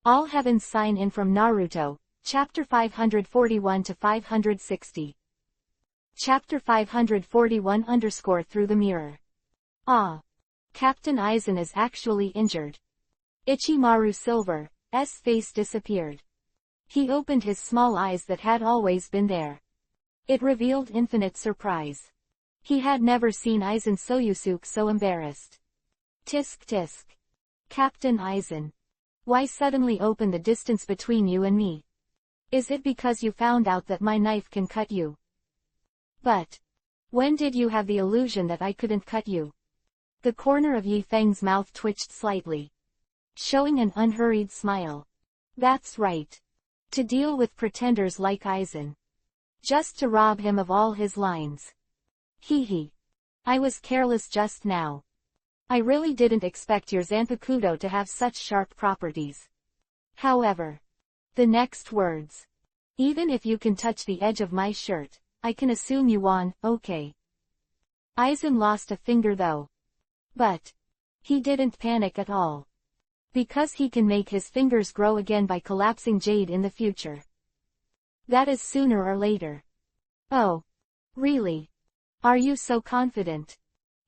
All heavens sign in from Naruto, Chapter 541 to 560. Chapter 541 _ Through the Mirror. Ah! Captain Aizen is actually injured. Ichimaru Silver's face disappeared. He opened his small eyes that had always been there. It revealed infinite surprise. He had never seen Aizen Soyusuke so embarrassed. Tisk tisk. Captain Aizen. Why suddenly open the distance between you and me? Is it because you found out that my knife can cut you? But when did you have the illusion that I couldn't cut you? The corner of Yi Feng's mouth twitched slightly, showing an unhurried smile. That's right. To deal with pretenders like Aizen. Just to rob him of all his lines. Hee. I was careless just now. I really didn't expect your Zanpakuto to have such sharp properties. However, the next words. Even if you can touch the edge of my shirt, I can assume you won, okay. Aizen lost a finger though. But he didn't panic at all. Because he can make his fingers grow again by collapsing jade in the future. That is sooner or later. Oh. Really? Are you so confident?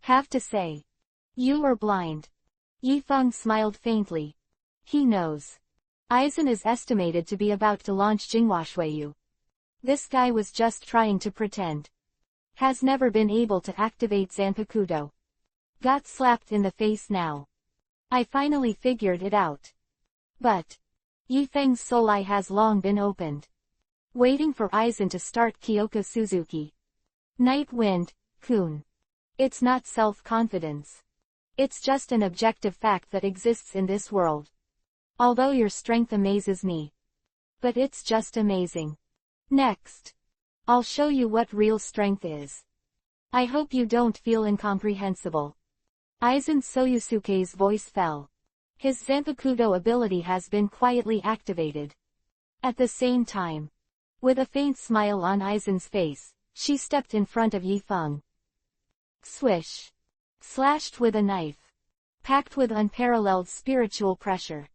Have to say. You are blind. Yi Feng smiled faintly. He knows. Aizen is estimated to be about to launch Jinghua Shuiyu. This guy was just trying to pretend. Has never been able to activate Zanpakuto. Got slapped in the face now. I finally figured it out. But Yi Feng's soul eye has long been opened. Waiting for Aizen to start Kyoka Suzuki. Night Wind, Kun. It's not self-confidence. It's just an objective fact that exists in this world. Although your strength amazes me. But it's just amazing. Next. I'll show you what real strength is. I hope you don't feel incomprehensible. Aizen Soyusuke's voice fell. His Zanpakuto ability has been quietly activated. At the same time, with a faint smile on Aizen's face, she stepped in front of Yi Feng. Swish. Slashed with a knife. Packed with unparalleled spiritual pressure.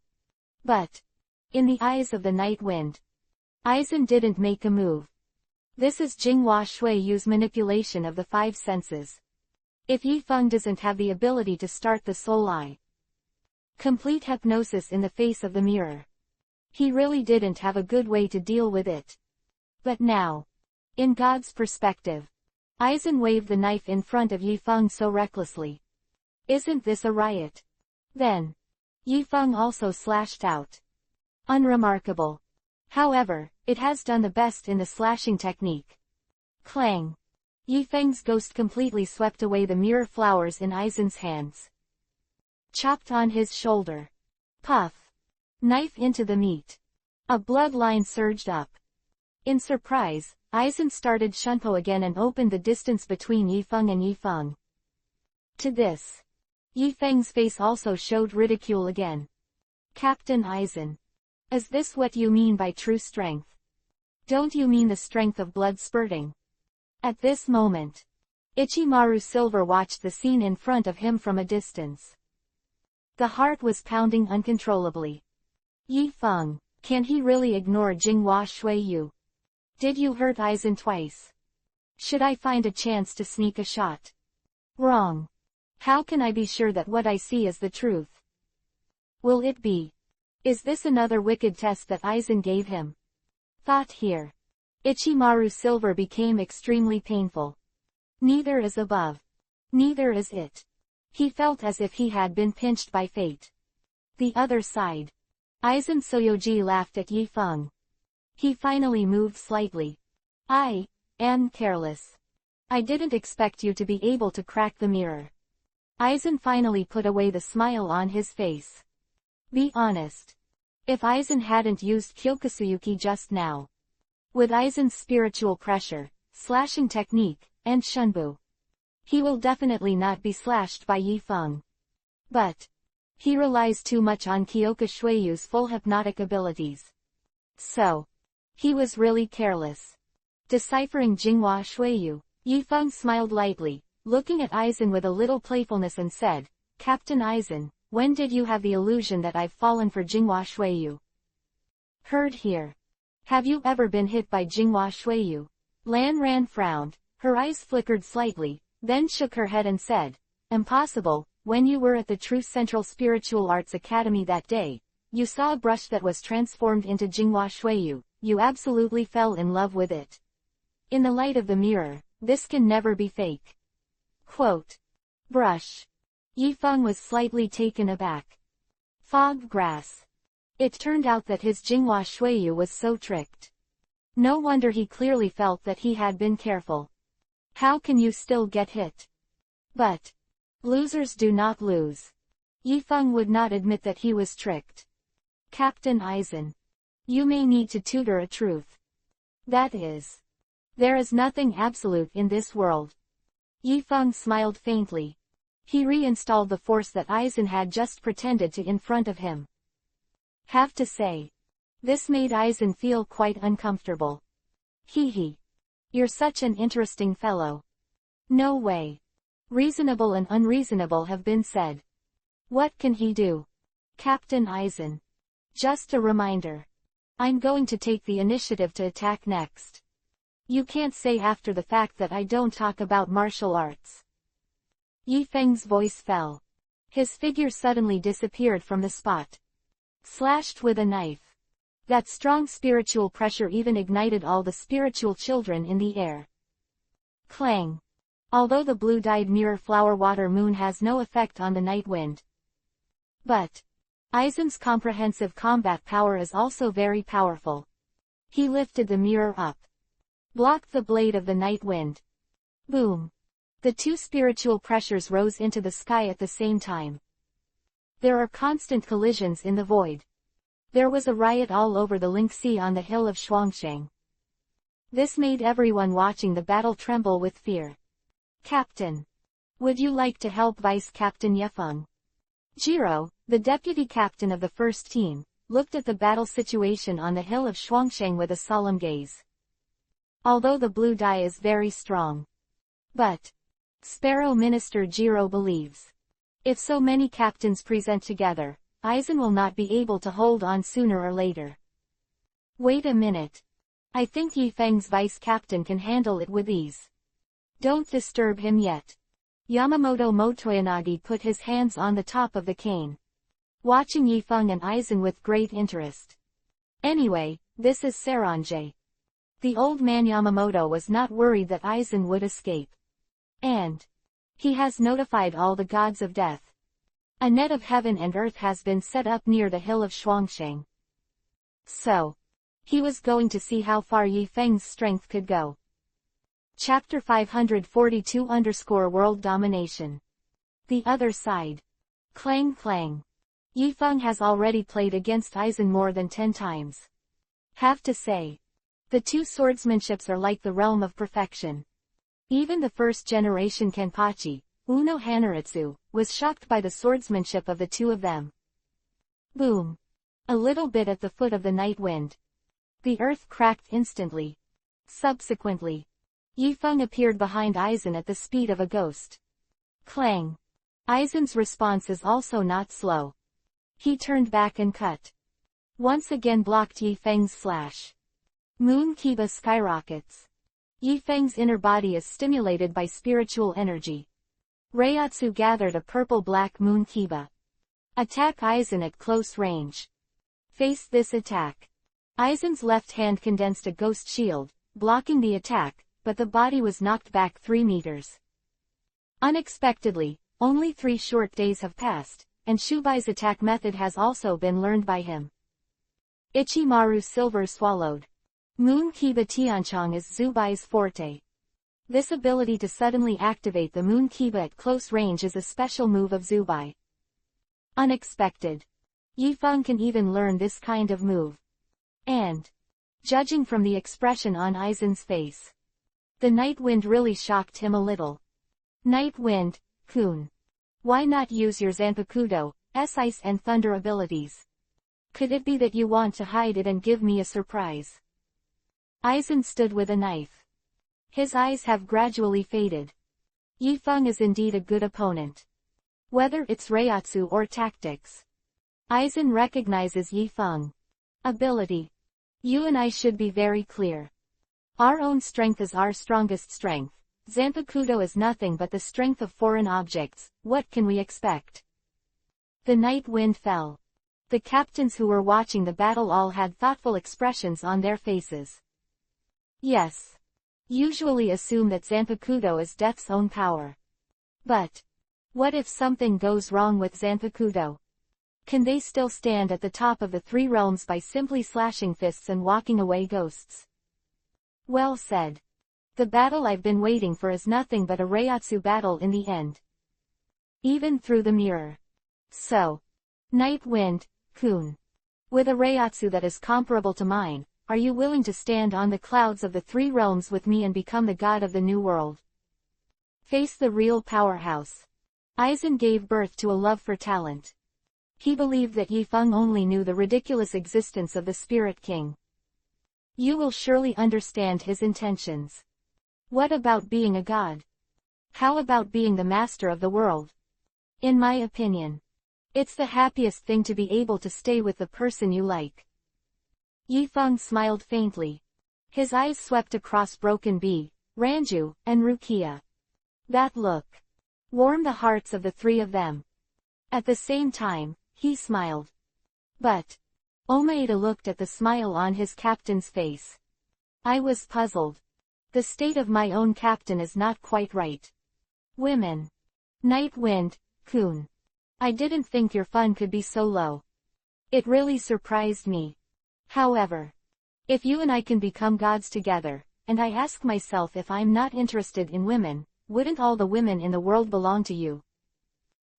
But in the eyes of the night wind, Aizen didn't make a move. This is Jinghua Shuiyu's manipulation of the five senses. If Yi Feng doesn't have the ability to start the soul eye, complete hypnosis in the face of the mirror, he really didn't have a good way to deal with it. But now, in God's perspective, Aizen waved the knife in front of Yi Feng so recklessly. Isn't this a riot? Then Yi Feng also slashed out. Unremarkable. However, it has done the best in the slashing technique. Clang. Yi Feng's ghost completely swept away the mirror flowers in Aizen's hands. Chopped on his shoulder. Puff. Knife into the meat. A bloodline surged up. In surprise, Aizen started Shunpo again and opened the distance between Yi Feng and Yi Feng. To this, Yi Feng's face also showed ridicule again. Captain Aizen. Is this what you mean by true strength? Don't you mean the strength of blood spurting? At this moment, Ichimaru Silver watched the scene in front of him from a distance. The heart was pounding uncontrollably. Yi Feng, can he really ignore Jinghua Shuiyu? Did you hurt Aizen twice? Should I find a chance to sneak a shot? Wrong. How can I be sure that what I see is the truth? Will it be? Is this another wicked test that Aizen gave him? Thought here. Ichimaru Silver became extremely painful. Neither is above. Neither is it. He felt as if he had been pinched by fate. The other side. Aizen Soyoji laughed at Yi Feng. He finally moved slightly. I am careless. I didn't expect you to be able to crack the mirror. Aizen finally put away the smile on his face. Be honest. If Aizen hadn't used Kyokosuyuki just now, with Aizen's spiritual pressure, slashing technique, and Shunbu, he will definitely not be slashed by Yi Feng. But he relies too much on Kyoka Shuiyu's full hypnotic abilities. So he was really careless. Deciphering Jinghua Shuiyu, Yi Feng smiled lightly, looking at Aizen with a little playfulness and said, Captain Aizen, when did you have the illusion that I've fallen for Jinghua Shuiyu? Heard here. Have you ever been hit by Jinghua Shuiyu? Lan Ran frowned, her eyes flickered slightly, then shook her head and said, impossible. When you were at the True Central Spiritual Arts Academy that day, you saw a brush that was transformed into Jinghua Shuiyu. You absolutely fell in love with it. In the light of the mirror, this can never be fake. Quote. Brush. Yifeng was slightly taken aback. Fog grass. It turned out that his Jinghua Shuiyu was so tricked. No wonder he clearly felt that he had been careful. How can you still get hit? But losers do not lose. Yifeng would not admit that he was tricked. Captain Eisen. You may need to tutor a truth. That is. There is nothing absolute in this world. Yifeng smiled faintly. He reinstalled the force that Eisen had just pretended to in front of him. Have to say. This made Eisen feel quite uncomfortable. Hee hee. You're such an interesting fellow. No way. Reasonable and unreasonable have been said. What can he do? Captain Eisen. Just a reminder. I'm going to take the initiative to attack next. You can't say after the fact that I don't talk about martial arts. Yifeng's voice fell. His figure suddenly disappeared from the spot. Slashed with a knife. That strong spiritual pressure even ignited all the spiritual children in the air. Clang. Although the blue-dyed mirror flower water moon has no effect on the night wind. But Eisen's comprehensive combat power is also very powerful. He lifted the mirror up. Blocked the blade of the night wind. Boom. The two spiritual pressures rose into the sky at the same time. There are constant collisions in the void. There was a riot all over the Lingxi on the hill of Shuangsheng. This made everyone watching the battle tremble with fear. Captain. Would you like to help Vice Captain Yefeng? Jiro, the deputy captain of the first team, looked at the battle situation on the hill of Shuangsheng with a solemn gaze. Although the blue dye is very strong. But Sparrow Minister Jiro believes. If so many captains present together, Eisen will not be able to hold on sooner or later. Wait a minute. I think Yifeng's vice captain can handle it with ease. Don't disturb him yet. Yamamoto Motoyanagi put his hands on the top of the cane. Watching Yifeng and Eisen with great interest. Anyway, this is Saranjay. The old man Yamamoto was not worried that Eisen would escape. And he has notified all the gods of death. A net of heaven and earth has been set up near the hill of Shuangsheng. So, he was going to see how far Yifeng's strength could go. Chapter 542_World Domination. The other side. Clang clang. Yifeng has already played against Eisen more than 10 times. Have to say. The two swordsmanships are like the realm of perfection. Even the first-generation Kenpachi, Uno Hanaritsu, was shocked by the swordsmanship of the two of them. Boom. A little bit at the foot of the night wind. The earth cracked instantly. Subsequently, Yifeng appeared behind Eisen at the speed of a ghost. Clang. Eisen's response is also not slow. He turned back and cut. Once again blocked Yifeng's slash. Moon Kiba skyrockets. Yifeng's inner body is stimulated by spiritual energy. Reiatsu gathered a purple-black Moon Kiba. Attack Eisen at close range. Face this attack. Eisen's left hand condensed a ghost shield, blocking the attack, but the body was knocked back 3 meters. Unexpectedly, only 3 short days have passed, and Shubai's attack method has also been learned by him. Ichimaru Silver swallowed. Moon Kiba Tianchong is Zubai's forte. This ability to suddenly activate the Moon Kiba at close range is a special move of Zubai. Unexpected. Yifeng can even learn this kind of move. And, judging from the expression on Eisen's face, the night wind really shocked him a little. Night wind, Kun. Why not use your Zanpakudo, ice and thunder abilities? Could it be that you want to hide it and give me a surprise? Eisen stood with a knife. His eyes have gradually faded. Yifeng is indeed a good opponent. Whether it's Reiatsu or tactics. Eisen recognizes Yifeng. Ability. You and I should be very clear. Our own strength is our strongest strength. Zanpakuto is nothing but the strength of foreign objects. What can we expect? The night wind fell. The captains who were watching the battle all had thoughtful expressions on their faces. Yes. Usually assume that Zanpakuto is death's own power. But what if something goes wrong with Zanpakuto? Can they still stand at the top of the three realms by simply slashing fists and walking away ghosts? Well said. The battle I've been waiting for is nothing but a Reiatsu battle in the end. Even through the mirror. So, Night Wind, Kun. With a Reiatsu that is comparable to mine, are you willing to stand on the clouds of the three realms with me and become the god of the new world? Face the real powerhouse. Aizen gave birth to a love for talent. He believed that Yifeng only knew the ridiculous existence of the Spirit King. You will surely understand his intentions. What about being a god? How about being the master of the world? In my opinion, it's the happiest thing to be able to stay with the person you like. Yifeng smiled faintly. His eyes swept across Broken Bee, Ranju, and Rukia. That look warmed the hearts of the three of them. At the same time, he smiled. But Omaeda looked at the smile on his captain's face. I was puzzled. The state of my own captain is not quite right. Women. Night Wind, Kun. I didn't think your fun could be so low. It really surprised me. However, if you and I can become gods together, and I ask myself if I'm not interested in women, wouldn't all the women in the world belong to you?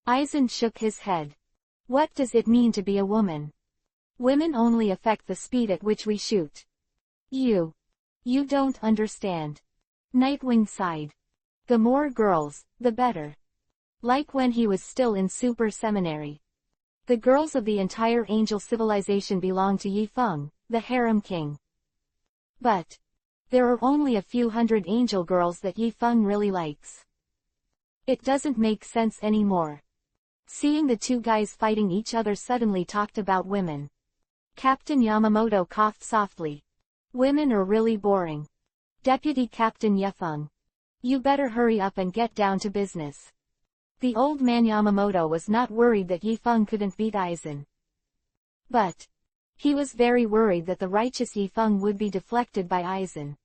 Aizen shook his head. What does it mean to be a woman? Women only affect the speed at which we shoot. You don't understand. Nightwing sighed. The more girls, the better. Like when he was still in Super Seminary. The girls of the entire angel civilization belong to Yifeng, the harem king. But there are only a few hundred angel girls that Yifeng really likes. It doesn't make sense anymore. Seeing the two guys fighting each other suddenly talked about women. Captain Yamamoto coughed softly. Women are really boring. Deputy Captain Yifeng. You better hurry up and get down to business. The old man Yamamoto was not worried that Yifeng couldn't beat Aizen. But he was very worried that the righteous Yifeng would be deflected by Aizen.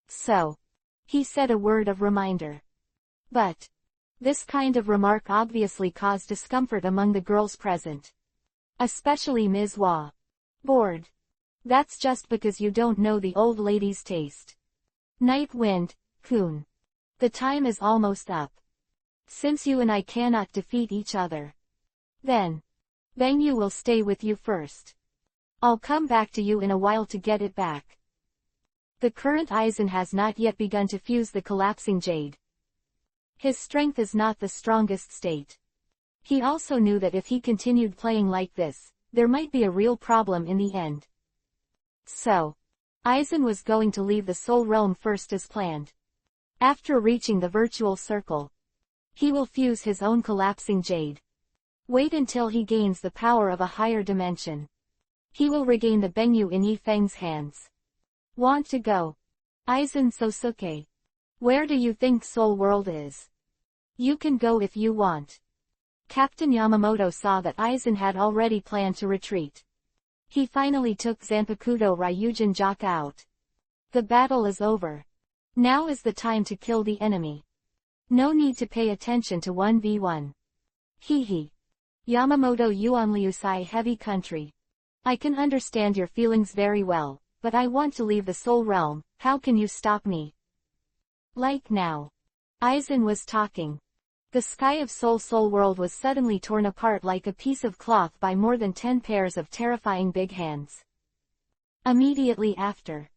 So he said a word of reminder. But this kind of remark obviously caused discomfort among the girls present. Especially Ms. Hua. Bored. That's just because you don't know the old lady's taste. Night Wind, Kun. The time is almost up. Since you and I cannot defeat each other, then Bangyu will stay with you first. I'll come back to you in a while to get it back. The current Aizen has not yet begun to fuse the collapsing jade. His strength is not the strongest state. He also knew that if he continued playing like this, there might be a real problem in the end. So, Aizen was going to leave the Soul Realm first as planned. After reaching the virtual circle, he will fuse his own collapsing jade. Wait until he gains the power of a higher dimension. He will regain the Bangyu in Yifeng's hands. Want to go? Aizen Sosuke. Where do you think Soul World is? You can go if you want. Captain Yamamoto saw that Aizen had already planned to retreat. He finally took Zanpakuto Ryujin Jaka out. The battle is over. Now is the time to kill the enemy. No need to pay attention to 1v1. Hehe. Yamamoto Yuanliusai Heavy Country. I can understand your feelings very well, but I want to leave the Soul Realm. How can you stop me? Like now. Aizen was talking. The sky of Soul World was suddenly torn apart like a piece of cloth by more than 10 pairs of terrifying big hands. Immediately after,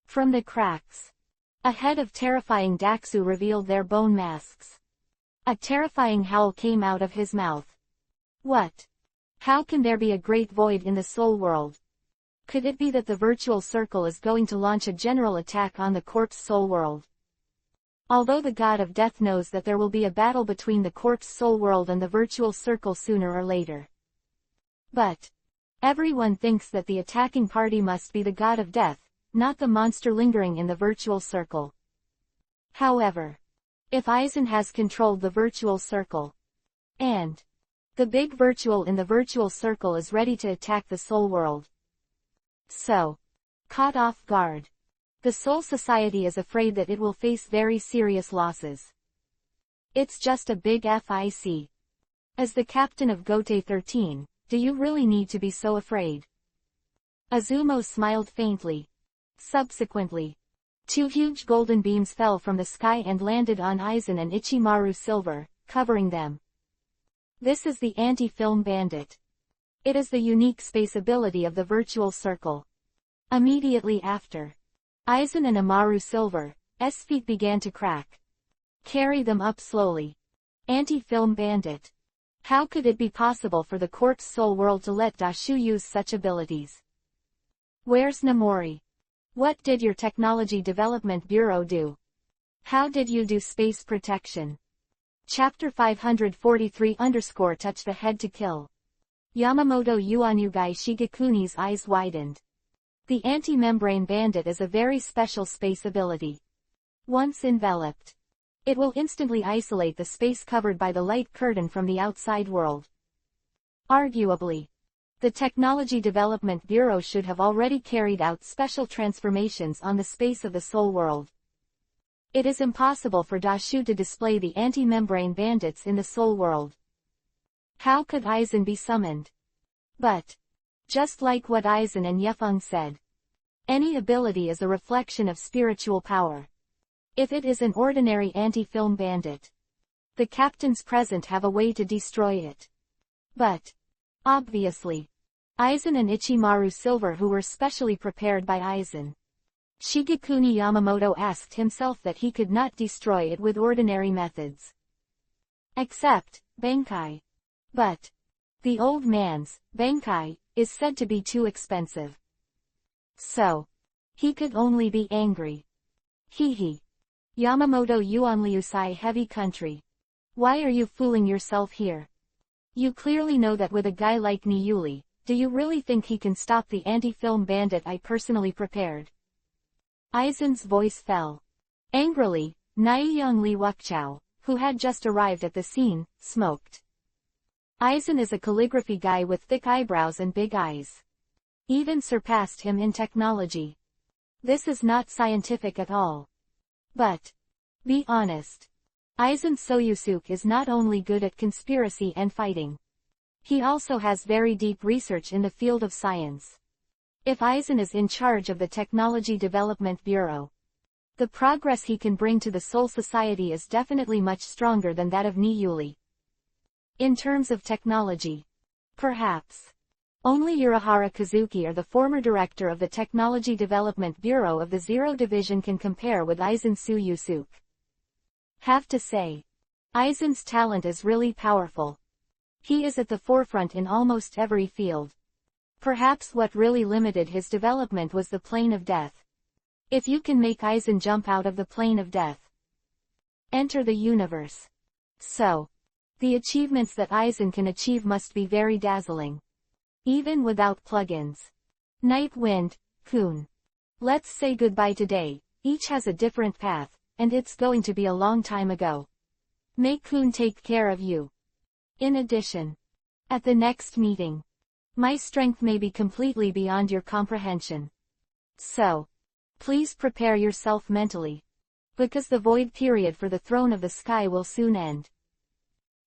from the cracks, a head of terrifying Daxu revealed their bone masks. A terrifying howl came out of his mouth. What? How can there be a great void in the Soul World? Could it be that the virtual circle is going to launch a general attack on the corpse Soul World? Although the god of death knows that there will be a battle between the corpse Soul World and the virtual circle sooner or later. But Everyone thinks that the attacking party must be the god of death, not the monster lingering in the virtual circle. However, if Aizen has controlled the virtual circle, and the big virtual in the virtual circle is ready to attack the soul world, so, caught off guard, the Soul Society is afraid that it will face very serious losses. It's just a big FIC. As the captain of Gote 13, do you really need to be so afraid? Azumo smiled faintly. Subsequently, 2 huge golden beams fell from the sky and landed on Aizen and Ichimaru Silver, covering them. This is the anti-film bandit. It is the unique space ability of the virtual circle. Immediately after, Aizen and Amaru Silver's feet began to crack. Carry them up slowly. Anti-film bandit. How could it be possible for the corpse soul world to let Dashu use such abilities? Where's Namori? What did your Technology Development Bureau do? How did you do space protection? Chapter 543 _ Touch the head to kill. Yamamoto Yuanyugai Shigekuni's eyes widened. The anti-membrane bandit is a very special space ability. Once enveloped, it will instantly isolate the space covered by the light curtain from the outside world. Arguably, the Technology Development Bureau should have already carried out special transformations on the space of the soul world. It is impossible for Dashu to display the anti-membrane bandits in the soul world. How could Aizen be summoned? But, just like what Aizen and Yefeng said, any ability is a reflection of spiritual power. If it is an ordinary anti-film bandit, the captains present have a way to destroy it. But, obviously, Aizen and Ichimaru Silver, who were specially prepared by Aizen, Shigekuni Yamamoto asked himself that he could not destroy it with ordinary methods. Except Bankai. But the old man's Bankai is said to be too expensive. So he could only be angry. Hehe. Yamamoto Yuanliusai heavy country. Why are you fooling yourself here? You clearly know that with a guy like Niyuli, do you really think he can stop the anti-film bandit I personally prepared? Aizen's voice fell. Angrily, Naiyang Li Wuchao, who had just arrived at the scene, smoked. Aizen is a calligraphy guy with thick eyebrows and big eyes. Even surpassed him in technology. This is not scientific at all. But, be honest. Aizen Soyusuke is not only good at conspiracy and fighting. He also has very deep research in the field of science. If Aizen is in charge of the Technology Development Bureau, the progress he can bring to the Soul Society is definitely much stronger than that of Niyuli. In terms of technology, perhaps, only Urahara Kazuki or the former director of the Technology Development Bureau of the Zero Division can compare with Aizen Soyusuke. Have to say, Aizen's talent is really powerful. He is at the forefront in almost every field. Perhaps what really limited his development was the plane of death. If you can make Aizen jump out of the plane of death, enter the universe. So, the achievements that Aizen can achieve must be very dazzling. Even without plugins. Night Wind, Kun. Let's say goodbye today. Each has a different path, and it's going to be a long time ago. May Kun take care of you. In addition, at the next meeting, my strength may be completely beyond your comprehension. So, please prepare yourself mentally. Because the void period for the throne of the sky will soon end.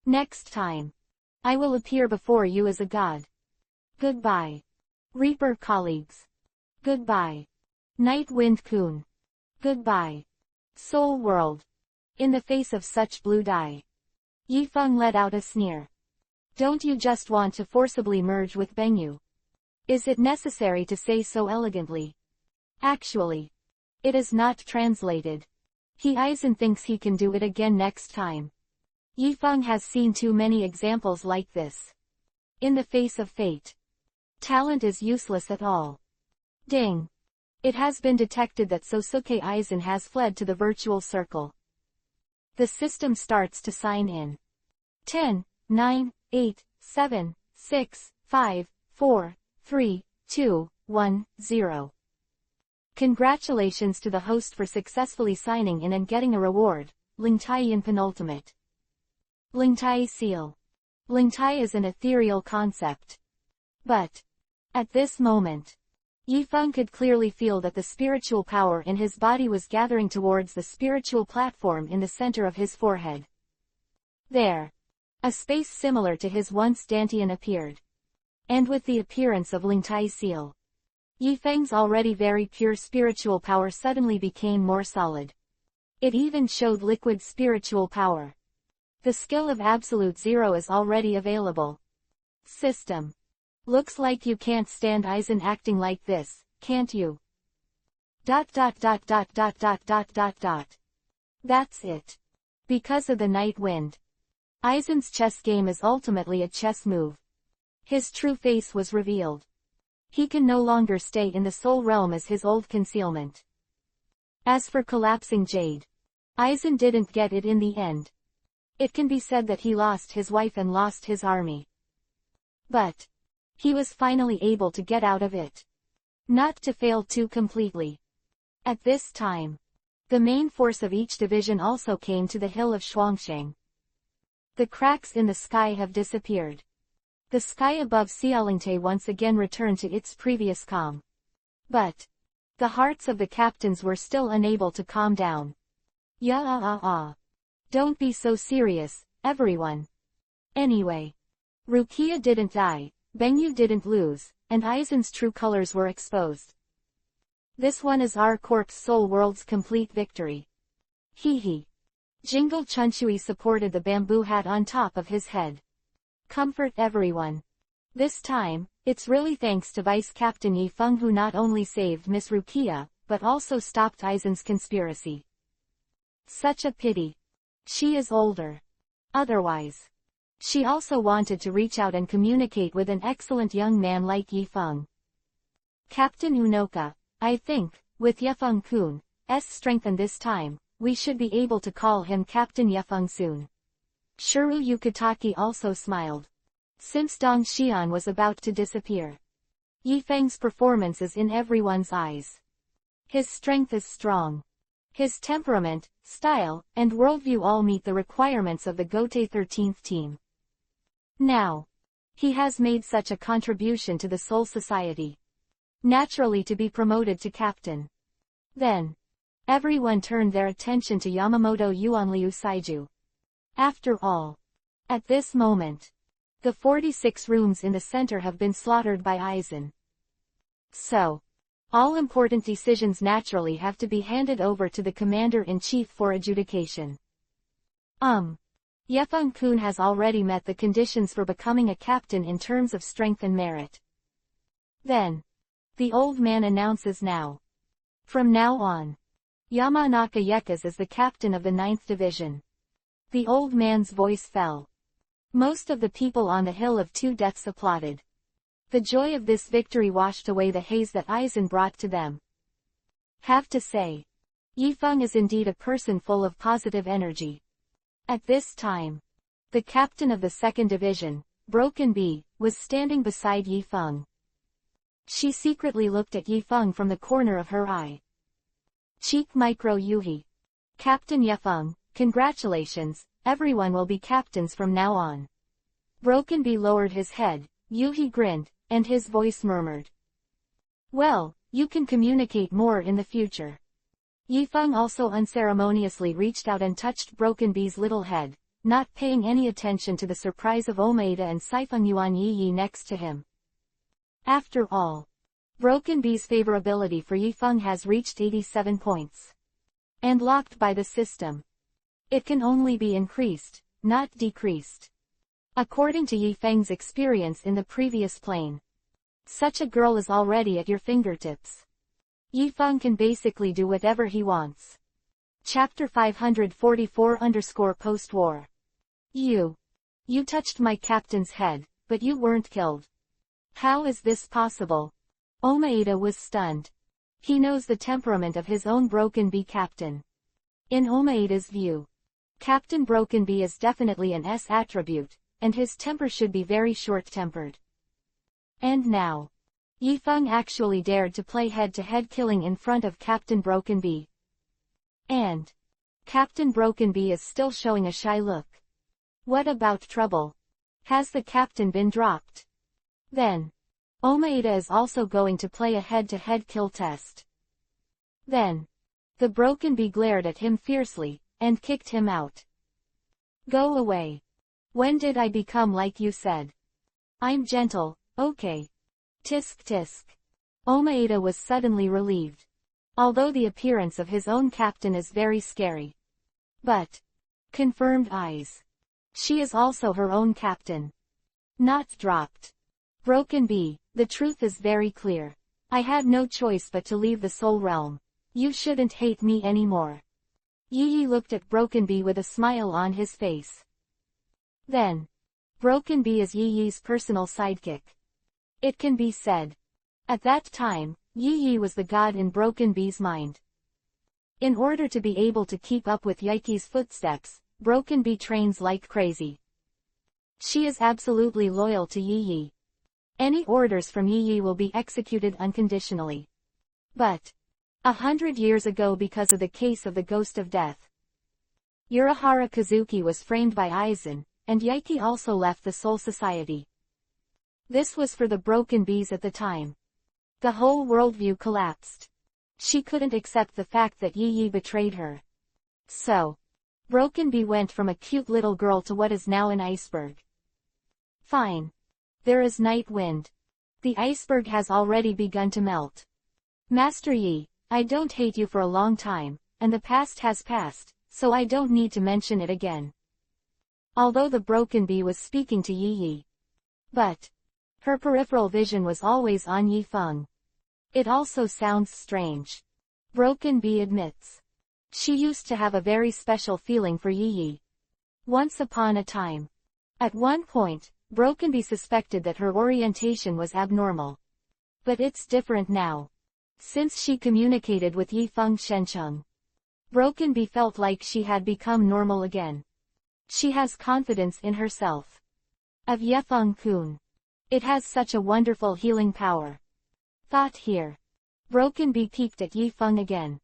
Next time, I will appear before you as a god. Goodbye. Reaper colleagues. Goodbye. Night Wind Kun. Goodbye. Soul World. In the face of such blue dye, Yifeng let out a sneer. Don't you just want to forcibly merge with Bengyu? Is it necessary to say so elegantly? Actually, it is not translated. Aizen thinks he can do it again next time. Yifeng has seen too many examples like this. In the face of fate, talent is useless at all. Ding. It has been detected that Sosuke Aizen has fled to the virtual circle. The system starts to sign in. 10, 9, 8, 7, 6, 5, 4, 3, 2, 1, 0. Congratulations to the host for successfully signing in and getting a reward, Lingtai in penultimate. Lingtai seal. Lingtai is an ethereal concept. But, at this moment, Yifeng could clearly feel that the spiritual power in his body was gathering towards the spiritual platform in the center of his forehead. There, a space similar to his once Dantian appeared. And with the appearance of Lingtai's seal, Yifeng's already very pure spiritual power suddenly became more solid. It even showed liquid spiritual power. The skill of Absolute Zero is already available. System. Looks like you can't stand Aizen acting like this, can't you? ... That's it. Because of the night wind. Aizen's chess game is ultimately a chess move. His true face was revealed. He can no longer stay in the soul realm as his old concealment. As for collapsing Jade, Aizen didn't get it in the end. It can be said that he lost his wife and lost his army. But he was finally able to get out of it. Not to fail too completely. At this time, the main force of each division also came to the hill of Shuangsheng. The cracks in the sky have disappeared. The sky above Xiaolingtai once again returned to its previous calm. But the hearts of the captains were still unable to calm down. Don't be so serious, everyone. Anyway, Rukia didn't die, Bengyu didn't lose, and Aizen's true colors were exposed. This one is our corpse soul world's complete victory. Hee hee. Jingle Chunchui supported the bamboo hat on top of his head. Comfort everyone. This time, it's really thanks to Vice Captain Yifeng who not only saved Miss Rukia, but also stopped Aizen's conspiracy. Such a pity. She is older. Otherwise, she also wanted to reach out and communicate with an excellent young man like Yifeng. Captain Unoka, I think, with Yifeng-kun's strength and this time, we should be able to call him Captain Yifeng soon. Shuru Yukitaki also smiled. Since Dong Xian was about to disappear, Yifeng's performance is in everyone's eyes. His strength is strong. His temperament, style, and worldview all meet the requirements of the Gotei 13th team. Now, he has made such a contribution to the Soul Society. Naturally to be promoted to captain. Then, everyone turned their attention to Yamamoto Yuanliu Saiju. After all, at this moment, the 46 rooms in the center have been slaughtered by Aizen. So, all important decisions naturally have to be handed over to the commander-in-chief for adjudication. Yifeng-kun has already met the conditions for becoming a captain in terms of strength and merit. Then, the old man announces now. From now on, Yamanaka Yekas is the captain of the 9th division. The old man's voice fell. Most of the people on the Hill of Two Deaths applauded. The joy of this victory washed away the haze that Aizen brought to them. Have to say, Yifeng is indeed a person full of positive energy. At this time, the captain of the 2nd division, Broken Bee, was standing beside Yifeng. She secretly looked at Yifeng from the corner of her eye. Cheek micro Yuhi. Captain Yifeng, congratulations, everyone will be captains from now on. Broken Bee lowered his head, Yuhi grinned, and his voice murmured. Well, you can communicate more in the future. Yifeng also unceremoniously reached out and touched Broken Bee's little head, not paying any attention to the surprise of Omaeda and Saifeng Yuan Yi next to him. After all, Broken Bee's favorability for Yifeng has reached 87 points. And locked by the system. It can only be increased, not decreased. According to Yifeng's experience in the previous plane. Such a girl is already at your fingertips. Yifeng can basically do whatever he wants. Chapter 544_post-war. You touched my captain's head, but you weren't killed. How is this possible? Omaeda was stunned. He knows the temperament of his own Broken Bee captain. In Omaeda's view, Captain Broken Bee is definitely an S attribute, and his temper should be very short-tempered. And now, Yifeng actually dared to play head-to-head killing in front of Captain Broken Bee. And Captain Broken Bee is still showing a shy look. What about trouble? Has the captain been dropped? Then Omaeda is also going to play a head-to-head kill test. Then the Broken Bee glared at him fiercely, and kicked him out. Go away. When did I become like you said? I'm gentle, okay. Tisk tisk. Omaeda was suddenly relieved. Although the appearance of his own captain is very scary. But confirmed eyes. She is also her own captain. Not dropped. Broken Bee, the truth is very clear. I had no choice but to leave the Soul Realm. You shouldn't hate me anymore. Yi Yi looked at Broken Bee with a smile on his face. Then Broken Bee is Yi Yi's personal sidekick. It can be said. At that time, Yi Yi was the god in Broken Bee's mind. In order to be able to keep up with Yiki's footsteps, Broken Bee trains like crazy. She is absolutely loyal to Yi Yi. Any orders from Yi Yi will be executed unconditionally. But 100 years ago, because of the case of the Ghost of Death, Urahara Kazuki was framed by Aizen, and Yiki also left the Soul Society. This was for the Broken Bees at the time. The whole worldview collapsed. She couldn't accept the fact that Yi Yi betrayed her. So Broken Bee went from a cute little girl to what is now an iceberg. Fine. There is night wind. The iceberg has already begun to melt. Master Yi, I don't hate you for a long time, and the past has passed, so I don't need to mention it again. Although the Broken Bee was speaking to Yi Yi, but her peripheral vision was always on Yifeng. It also sounds strange. Broken Bee admits. She used to have a very special feeling for Yi Yi. Once upon a time. At one point, Broken Bee suspected that her orientation was abnormal. But it's different now. Since she communicated with Yifeng Shencheng, Broken Bee felt like she had become normal again. She has confidence in herself. Of Yifeng-kun. It has such a wonderful healing power. Thought here. Broken Bee peeked at Yifeng again.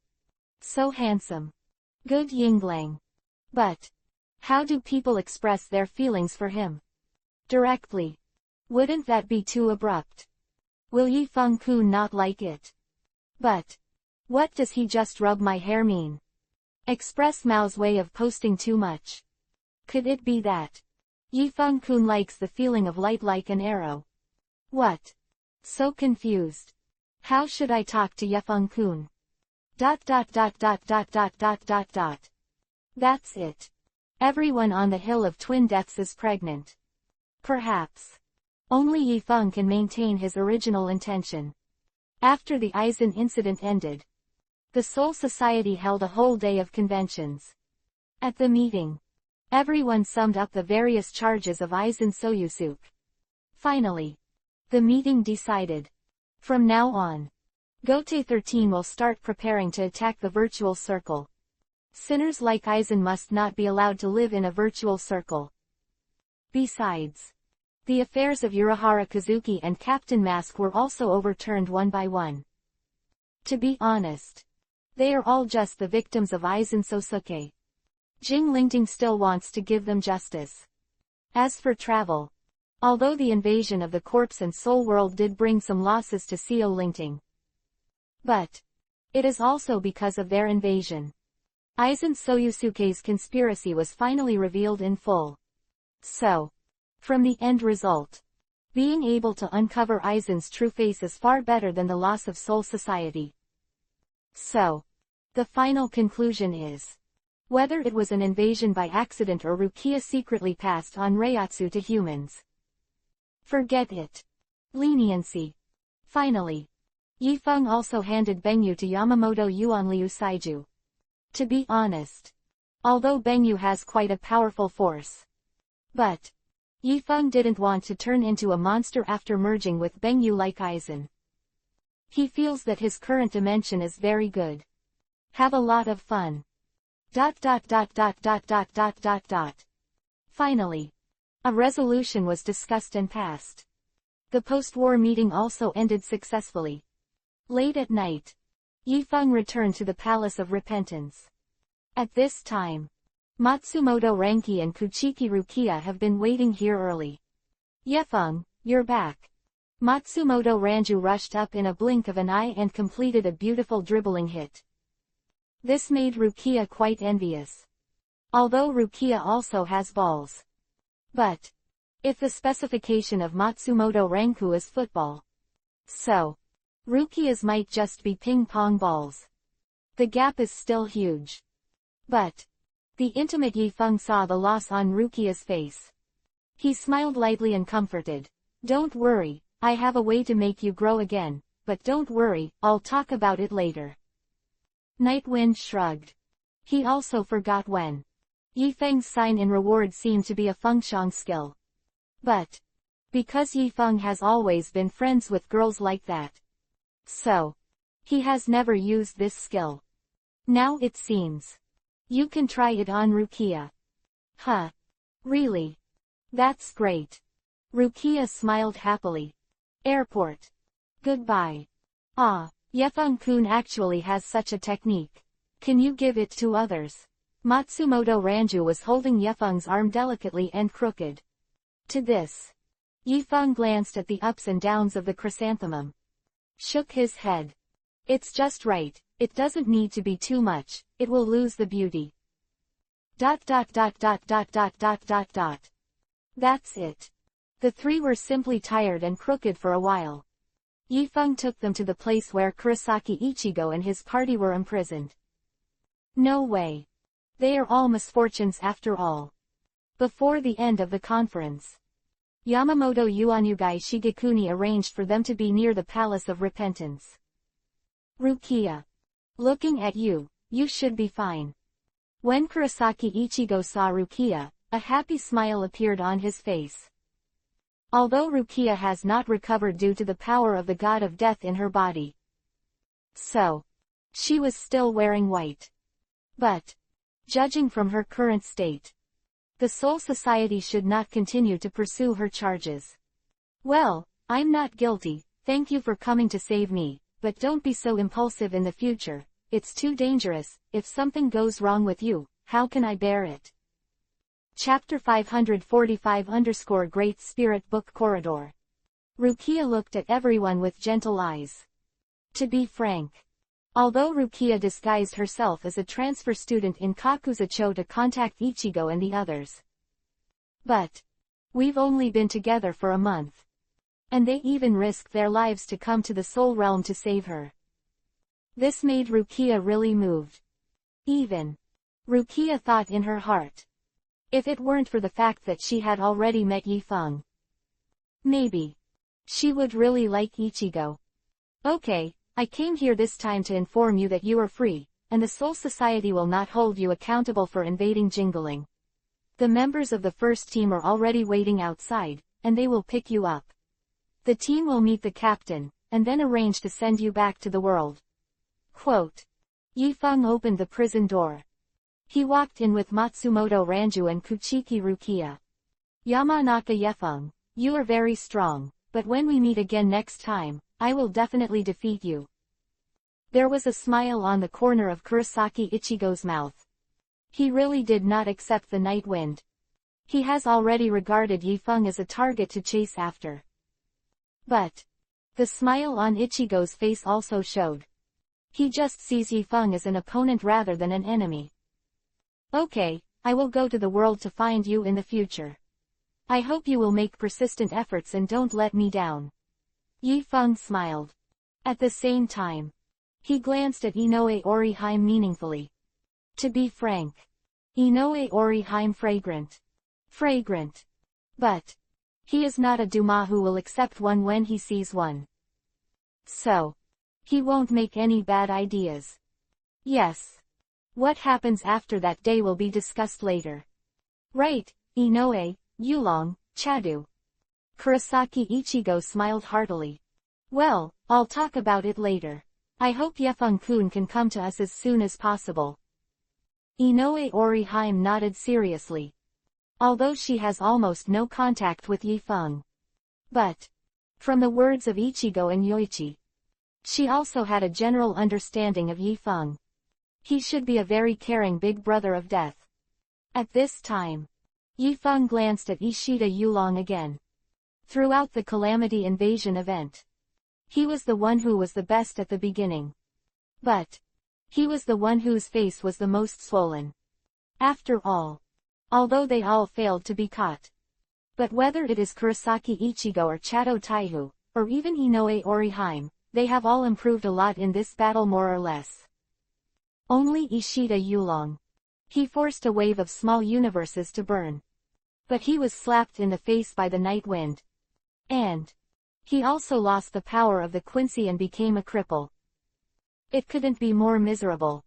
So handsome. Good Yingling. But how do people express their feelings for him? Directly. Wouldn't that be too abrupt? Will Yifeng-kun not like it? But what does he just rub my hair mean? Express Mao's way of posting too much. Could it be that Yifeng-kun likes the feeling of light like an arrow? What? So confused. How should I talk to Yifeng-kun? ... That's it. Everyone on the Hill of Twin Deaths is pregnant. Perhaps only Yifeng can maintain his original intention. After the Aizen incident ended, the Soul Society held a whole day of conventions. At the meeting, everyone summed up the various charges of Aizen Soyusuke. Finally, the meeting decided. From now on, Gote 13 will start preparing to attack the virtual circle. Sinners like Aizen must not be allowed to live in a virtual circle. Besides, the affairs of Urahara Kazuki and Captain Mask were also overturned one by one. To be honest, they are all just the victims of Aizen Sosuke. Jing Lingting still wants to give them justice. As for travel, although the invasion of the corpse and soul world did bring some losses to Seo Lingting, but it is also because of their invasion. Aizen Soyusuke's conspiracy was finally revealed in full. So, from the end result, being able to uncover Aizen's true face is far better than the loss of Soul Society. So, the final conclusion is, whether it was an invasion by accident or Rukia secretly passed on Reiatsu to humans, forget it. Leniency. Finally, Yifeng also handed Bengyu to Yamamoto Yuanliu Saiju. To be honest, although Bengyu has quite a powerful force, but Yifeng didn't want to turn into a monster after merging with Bengyu like Aizen. He feels that his current dimension is very good. Have a lot of fun. ... Finally, a resolution was discussed and passed. The post-war meeting also ended successfully. Late at night, Yifeng returned to the Palace of Repentance. At this time, Matsumoto Ranki and Kuchiki Rukia have been waiting here early. Yifeng, you're back. Matsumoto Ranju rushed up in a blink of an eye and completed a beautiful dribbling hit. This made Rukia quite envious. Although Rukia also has balls. But if the specification of Matsumoto Ranku is football, so Rukia's might just be ping-pong balls. The gap is still huge. But the intimate Yifeng saw the loss on Rukia's face. He smiled lightly and comforted. Don't worry, I have a way to make you grow again, but don't worry, I'll talk about it later. Nightwind shrugged. He also forgot when. Yifeng's sign in reward seemed to be a fengshang skill. But because Yifeng has always been friends with girls like that, so he has never used this skill. Now it seems. You can try it on Rukia. Huh. Really? That's great. Rukia smiled happily. Airport. Goodbye. Ah, Yifeng-kun actually has such a technique. Can you give it to others? Matsumoto Ranju was holding Yifeng's arm delicately and crooked. To this, Yifeng glanced at the ups and downs of the chrysanthemum. Shook his head. It's just right, it doesn't need to be too much, it will lose the beauty. ... That's it. The three were simply tired and crooked for a while. Yifeng took them to the place where Kurosaki Ichigo and his party were imprisoned. No way. They are all misfortunes after all. Before the end of the conference, Yamamoto Yuanyugai Shigekuni arranged for them to be near the Palace of Repentance. Rukia. Looking at you, you should be fine. When Kurosaki Ichigo saw Rukia, a happy smile appeared on his face. Although Rukia has not recovered due to the power of the god of death in her body, so she was still wearing white. But judging from her current state, the Soul Society should not continue to pursue her charges. Well, I'm not guilty, thank you for coming to save me, but don't be so impulsive in the future, it's too dangerous, if something goes wrong with you, how can I bear it? Chapter 545 Great Spirit Book Corridor. Rukia looked at everyone with gentle eyes. To be frank, although Rukia disguised herself as a transfer student in Kakuzucho to contact Ichigo and the others, but we've only been together for a month, and they even risked their lives to come to the Soul Realm to save her. This made Rukia really moved. Even Rukia thought in her heart, if it weren't for the fact that she had already met Yifeng, maybe she would really like Ichigo. Okay, I came here this time to inform you that you are free, and the Soul Society will not hold you accountable for invading Jingling. The members of the first team are already waiting outside, and they will pick you up. The team will meet the captain, and then arrange to send you back to the world. Quote. Yifeng opened the prison door. He walked in with Matsumoto Ranju and Kuchiki Rukia. Yamanaka Yifeng, you are very strong, but when we meet again next time, I will definitely defeat you. There was a smile on the corner of Kurosaki Ichigo's mouth. He really did not accept the night wind. He has already regarded Yifeng as a target to chase after. But the smile on Ichigo's face also showed. He just sees Yifeng as an opponent rather than an enemy. Okay, I will go to the world to find you in the future. I hope you will make persistent efforts and don't let me down. Yifeng smiled. At the same time, he glanced at Inoue Oriheim meaningfully. To be frank, Inoue Oriheim fragrant. Fragrant. But he is not a Duma who will accept one when he sees one. So he won't make any bad ideas. Yes. What happens after that day will be discussed later. Right, Inoue, Yulong, Chadu. Kurosaki Ichigo smiled heartily. Well, I'll talk about it later. I hope Yifeng-kun can come to us as soon as possible. Inoue Oriheim nodded seriously. Although she has almost no contact with Yifeng. But From the words of Ichigo and Yoichi, she also had a general understanding of Yifeng. He should be a very caring big brother of death. At this time, Yifeng glanced at Ishida Yulong again. Throughout the Calamity Invasion event, he was the one who was the best at the beginning. But he was the one whose face was the most swollen. After all, although they all failed to be caught. But whether it is Kurosaki Ichigo or Chato Taihu, or even Inoue Oriheim, they have all improved a lot in this battle more or less. Only Ishida Yulong. He forced a wave of small universes to burn. But he was slapped in the face by the night wind. And he also lost the power of the Quincy and became a cripple. It couldn't be more miserable.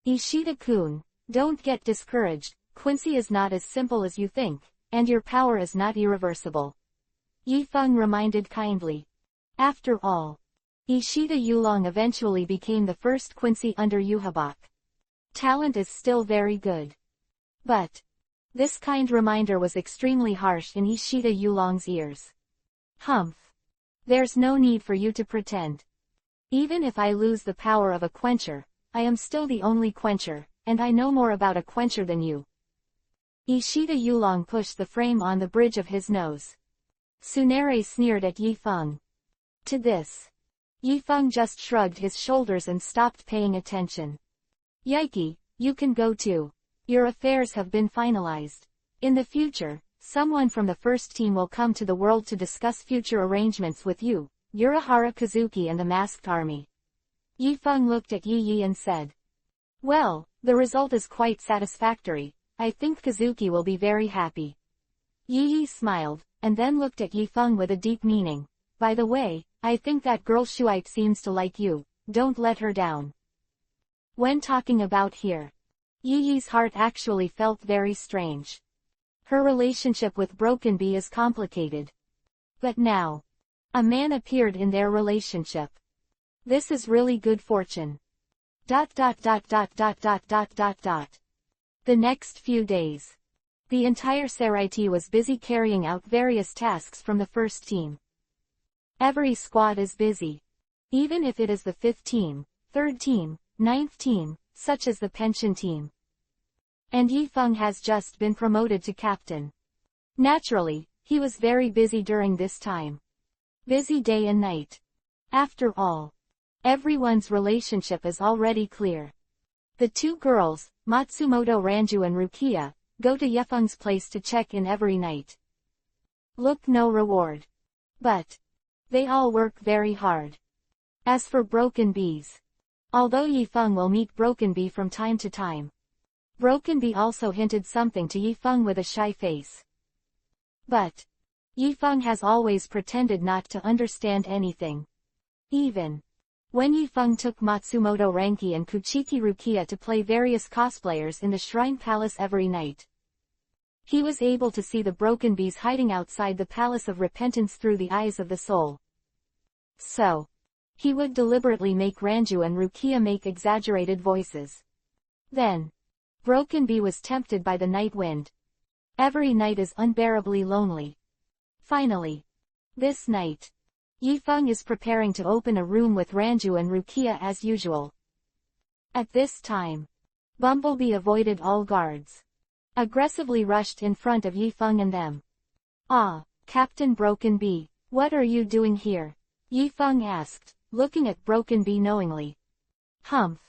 Ishida-kun, don't get discouraged, Quincy is not as simple as you think, and your power is not irreversible. Yifeng reminded kindly. After all, Ishida Yulong eventually became the first Quincy under Yhwach. Talent is still very good. But this kind reminder was extremely harsh in Ishida Yulong's ears. Humph. There's no need for you to pretend. Even if I lose the power of a quencher, I am still the only quencher, and I know more about a quencher than you. Ishida Yulong pushed the frame on the bridge of his nose. Tsunere sneered at Yifeng. To this, Yifeng just shrugged his shoulders and stopped paying attention. Yike, you can go too. Your affairs have been finalized. In the future, someone from the first team will come to the world to discuss future arrangements with you, Urahara Kazuki and the Masked Army. Yifeng looked at Yi Yi and said. Well, the result is quite satisfactory. I think Kazuki will be very happy. Yi Yi smiled, and then looked at Yifeng with a deep meaning. By the way, I think that girl Shuite seems to like you, don't let her down. When talking about here, Yi Yi's heart actually felt very strange. Her relationship with Broken Bee is complicated. But now, a man appeared in their relationship. This is really good fortune. The next few days, the entire Seraiti was busy carrying out various tasks from the first team. Every squad is busy. Even if it is the 5th team, 3rd team, 9th team, such as the pension team. And Yifeng has just been promoted to captain. Naturally, he was very busy during this time. Busy day and night. After all, everyone's relationship is already clear. The two girls, Matsumoto Ranju and Rukia, go to Yifeng's place to check in every night. Look, no reward. But they all work very hard. As for Broken Bees, although Yifeng will meet Broken Bee from time to time, Broken Bee also hinted something to Yifeng with a shy face. But Yifeng has always pretended not to understand anything. Even when Yifeng took Matsumoto Ranki and Kuchiki Rukia to play various cosplayers in the Shrine Palace every night, he was able to see the Broken Bees hiding outside the Palace of Repentance through the eyes of the soul. So, he would deliberately make Ranju and Rukia make exaggerated voices. Then, Broken Bee was tempted by the night wind. Every night is unbearably lonely. Finally, this night, Yifeng is preparing to open a room with Ranju and Rukia as usual. At this time, Bumblebee avoided all guards. Aggressively rushed in front of Yifeng and them. Ah, Captain Broken Bee, what are you doing here? Yifeng asked, looking at Broken Bee knowingly. Humph.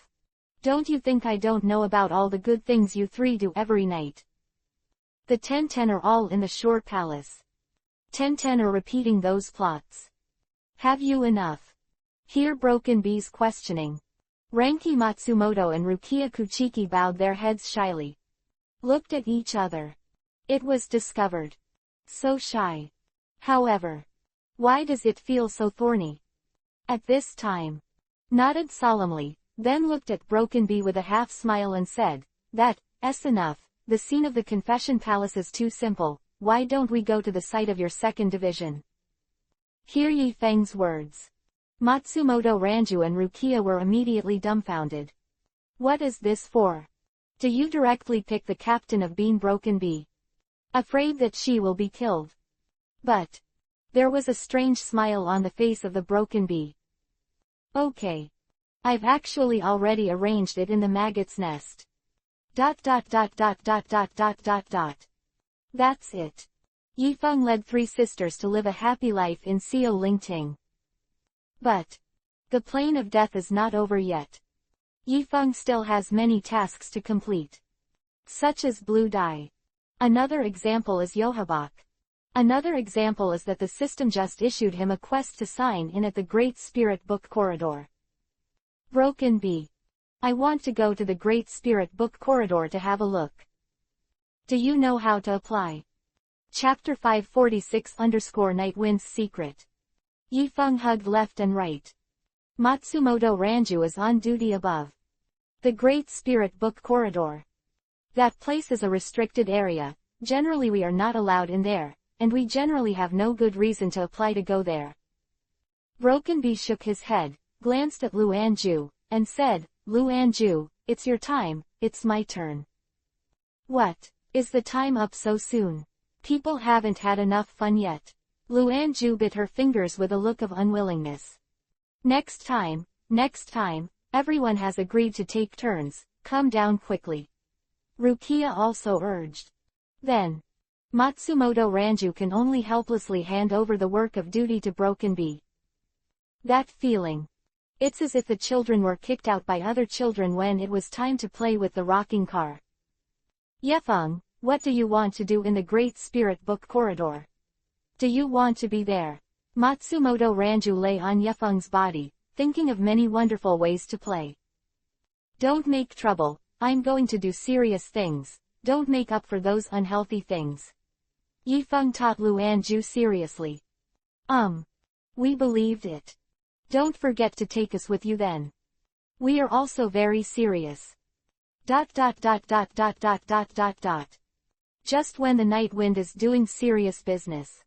Don't you think I don't know about all the good things you three do every night? The Ten are all in the Shore Palace. Ten are repeating those plots. Have you enough? Hear Broken Bee's questioning. Ranki Matsumoto and Rukia Kuchiki bowed their heads shyly. Looked at each other. It was discovered. So shy. However, why does it feel so thorny? At this time, nodded solemnly, then looked at Broken Bee with a half smile and said, That's enough, the scene of the Confession Palace is too simple, why don't we go to the site of your 2nd division? Hear Yifeng's words. Matsumoto Ranju and Rukia were immediately dumbfounded. What is this for? Do you directly pick the captain of Bean Broken Bee? Afraid that she will be killed? But There was a strange smile on the face of the broken bee. Okay. I've actually already arranged it in the maggot's nest. ... That's it. Yifeng led 3 sisters to live a happy life in Xiao Lingting. But the plane of death is not over yet. Yifeng still has many tasks to complete, such as blue dye. Another example is Yohabak. Another example is that the system just issued him a quest to sign in at the Great Spirit Book Corridor. Broken Bee. I want to go to the Great Spirit Book Corridor to have a look. Do you know how to apply? Chapter 546_Nightwind's Secret. Yifeng hugged left and right. Matsumoto Ranju is on duty above the Great Spirit Book Corridor. That place is a restricted area. Generally we are not allowed in there, and we generally have no good reason to apply to go there. Broken Bee shook his head, glanced at Lu Anju, and said, Lu Anju, it's your time, it's my turn. What? Is the time up so soon? People haven't had enough fun yet. Lu Anju bit her fingers with a look of unwillingness. Next time, everyone has agreed to take turns, come down quickly. Rukia also urged. Then, Matsumoto Ranju can only helplessly hand over the work of duty to Broken Bee. That feeling. It's as if the children were kicked out by other children when it was time to play with the rocking car. Yefeng, what do you want to do in the Great Spirit Book Corridor? Do you want to be there? Matsumoto Ranju lay on Yefeng's body, thinking of many wonderful ways to play. Don't make trouble, I'm going to do serious things, don't make up for those unhealthy things. Yifeng taught Lu Anju seriously. We believed it. Don't forget to take us with you then. We are also very serious. ... Just when the night wind is doing serious business.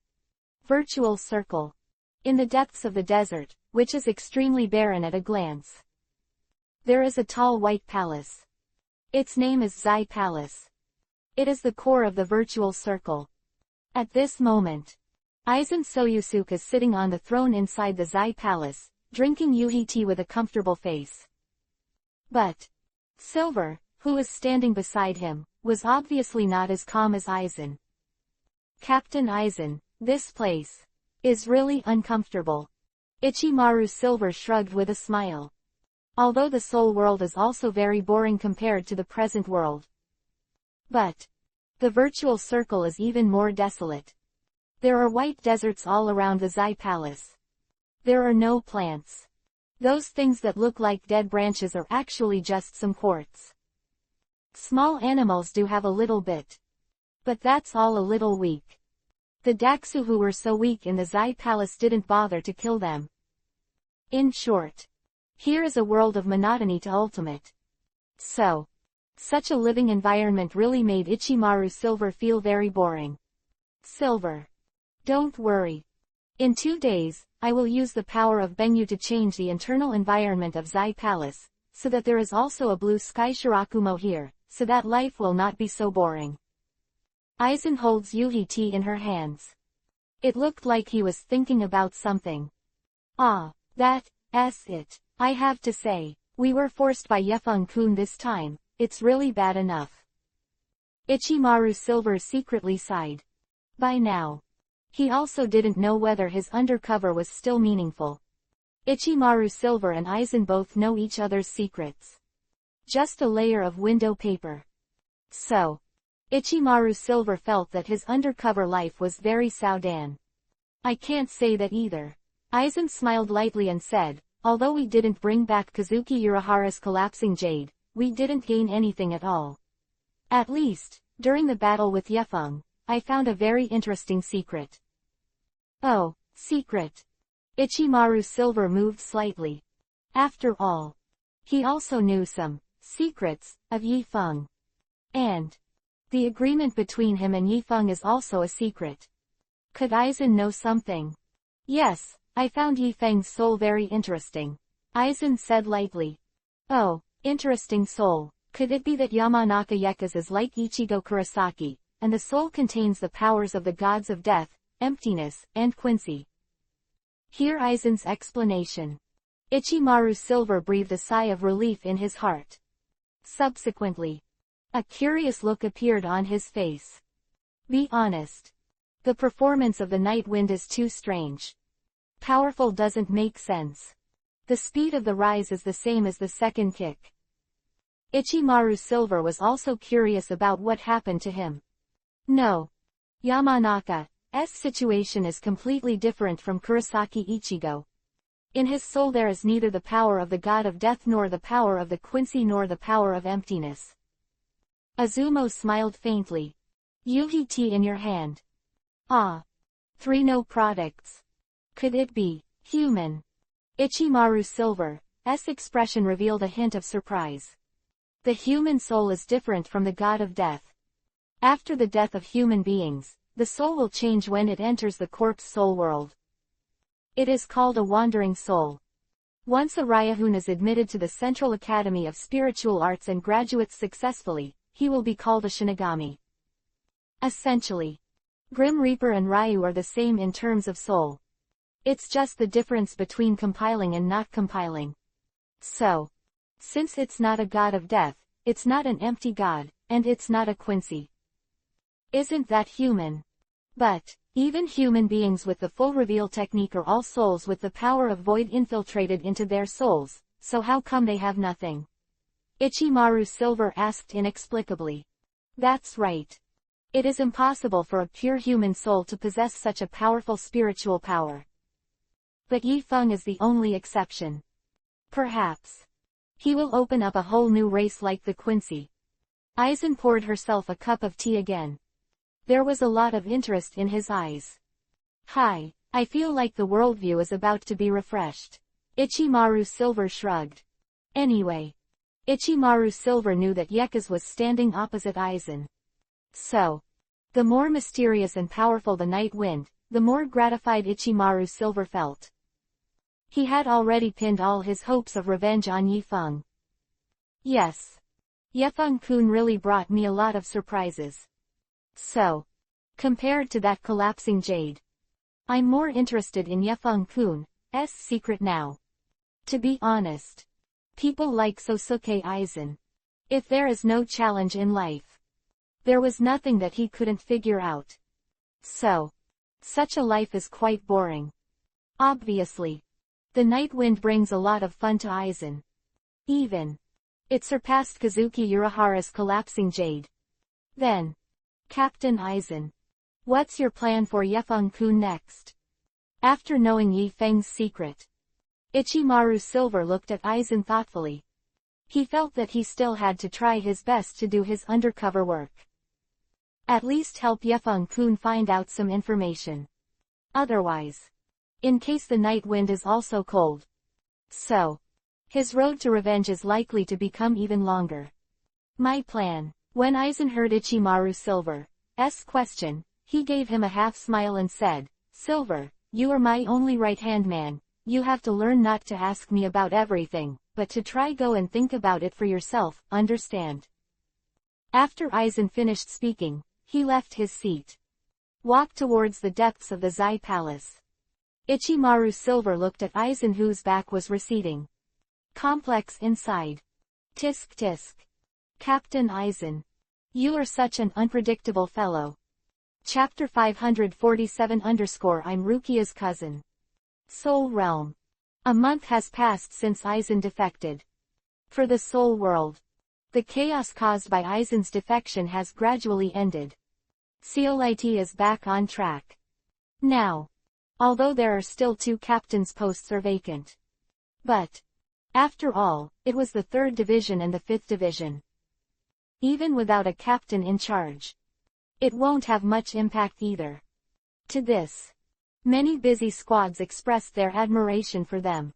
Virtual circle. In the depths of the desert, which is extremely barren at a glance, there is a tall white palace. Its name is Zai Palace. It is the core of the virtual circle. At this moment, Aizen Soyusuk is sitting on the throne inside the Zai Palace, drinking yuhi tea with a comfortable face. But Silver, who is standing beside him, was obviously not as calm as Aizen. Captain Aizen, this place is really uncomfortable. Ichimaru Silver shrugged with a smile. Although the soul world is also very boring compared to the present world. But the virtual circle is even more desolate. There are white deserts all around the Zai Palace. There are no plants. Those things that look like dead branches are actually just some quartz. Small animals do have a little bit. But that's all a little weak. The Daxu who were so weak in the Zai Palace didn't bother to kill them. In short, here is a world of monotony to ultimate. So, such a living environment really made Ichimaru Silver feel very boring. Silver. Don't worry. In 2 days, I will use the power of Bengyu to change the internal environment of Zai Palace, so that there is also a blue sky Shirakumo here, so that life will not be so boring. Aizen holds yuhi tea in her hands. It looked like he was thinking about something. That's it. I have to say, we were forced by Yefeng-kun this time, it's really bad enough. Ichimaru Silver secretly sighed. By now, he also didn't know whether his undercover was still meaningful. Ichimaru Silver and Aizen both know each other's secrets. Just a layer of window paper. So, Ichimaru Silver felt that his undercover life was very Saudan. I can't say that either. Aizen smiled lightly and said, although we didn't bring back Kazuki Urahara's collapsing jade, we didn't gain anything at all. At least, during the battle with Yefeng, I found a very interesting secret. Oh, secret. Ichimaru Silver moved slightly. After all, he also knew some secrets of Yifeng. And the agreement between him and Yifeng is also a secret. Could Aizen know something? Yes, I found Yifeng's soul very interesting. Aizen said lightly. Oh, interesting soul. Could it be that Yamanaka Yeka's is like Ichigo Kurosaki, and the soul contains the powers of the gods of death, emptiness, and Quincy. Hear Aizen's explanation. Ichimaru Silver breathed a sigh of relief in his heart. Subsequently, a curious look appeared on his face. Be honest. The performance of the Night Wind is too strange. Powerful doesn't make sense. The speed of the rise is the same as the second kick. Ichimaru Silver was also curious about what happened to him. No. Yamanaka's situation is completely different from Kurosaki Ichigo. In his soul there is neither the power of the god of death nor the power of the Quincy nor the power of emptiness. Azumo smiled faintly. Yuhi tea in your hand. Ah. 3 no products. Could it be human? Ichimaru Silver's expression revealed a hint of surprise. The human soul is different from the god of death. After the death of human beings, the soul will change when it enters the corpse soul world. It is called a wandering soul. Once a Ryahun is admitted to the Central Academy of Spiritual Arts and graduates successfully, he will be called a Shinigami. Essentially, Grim Reaper and Ryu are the same in terms of soul. It's just the difference between compiling and not compiling. So, since it's not a god of death, it's not an empty god, and it's not a Quincy. Isn't that human? But, even human beings with the full reveal technique are all souls with the power of void infiltrated into their souls, so how come they have nothing? Ichimaru Silver asked inexplicably. That's right. It is impossible for a pure human soul to possess such a powerful spiritual power. But Yi Feng is the only exception. Perhaps he will open up a whole new race like the Quincy. Aizen poured herself a cup of tea again. There was a lot of interest in his eyes. Hi, I feel like the worldview is about to be refreshed. Ichimaru Silver shrugged. Anyway, Ichimaru Silver knew that Yekaz was standing opposite Aizen. So, the more mysterious and powerful the Night Wind, the more gratified Ichimaru Silver felt. He had already pinned all his hopes of revenge on Yi Feng. Yes. Yefeng-kun really brought me a lot of surprises. So, compared to that collapsing jade, I'm more interested in Yefeng-kun's secret now. To be honest, people like Sosuke Aizen. If there is no challenge in life, there was nothing that he couldn't figure out. So, such a life is quite boring. Obviously, the Night Wind brings a lot of fun to Aizen. Even, it surpassed Kazuki Urahara's collapsing jade. Then, Captain Aizen, what's your plan for Yefeng-kun next? After knowing Yi Feng's secret, Ichimaru Silver looked at Aizen thoughtfully. He felt that he still had to try his best to do his undercover work. At least help Yefeng-kun find out some information. Otherwise, in case the Night Wind is also cold. So, his road to revenge is likely to become even longer. My plan. When Aizen heard Ichimaru Silver's question, he gave him a half-smile and said, Silver, you are my only right-hand man, you have to learn not to ask me about everything, but to try go and think about it for yourself, understand? After Aizen finished speaking, he left his seat. Walked towards the depths of the Zai Palace. Ichimaru Silver looked at Aizen whose back was receding. Complex inside. Tisk tisk. Captain Aizen. You are such an unpredictable fellow. Chapter 547 I'm Rukia's cousin. Soul Realm. A month has passed since Aizen defected. For the Soul World, the chaos caused by Aizen's defection has gradually ended. Seolite is back on track. Now, although there are still 2 captains' posts are vacant. But, after all, it was the 3rd Division and the 5th Division. Even without a captain in charge, it won't have much impact either. To this, many busy squads expressed their admiration for them.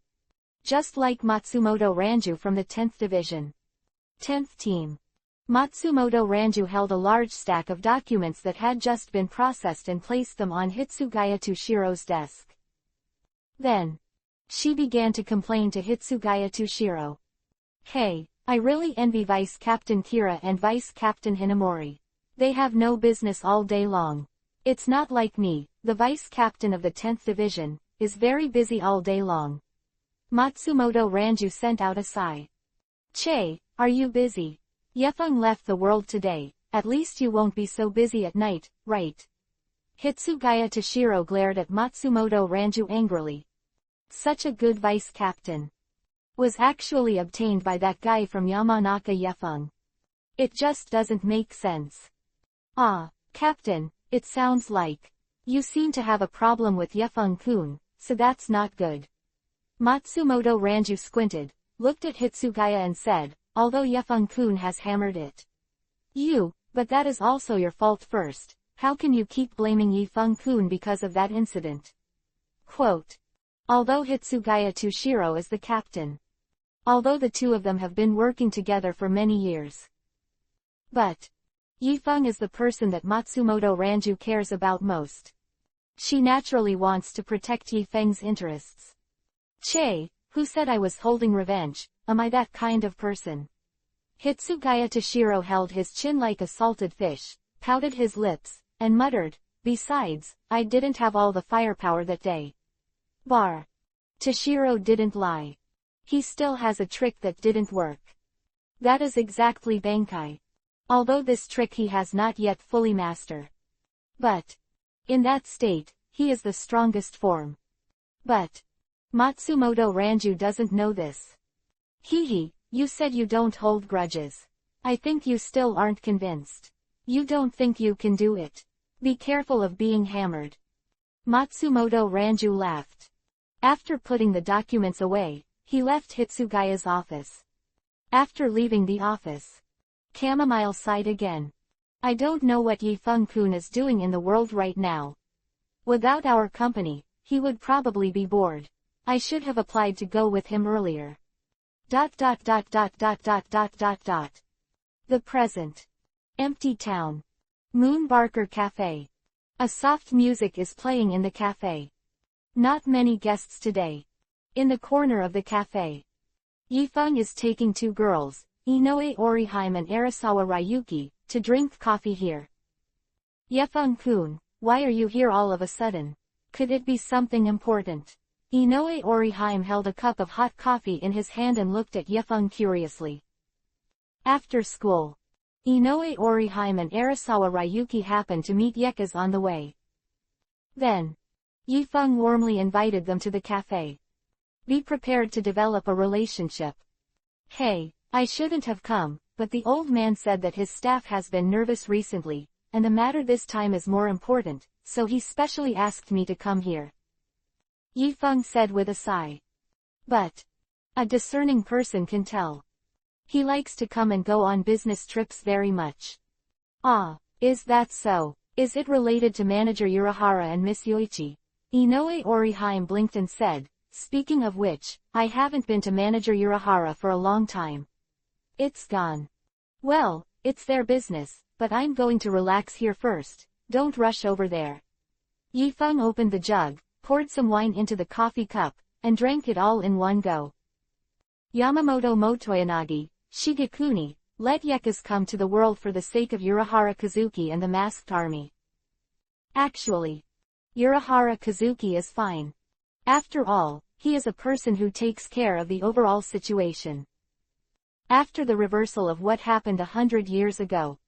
Just like Matsumoto Ranju from the 10th Division. 10th Team. Matsumoto Ranju held a large stack of documents that had just been processed and placed them on Hitsugaya Tushiro's desk. Then, she began to complain to Hitsugaya Tushiro. Hey, I really envy Vice Captain Kira and Vice Captain Hinamori. They have no business all day long. It's not like me, the vice captain of the 10th Division, is very busy all day long. Matsumoto Ranju sent out a sigh. Che, are you busy? Yefeng left the world today, at least you won't be so busy at night, right? Hitsugaya Toshiro glared at Matsumoto Ranju angrily. Such a good vice captain. Was actually obtained by that guy from Yamanaka Yefeng. It just doesn't make sense. Ah, Captain, it sounds like you seem to have a problem with Yefeng-kun, so that's not good. Matsumoto Ranju squinted, looked at Hitsugaya and said, although Yefeng-kun has hammered it. But that is also your fault first. How can you keep blaming Yefeng-kun because of that incident? Quote. Although Hitsugaya Toshiro is the captain. Although the two of them have been working together for many years. But Yifeng is the person that Matsumoto Ranju cares about most. She naturally wants to protect Yifeng's interests. Che, who said I was holding revenge? Am I that kind of person? Hitsugaya Toshiro held his chin like a salted fish, pouted his lips, and muttered, besides, I didn't have all the firepower that day. Bar. Toshiro didn't lie. He still has a trick that didn't work. That is exactly Bankai. Although this trick he has not yet fully mastered. But in that state, he is the strongest form. But Matsumoto Ranju doesn't know this. Hehe, you said you don't hold grudges. I think you still aren't convinced. You don't think you can do it. Be careful of being hammered. Matsumoto Ranju laughed. After putting the documents away, he left Hitsugaya's office. After leaving the office, Chamomile sighed again. I don't know what Yifeng-kun is doing in the world right now. Without our company, he would probably be bored. I should have applied to go with him earlier. The present. Empty town. Moon Barker Cafe. A soft music is playing in the cafe. Not many guests today. In the corner of the cafe, Yifeng is taking two girls, Inoue Oriheim and Arasawa Ryuki, to drink coffee here. Yefeng-kun, why are you here all of a sudden? Could it be something important? Inoue Oriheim held a cup of hot coffee in his hand and looked at Yefeng curiously. After school, Inoue Oriheim and Arasawa Ryuki happened to meet Yekas on the way. Then, Yifeng warmly invited them to the cafe. Be prepared to develop a relationship. Hey, I shouldn't have come, but the old man said that his staff has been nervous recently, and the matter this time is more important, so he specially asked me to come here. Yifeng said with a sigh. But a discerning person can tell. He likes to come and go on business trips very much. Ah, is that so? Is it related to Manager Urahara and Miss Yoichi? Inoue Oriheim blinked and said, speaking of which, I haven't been to Manager Urahara for a long time. It's gone. Well, it's their business, but I'm going to relax here first, don't rush over there. Yifeng opened the jug, poured some wine into the coffee cup, and drank it all in one go. Yamamoto Motoyanagi, Shigekuni, let Yekas come to the world for the sake of Urahara Kazuki and the Masked Army. Actually, Urahara Kazuki is fine. After all, he is a person who takes care of the overall situation. After the reversal of what happened 100 years ago,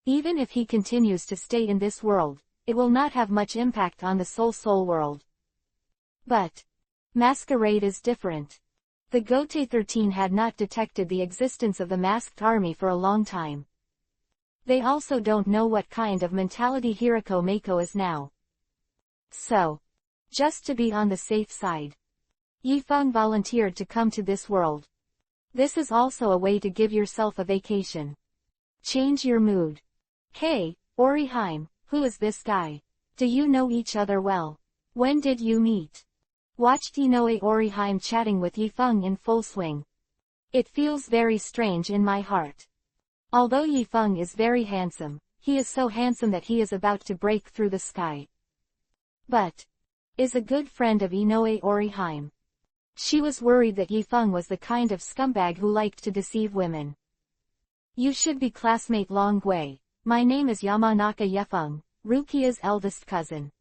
even if he continues to stay in this world, it will not have much impact on the Soul world. But Masquerade is different. The Gote 13 had not detected the existence of the Masked Army for a long time. They also don't know what kind of mentality Hirako Mako is now. So, just to be on the safe side, Yifeng volunteered to come to this world. This is also a way to give yourself a vacation. Change your mood. Hey, Oriheim, who is this guy? Do you know each other well? When did you meet? Watched Inoue Oriheim chatting with Yifeng in full swing. It feels very strange in my heart. Although Yifeng is very handsome, he is so handsome that he is about to break through the sky. But is a good friend of Inoue Oriheim. She was worried that Yifeng was the kind of scumbag who liked to deceive women. You should be classmate Longwei. My name is Yamanaka Yefeng, Rukia's eldest cousin.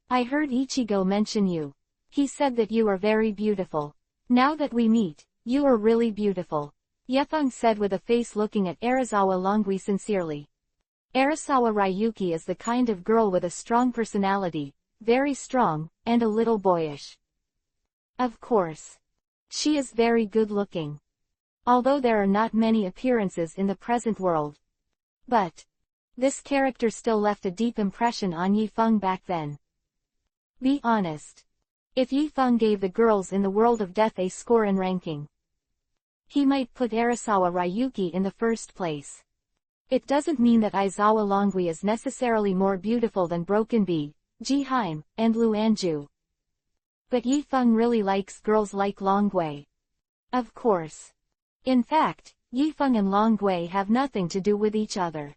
I heard Ichigo mention you. He said that you are very beautiful. Now that we meet, you are really beautiful. Yefeng said with a face looking at Arasawa Longui sincerely. Arasawa Ryuki is the kind of girl with a strong personality, very strong, and a little boyish. Of course. She is very good-looking. Although there are not many appearances in the present world. But this character still left a deep impression on Yifeng back then. Be honest. If Yifeng gave the girls in the world of death a score and ranking, he might put Arasawa Ryuki in the first place. It doesn't mean that Aizawa Longui is necessarily more beautiful than Broken Bee, Jiheim, and Lu Anju. But Yifeng really likes girls like Longwei. Of course. In fact, Yifeng and Longwei have nothing to do with each other.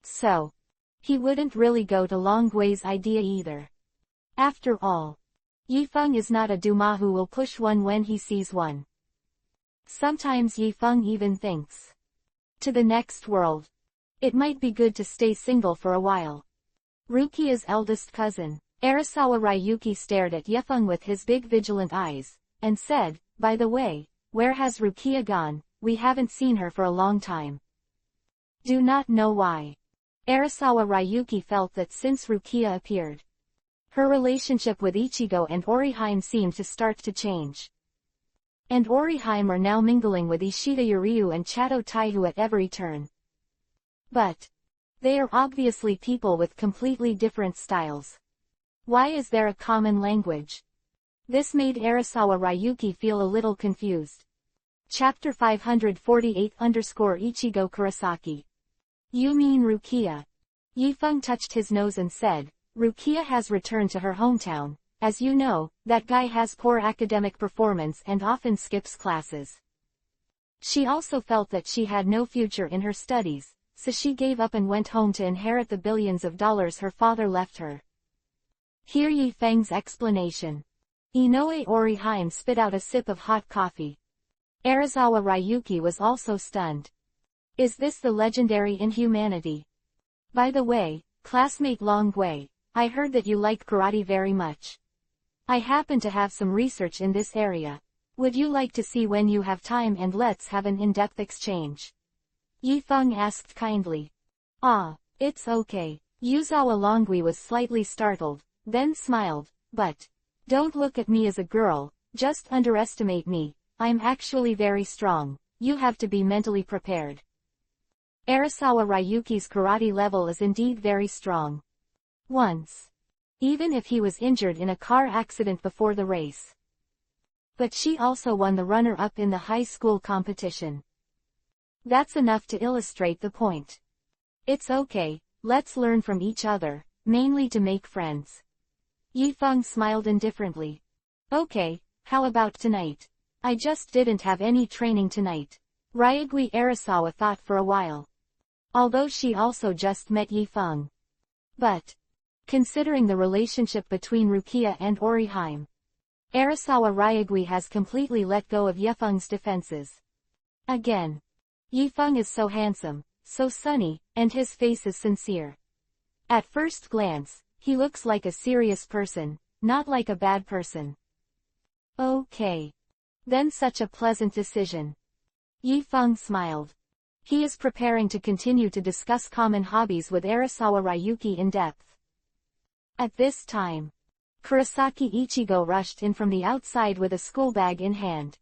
So, he wouldn't really go to Longwei's idea either. After all, Yifeng is not a Duma who will push one when he sees one. Sometimes Yifeng even thinks to the next world. It might be good to stay single for a while. Rukia's eldest cousin, Arasawa Ryuki stared at Yefeng with his big vigilant eyes, and said, by the way, where has Rukia gone? We haven't seen her for a long time. Do not know why. Arasawa Ryuki felt that since Rukia appeared, her relationship with Ichigo and Oriheim seemed to start to change. And Oriheim are now mingling with Ishida Yuryu and Chato Taihu at every turn. But they are obviously people with completely different styles. Why is there a common language? This made Arasawa Ryuki feel a little confused. Chapter 548 Ichigo Kurosaki. You mean Rukia? Yifeng touched his nose and said, Rukia has returned to her hometown. As you know, that guy has poor academic performance and often skips classes. She also felt that she had no future in her studies, so she gave up and went home to inherit the billions of dollars her father left her. Hear Yifeng's explanation. Inoue Oriheim spit out a sip of hot coffee. Arasawa Ryuki was also stunned. Is this the legendary inhumanity? By the way, classmate Longwei, I heard that you like karate very much. I happen to have some research in this area. Would you like to see when you have time and let's have an in-depth exchange? Yifeng asked kindly. Ah, it's okay. Yuzawa Longui was slightly startled, then smiled, but don't look at me as a girl, just underestimate me. I'm actually very strong. You have to be mentally prepared. Arasawa Ryuki's karate level is indeed very strong. Once. Even if he was injured in a car accident before the race. But she also won the runner-up in the high school competition. That's enough to illustrate the point. It's okay, let's learn from each other, mainly to make friends. Yifeng smiled indifferently. Okay, how about tonight? I just didn't have any training tonight. Ryugui Arasawa thought for a while. Although she also just met Yifeng. But considering the relationship between Rukia and Oriheim, Arasawa Ryugui has completely let go of Yifeng's defenses. Again. Yifeng is so handsome, so sunny, and his face is sincere. At first glance, he looks like a serious person, not like a bad person. Okay. Then such a pleasant decision. Yifeng smiled. He is preparing to continue to discuss common hobbies with Arasawa Ryuki in depth. At this time, Kurosaki Ichigo rushed in from the outside with a school bag in hand.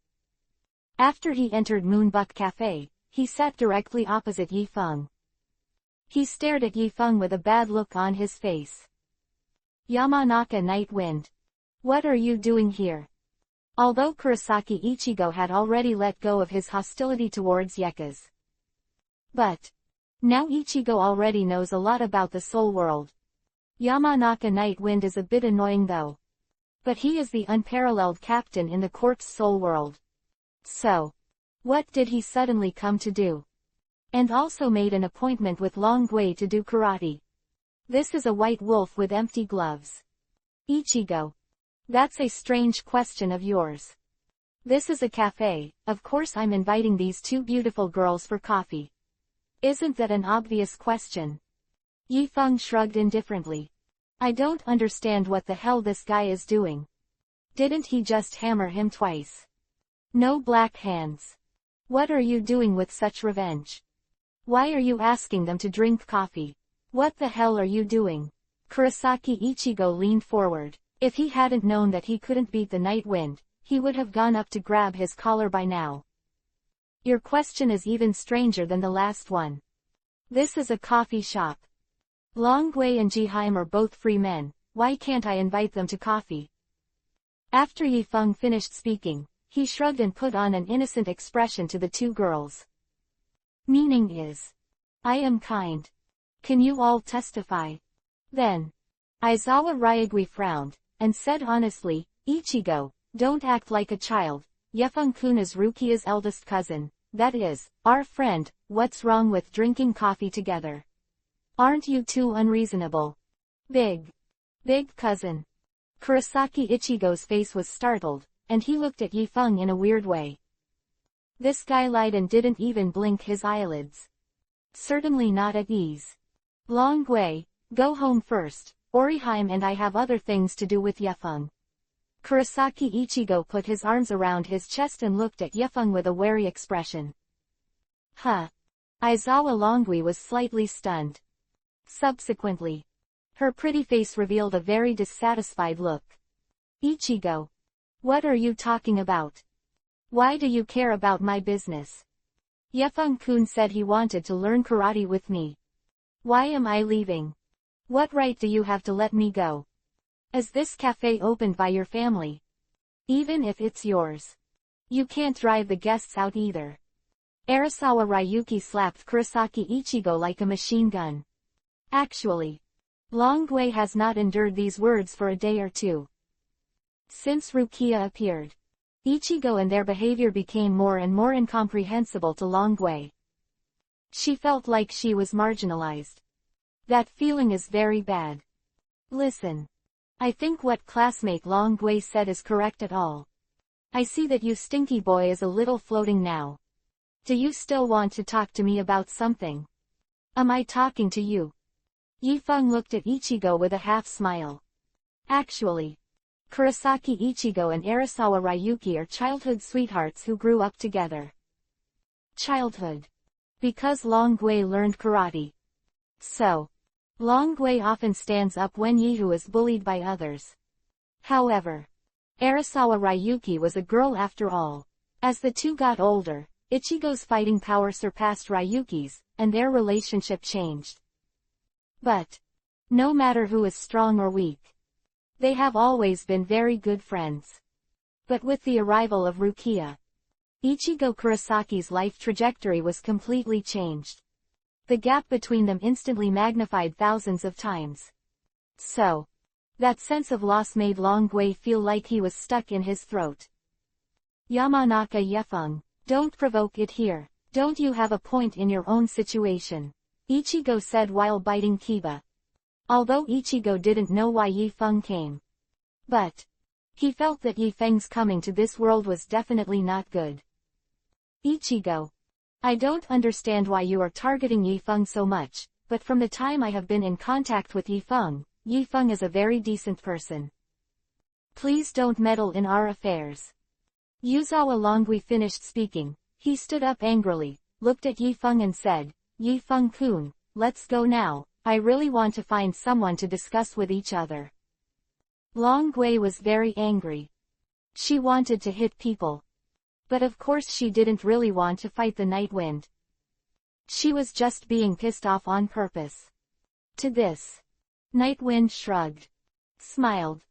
After he entered Moonbuck Cafe, he sat directly opposite Yifeng. He stared at Yifeng with a bad look on his face. Yamanaka Night Wind. What are you doing here? Although Kurosaki Ichigo had already let go of his hostility towards Yakuza. But now Ichigo already knows a lot about the soul world. Yamanaka Night Wind is a bit annoying though. But he is the unparalleled captain in the corpse soul world. So, what did he suddenly come to do? And also made an appointment with Longwei to do karate. This is a white wolf with empty gloves. Ichigo. That's a strange question of yours. This is a cafe, of course I'm inviting these two beautiful girls for coffee. Isn't that an obvious question? Yifeng shrugged indifferently. I don't understand what the hell this guy is doing. Didn't he just hammer him twice? No black hands. What are you doing with such revenge? Why are you asking them to drink coffee? What the hell are you doing? Kurosaki Ichigo leaned forward. If he hadn't known that he couldn't beat the night wind, he would have gone up to grab his collar by now. Your question is even stranger than the last one. This is a coffee shop. Longwei and Jiheim are both free men, why can't I invite them to coffee? After Yifeng finished speaking, he shrugged and put on an innocent expression to the two girls. Meaning is, I am kind. Can you all testify? Then, Aizawa Ryagui frowned, and said honestly, Ichigo, don't act like a child. Yifeng-kun is Rukia's eldest cousin, that is, our friend. What's wrong with drinking coffee together? Aren't you too unreasonable? Big cousin. Kurosaki Ichigo's face was startled, and he looked at Yifeng in a weird way. This guy lied and didn't even blink his eyelids. Certainly not at ease. Longwei, go home first. Oriheim and I have other things to do with Yifeng. Kurosaki Ichigo put his arms around his chest and looked at Yifeng with a wary expression. Huh. Aizawa Longwei was slightly stunned. Subsequently, her pretty face revealed a very dissatisfied look. Ichigo. What are you talking about? Why do you care about my business? Yifeng-kun said he wanted to learn karate with me. Why am I leaving? What right do you have to let me go? Is this cafe opened by your family? Even if it's yours. You can't drive the guests out either. Arasawa Ryuki slapped Kurosaki Ichigo like a machine gun. Actually, Longwei has not endured these words for a day or two. Since Rukia appeared, Ichigo and their behavior became more and more incomprehensible to Longwei. She felt like she was marginalized. That feeling is very bad. Listen. I think what classmate Longwei said is correct at all. I see that you stinky boy is a little floating now. Do you still want to talk to me about something? Am I talking to you? Yifeng looked at Ichigo with a half-smile. Actually, Kurosaki Ichigo and Arasawa Ryuki are childhood sweethearts who grew up together. Childhood. Because Longwei learned karate. So, Longwei often stands up when Yihu is bullied by others. However, Arasawa Ryuki was a girl after all. As the two got older, Ichigo's fighting power surpassed Ryuki's, and their relationship changed. But, no matter who is strong or weak, they have always been very good friends. But with the arrival of Rukia, Ichigo Kurosaki's life trajectory was completely changed. The gap between them instantly magnified thousands of times. So, that sense of loss made Longwei feel like he was stuck in his throat. Yamanaka Yifeng, don't provoke it here. Don't you have a point in your own situation? Ichigo said while biting Kiba. Although Ichigo didn't know why Yifeng came. But, he felt that Yifeng's coming to this world was definitely not good. Ichigo. I don't understand why you are targeting Yifeng so much, but from the time I have been in contact with Yifeng, Yifeng is a very decent person. Please don't meddle in our affairs. Yuzawa Longwei finished speaking. He stood up angrily, looked at Yifeng and said, Yifeng-kun, let's go now. I really want to find someone to discuss with each other. Longwei was very angry. She wanted to hit people. But of course she didn't really want to fight the night wind. She was just being pissed off on purpose. To this, Night Wind shrugged. Smiled.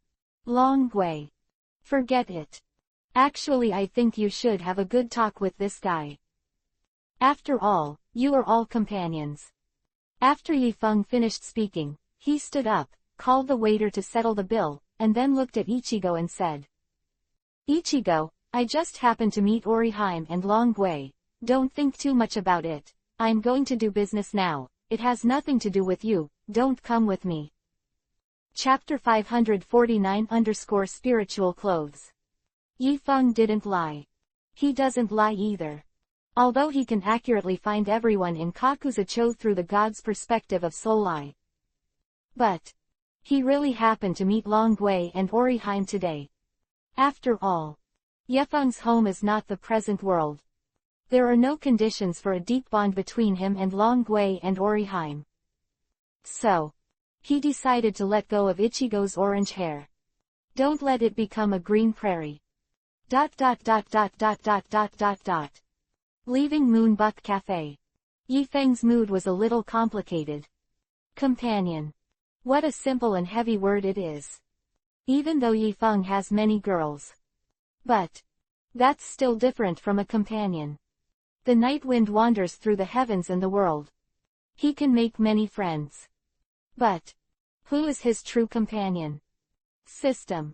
Longwei. Forget it. Actually I think you should have a good talk with this guy. After all, you are all companions. After Yifeng finished speaking, he stood up, called the waiter to settle the bill, and then looked at Ichigo and said. Ichigo, I just happened to meet Oriheim and Longwei. Don't think too much about it. I'm going to do business now. It has nothing to do with you. Don't come with me. Chapter 549_Spiritual Clothes. Yifeng didn't lie. He doesn't lie either. Although he can accurately find everyone in Kakuzucho through the god's perspective of soul eye. But, He really happened to meet Longwei and Oriheim today. After all, Yifeng's home is not the present world. There are no conditions for a deep bond between him and Longwei and Oriheim. So, he decided to let go of Ichigo's orange hair. Don't let it become a green prairie. ... Leaving Moonbuck Cafe. Yifeng's mood was a little complicated. Companion. What a simple and heavy word it is. Even though Yifeng has many girls. But that's still different from a companion. The night wind wanders through the heavens and the world. He can make many friends. But who is his true companion? System.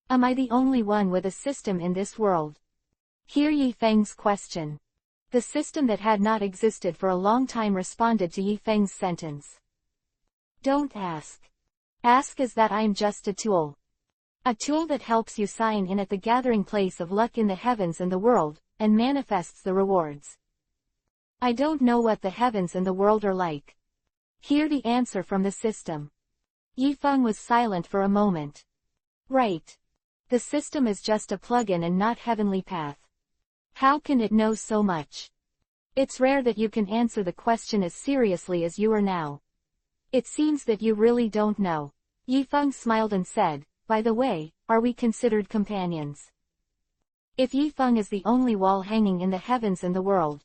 Am I the only one with a system in this world? Hear Yifeng's question. The system that had not existed for a long time responded to Yifeng's sentence. Don't ask. Ask is that I'm just a tool. A tool that helps you sign in at the gathering place of luck in the heavens and the world, and manifests the rewards. I don't know what the heavens and the world are like. Hear the answer from the system. Yifeng was silent for a moment. Right. The system is just a plugin and not heavenly path. How can it know so much? It's rare that you can answer the question as seriously as you are now. It seems that you really don't know. Yifeng smiled and said, by the way, are we considered companions? If Yifeng is the only wall hanging in the heavens and the world,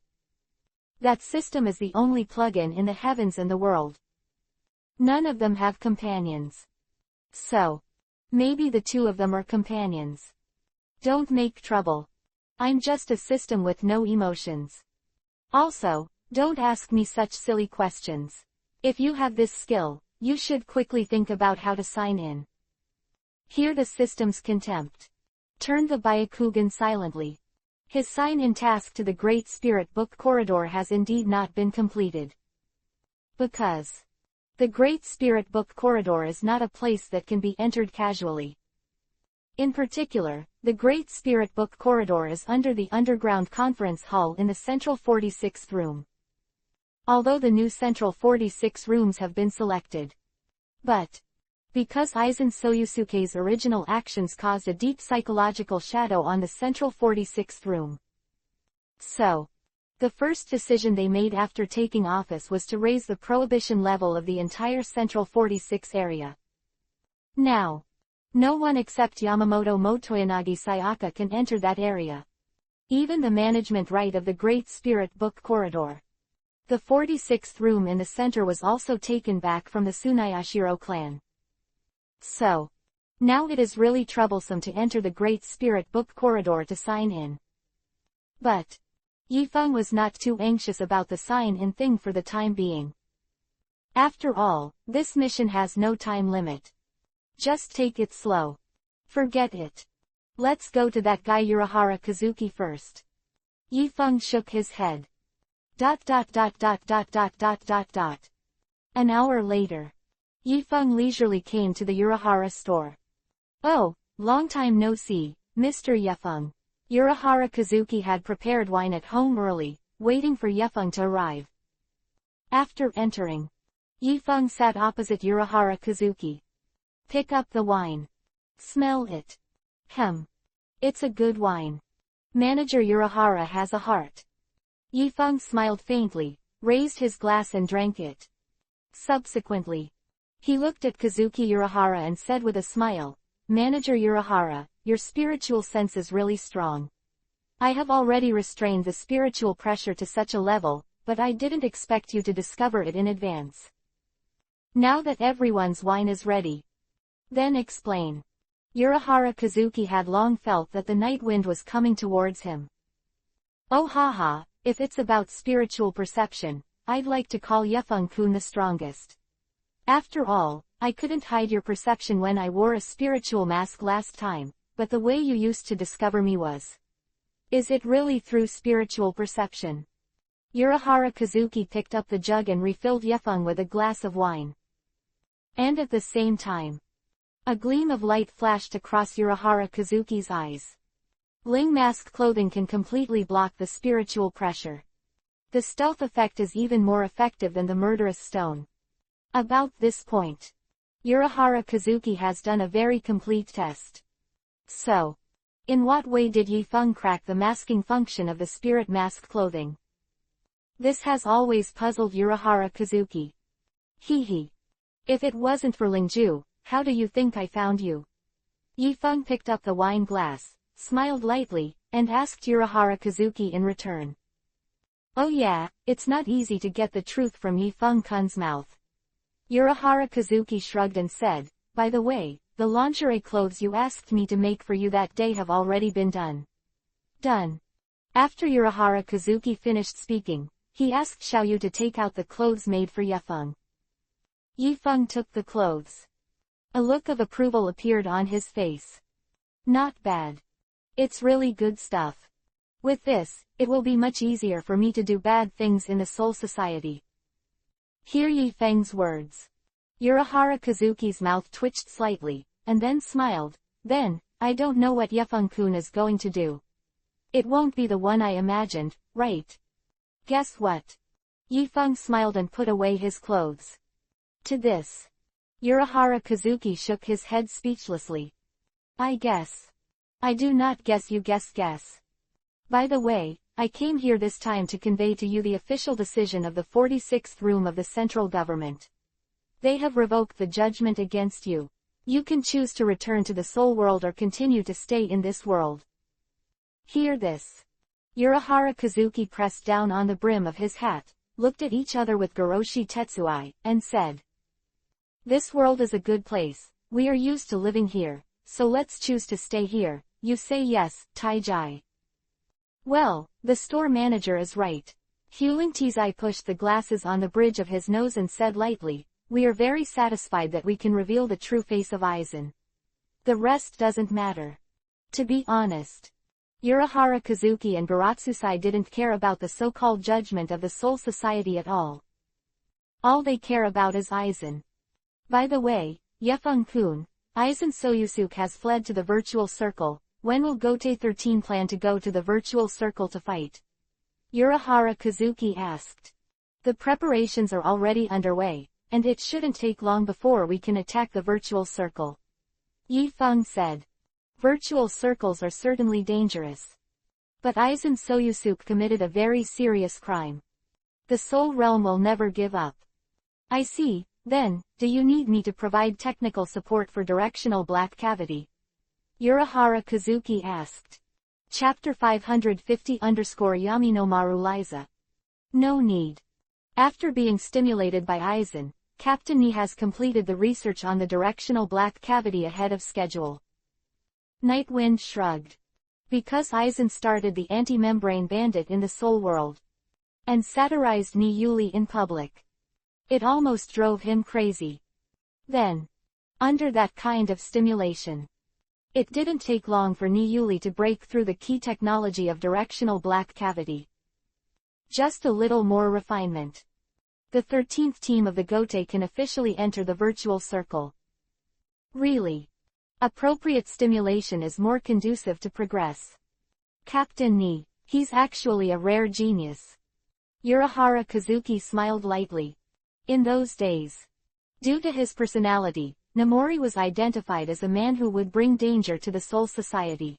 that system is the only plugin in the heavens and the world. None of them have companions. So, maybe the two of them are companions. Don't make trouble. I'm just a system with no emotions. Also, don't ask me such silly questions. If you have this skill, you should quickly think about how to sign in. Hear the system's contempt. Turn the Byakugan silently. His sign-in task to the Great Spirit Book Corridor has indeed not been completed. Because the Great Spirit Book Corridor is not a place that can be entered casually. In particular, the Great Spirit Book Corridor is under the underground conference hall in the Central 46th Room. Although the new Central 46 rooms have been selected. But because Aizen Soyusuke's original actions caused a deep psychological shadow on the Central 46th Room. So, the first decision they made after taking office was to raise the prohibition level of the entire Central 46 area. Now, no one except Yamamoto Motoyanagi Sayaka can enter that area. Even the management right of the Great Spirit Book Corridor. The 46th room in the center was also taken back from the Tsunayashiro clan. So, now it is really troublesome to enter the Great Spirit Book Corridor to sign in. But Yifeng was not too anxious about the sign-in thing for the time being. After all, this mission has no time limit. Just take it slow. Forget it. Let's go to that guy Urahara Kazuki first. Yifeng shook his head. ... An hour later, Yifeng leisurely came to the Urahara store. Oh, long time no see, Mr. Yifeng. Urahara Kazuki had prepared wine at home early, waiting for Yifeng to arrive. After entering, Yifeng sat opposite Urahara Kazuki. Pick up the wine. Smell it. It's a good wine. Manager Urahara has a heart. Yifeng smiled faintly, raised his glass and drank it. Subsequently, he looked at Kazuki Urahara and said with a smile, Manager Urahara, your spiritual sense is really strong. I have already restrained the spiritual pressure to such a level, but I didn't expect you to discover it in advance. Now that everyone's wine is ready, then explain. Urahara Kazuki had long felt that the night wind was coming towards him. Oh haha, if it's about spiritual perception, I'd like to call Yifeng-kun the strongest. After all, I couldn't hide your perception when I wore a spiritual mask last time, but the way you used to discover me was. Is it really through spiritual perception? Urahara Kazuki picked up the jug and refilled Yifeng with a glass of wine. And at the same time, a gleam of light flashed across Urahara Kazuki's eyes. Ling mask clothing can completely block the spiritual pressure. The stealth effect is even more effective than the murderous stone. About this point, Urahara Kazuki has done a very complete test. So, in what way did Yifeng crack the masking function of the spirit mask clothing? This has always puzzled Urahara Kazuki. Hee. If it wasn't for Lingju, how do you think I found you? Yifeng picked up the wine glass, smiled lightly, and asked Urahara Kazuki in return. Oh yeah, it's not easy to get the truth from Yifeng-kun's mouth. Urahara Kazuki shrugged and said, by the way, the lingerie clothes you asked me to make for you that day have already been done. Done. After Urahara Kazuki finished speaking, he asked Xiaoyu to take out the clothes made for Yifeng. Yifeng took the clothes. A look of approval appeared on his face. Not bad. It's really good stuff. With this, it will be much easier for me to do bad things in the Soul Society. Hear Yifeng's words. Urahara Kazuki's mouth twitched slightly, and then smiled. Then, I don't know what Yifeng-kun is going to do. It won't be the one I imagined, right? Guess what? Yifeng smiled and put away his clothes. To this, Urahara Kazuki shook his head speechlessly. I guess. I do not guess you guess. By the way, I came here this time to convey to you the official decision of the 46th Room of the Central Government. They have revoked the judgment against you. You can choose to return to the Soul World or continue to stay in this world. Hear this. Urahara Kazuki pressed down on the brim of his hat, looked at each other with Goroshi Tetsuai, and said. This world is a good place, we are used to living here, so let's choose to stay here. You say yes, Taijai. Well, the store manager is right. Huling Tizai pushed the glasses on the bridge of his nose and said lightly, we are very satisfied that we can reveal the true face of Aizen. The rest doesn't matter. To be honest, Urahara Kazuki and Baratsusai didn't care about the so-called judgment of the Soul Society at all. All they care about is Aizen. By the way, Yifeng-kun, Aizen Soyusuke has fled to the virtual circle. When will Gote 13 plan to go to the virtual circle to fight? Urahara Kazuki asked. The preparations are already underway, and it shouldn't take long before we can attack the virtual circle. Yifeng said. Virtual circles are certainly dangerous. But Aizen Soyusuke committed a very serious crime. The Soul Realm will never give up. I see, then, do you need me to provide technical support for Directional Black Cavity? Urahara Kazuki asked. Chapter 550_Yaminomaru Liza. No need. After being stimulated by Aizen, Captain Ni has completed the research on the Directional Black Cavity ahead of schedule. Nightwind shrugged. Because Aizen started the anti-membrane bandit in the Soul World. And satirized Ni Yuli in public. It almost drove him crazy. Then, under that kind of stimulation, it didn't take long for Ni Yuli to break through the key technology of Directional Black Cavity. Just a little more refinement. The 13th team of the Gote can officially enter the virtual circle. Really. Appropriate stimulation is more conducive to progress. Captain Ni, he's actually a rare genius. Urahara Kazuki smiled lightly. In those days, due to his personality, Namori was identified as a man who would bring danger to the Soul Society.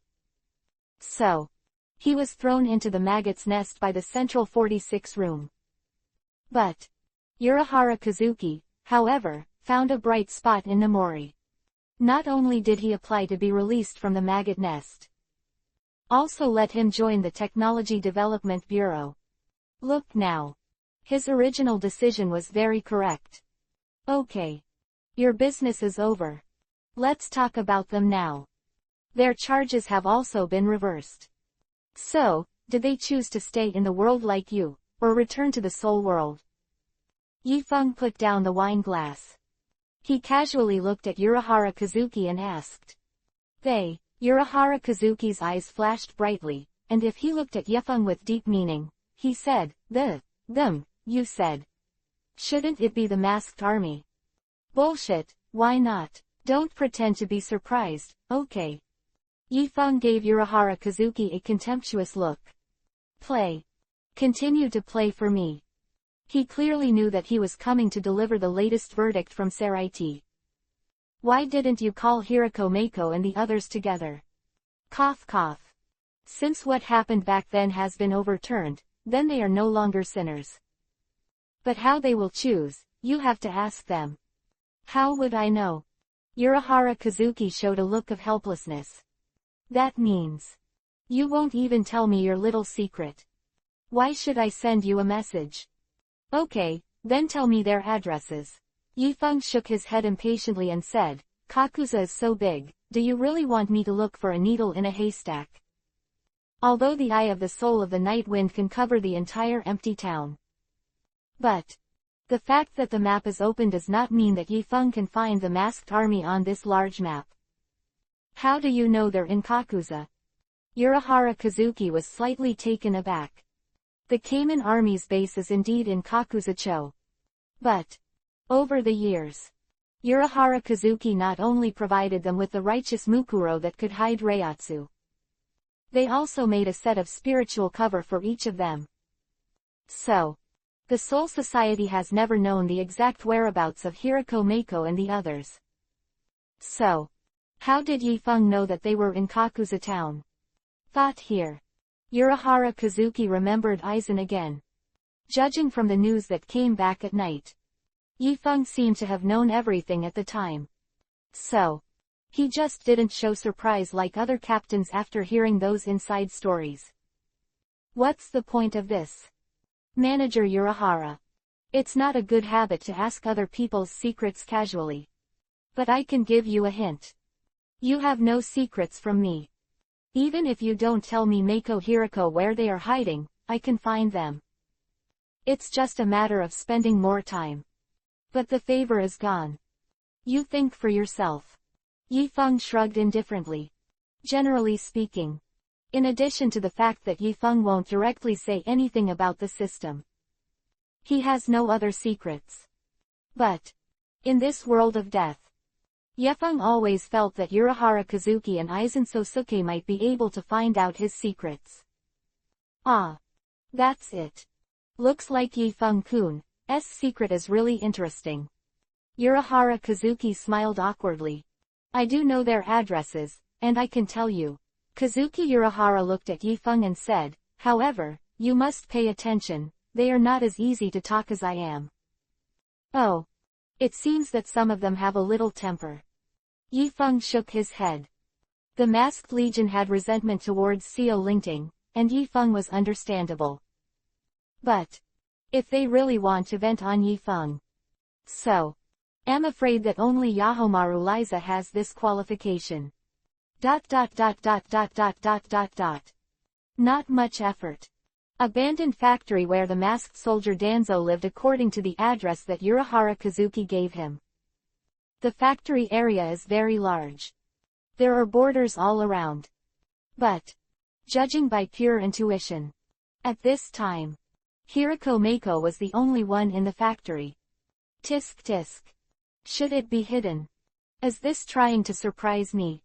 So, he was thrown into the maggot's nest by the Central 46 Room. But, Urahara Kazuki, however, found a bright spot in Namori. Not only did he apply to be released from the maggot nest, also let him join the Technology Development Bureau. Look now. His original decision was very correct. Okay. Your business is over. Let's talk about them now. Their charges have also been reversed. So, did they choose to stay in the world like you, or return to the Soul World? Yifeng put down the wine glass. He casually looked at Urahara Kazuki and asked. Urahara Kazuki's eyes flashed brightly, and if he looked at Yifeng with deep meaning, he said, them, you said. Shouldn't it be the masked army? Bullshit, why not? Don't pretend to be surprised, okay? Yifeng gave Urahara Kazuki a contemptuous look. Play. Continue to play for me. He clearly knew that he was coming to deliver the latest verdict from Seraiti. Why didn't you call Hirako Mako and the others together? Cough cough. Since what happened back then has been overturned, then they are no longer sinners. But how they will choose, you have to ask them. How would I know? Urahara Kazuki showed a look of helplessness. That means you won't even tell me your little secret. Why should I send you a message? Okay, then tell me their addresses. Yifeng shook his head impatiently and said, Kakuza is so big, do you really want me to look for a needle in a haystack? Although the eye of the soul of the night wind can cover the entire empty town. But the fact that the map is open does not mean that Yifeng can find the masked army on this large map. How do you know they're in Kakuza? Urahara Kazuki was slightly taken aback. The Kamen Army's base is indeed in Kakuza-cho. But over the years, Urahara Kazuki not only provided them with the righteous Mukuro that could hide Reiatsu. They also made a set of spiritual cover for each of them. So, the Soul Society has never known the exact whereabouts of Hirako Mako and the others. So, how did Yifeng know that they were in Kakuza town? Thought here. Urahara Kazuki remembered Aizen again. Judging from the news that came back at night, Yifeng seemed to have known everything at the time. So, he just didn't show surprise like other captains after hearing those inside stories. What's the point of this? Manager Urahara. It's not a good habit to ask other people's secrets casually. But I can give you a hint. You have no secrets from me. Even if you don't tell me Mako Hirako where they are hiding, I can find them. It's just a matter of spending more time. But the favor is gone. You think for yourself. Yifeng shrugged indifferently. Generally speaking. In addition to the fact that Yifeng won't directly say anything about the system. He has no other secrets. But in this world of death, Yifeng always felt that Urahara Kazuki and Aizen Sosuke might be able to find out his secrets. Ah. That's it. Looks like Yifeng-kun's secret is really interesting. Urahara Kazuki smiled awkwardly. I do know their addresses, and I can tell you. Kazuki Urahara looked at Yifeng and said, however, you must pay attention, they are not as easy to talk as I am. Oh. It seems that some of them have a little temper. Yifeng shook his head. The Masked Legion had resentment towards Seo Lingting, and Yifeng was understandable. But if they really want to vent on Yifeng. So, I'm afraid that only Yahomaru Liza has this qualification. ... Not much effort. Abandoned factory where the masked soldier Danzo lived according to the address that Urahara Kazuki gave him. The factory area is very large. There are borders all around. But, judging by pure intuition, at this time, Hirako Mako was the only one in the factory. Tisk tisk. Should it be hidden? Is this trying to surprise me?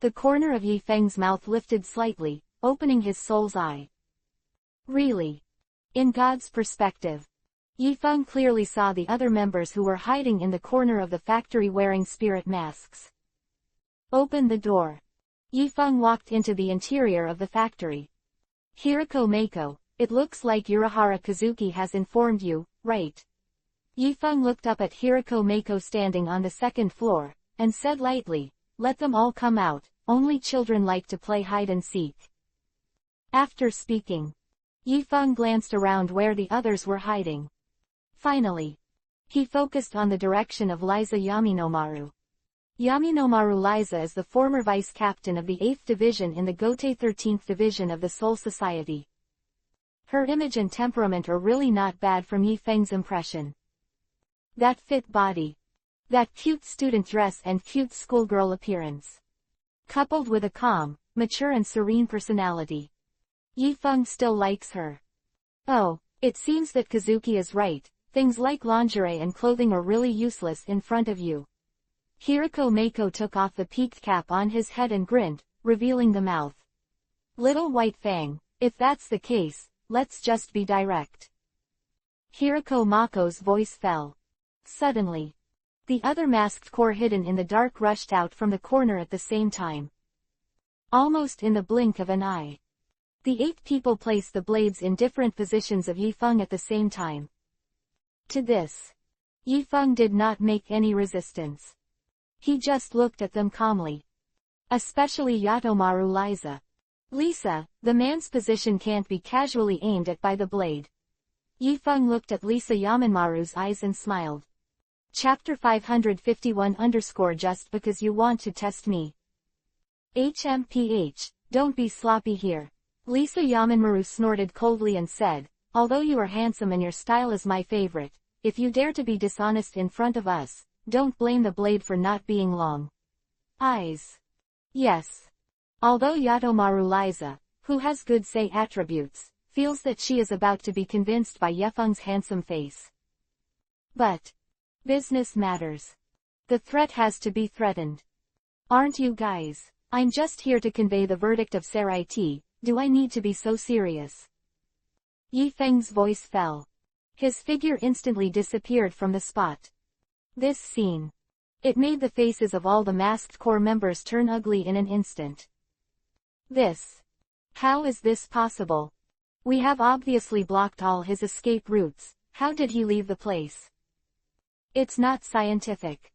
The corner of Yifeng's mouth lifted slightly, opening his soul's eye. Really? In God's perspective, Yifeng clearly saw the other members who were hiding in the corner of the factory wearing spirit masks. Open the door. Yifeng walked into the interior of the factory. Hirako Mako, it looks like Urahara Kazuki has informed you, right? Yifeng looked up at Hirako Mako standing on the second floor, and said lightly, let them all come out, only children like to play hide and seek. After speaking, Yifeng glanced around where the others were hiding. Finally, he focused on the direction of Liza Yaminomaru. Yaminomaru Liza is the former vice captain of the 8th Division in the Gotei 13th Division of the Soul Society. Her image and temperament are really not bad from Yifeng's impression. That fit body. That cute student dress and cute schoolgirl appearance. Coupled with a calm, mature and serene personality. Yifeng still likes her. Oh, it seems that Kazuki is right, things like lingerie and clothing are really useless in front of you. Hirako Mako took off the peaked cap on his head and grinned, revealing the mouth. Little White Fang, if that's the case, let's just be direct. Hirako Mako's voice fell. Suddenly, The other masked core hidden in the dark rushed out from the corner at the same time. Almost in the blink of an eye. The 8 people placed the blades in different positions of Yifeng at the same time. To this, Yifeng did not make any resistance. He just looked at them calmly. Especially Yatomaru Lisa, the man's position can't be casually aimed at by the blade. Yifeng looked at Lisa Yamanmaru's eyes and smiled. Chapter 551 _ just because you want to test me. HMPH, don't be sloppy here. Lisa Yamanmaru snorted coldly and said, although you are handsome and your style is my favorite, if you dare to be dishonest in front of us, don't blame the blade for not being long. Eyes. Yes. Although Yatomaru Liza, who has good say attributes, feels that she is about to be convinced by Yifeng's handsome face. But business matters. The threat has to be threatened. Aren't you guys? I'm just here to convey the verdict of Sarai T. Do I need to be so serious? Yifeng's voice fell. His figure instantly disappeared from the spot. This scene. It made the faces of all the masked core members turn ugly in an instant. This. How is this possible? We have obviously blocked all his escape routes. How did he leave the place? It's not scientific.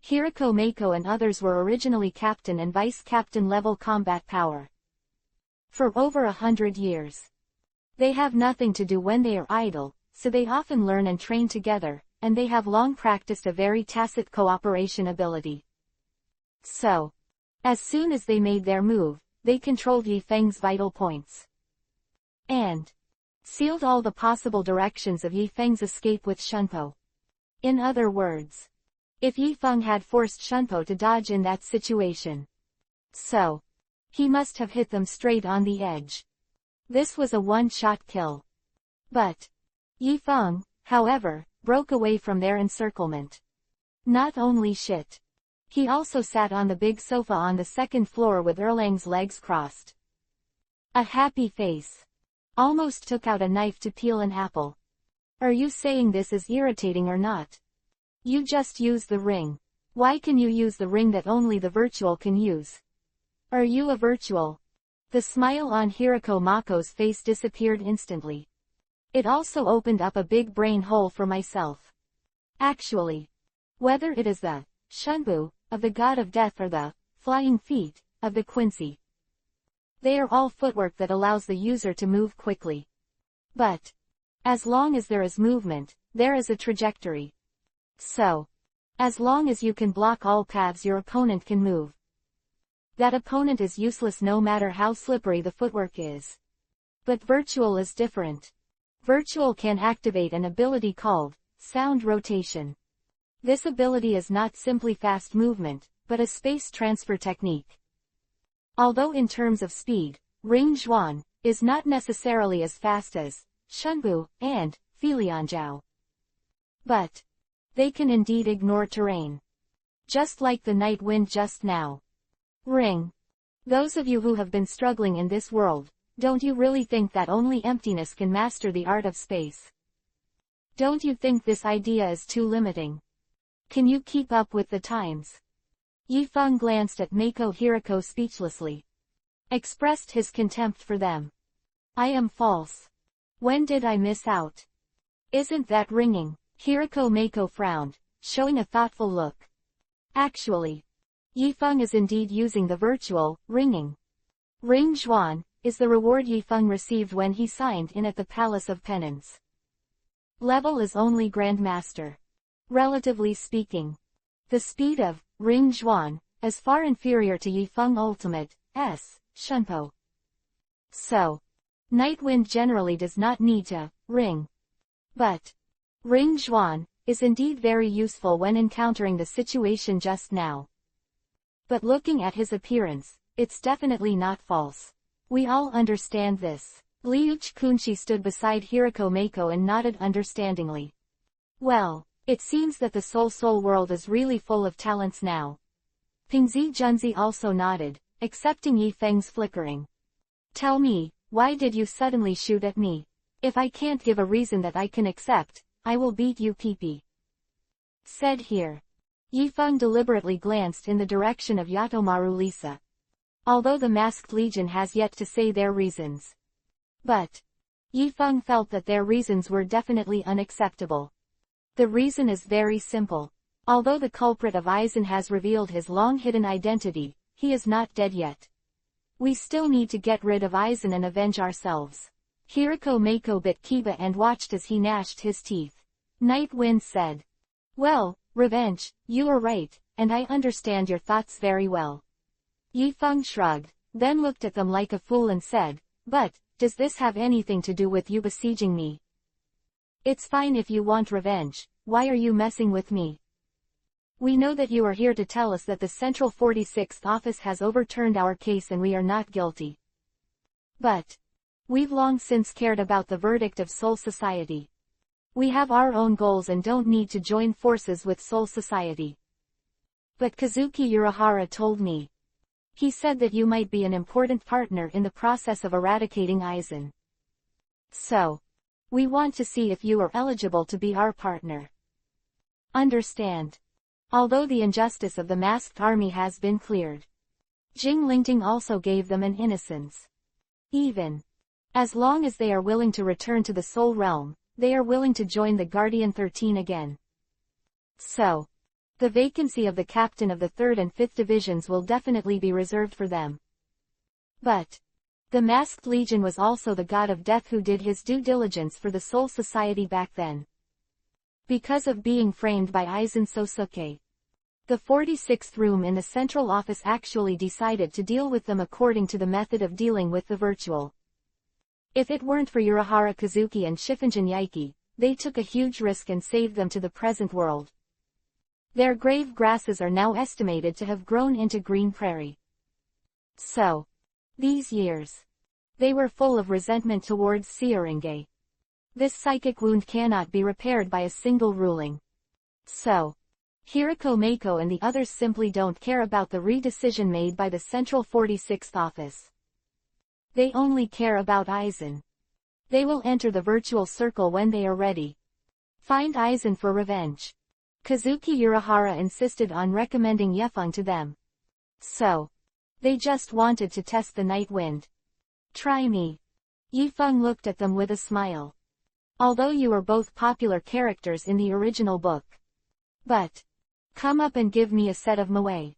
Hiroko Mako and others were originally captain and vice captain level combat power. For over 100 years. They have nothing to do when they are idle, so they often learn and train together, and they have long practiced a very tacit cooperation ability. So, as soon as they made their move, they controlled Yifeng's vital points. And sealed all the possible directions of Yifeng's escape with Shunpo. In other words, if Yifeng had forced Shunpo to dodge in that situation, so he must have hit them straight on the edge. This was a one-shot kill. But Yifeng, however, broke away from their encirclement. Not only shit. He also sat on the big sofa on the second floor with Erlang's legs crossed. A happy face. Almost took out a knife to peel an apple. Are you saying this is irritating or not? You just use the ring. Why can you use the ring that only the virtual can use? Are you a virtual? The smile on Hiroko Mako's face disappeared instantly. It also opened up a big brain hole for myself. Actually, whether it is the Shunbu of the god of death or the flying feet of the Quincy, they are all footwork that allows the user to move quickly. But as long as there is movement, there is a trajectory. So, as long as you can block all paths your opponent can move. That opponent is useless no matter how slippery the footwork is. But virtual is different. Virtual can activate an ability called sound rotation. This ability is not simply fast movement, but a space transfer technique. Although in terms of speed, Ring Zhuan is not necessarily as fast as Shunbu and Filianjiao. But they can indeed ignore terrain. Just like the night wind just now. Ring. Those of you who have been struggling in this world, don't you really think that only emptiness can master the art of space? Don't you think this idea is too limiting? Can you keep up with the times? Yifeng glanced at Mako Hiroko speechlessly. Expressed his contempt for them. I am false. When did I miss out? Isn't that ringing? Hiroko Mako frowned, showing a thoughtful look. Actually, Yifeng is indeed using the virtual ringing. Ring Zhuan is the reward Yifeng received when he signed in at the Palace of Penance. Level is only Grandmaster. Relatively speaking, the speed of Ring Zhuan is far inferior to Yifeng Ultimate S. Shunpo. So, Nightwind generally does not need to ring. But Ring Zhuan is indeed very useful when encountering the situation just now. But looking at his appearance, it's definitely not false. We all understand this. Liuch Kunshi stood beside Hiroko Mako and nodded understandingly. Well, it seems that the Soul world is really full of talents now. Pingzi Junzi also nodded, accepting Yifeng's flickering. Tell me, why did you suddenly shoot at me? If I can't give a reason that I can accept, I will beat you pee-pee. Said here. Yifeng deliberately glanced in the direction of Yatomaru Lisa. Although the Masked Legion has yet to say their reasons. But Yifeng felt that their reasons were definitely unacceptable. The reason is very simple. Although the culprit of Aizen has revealed his long-hidden identity, he is not dead yet. We still need to get rid of Aizen and avenge ourselves. Hiriko Mako bit Kiba and watched as he gnashed his teeth. Night Wind said, "Well, revenge, you are right, and I understand your thoughts very well." Yifeng shrugged, then looked at them like a fool and said, "But, does this have anything to do with you besieging me? It's fine if you want revenge, why are you messing with me? We know that you are here to tell us that the Central 46th Office has overturned our case and we are not guilty. But we've long since cared about the verdict of Soul Society. We have our own goals and don't need to join forces with Soul Society. But Kazuki Urahara told me. He said that you might be an important partner in the process of eradicating Aizen. So we want to see if you are eligible to be our partner. Understand? Although the injustice of the masked army has been cleared, Jing Lingting also gave them an innocence. Even as long as they are willing to return to the Soul Realm, they are willing to join the Guardian 13 again. So the vacancy of the captain of the 3rd and 5th divisions will definitely be reserved for them. But the Masked Legion was also the god of death who did his due diligence for the Soul Society back then. Because of being framed by Aizen Sosuke, the 46th room in the central office actually decided to deal with them according to the method of dealing with the virtual. If it weren't for Urahara Kazuki and Shifenjin Yaiki, they took a huge risk and saved them to the present world. Their grave grasses are now estimated to have grown into green prairie. So these years, they were full of resentment towards Seoringe. This psychic wound cannot be repaired by a single ruling. So Hiriko Mako and the others simply don't care about the re-decision made by the Central 46th Office. They only care about Aizen. They will enter the virtual circle when they are ready. Find Aizen for revenge. Kazuki Urahara insisted on recommending Yefeng to them. So they just wanted to test the Night Wind. Try me. Yifeng looked at them with a smile. Although you are both popular characters in the original book. But come up and give me a set of moe.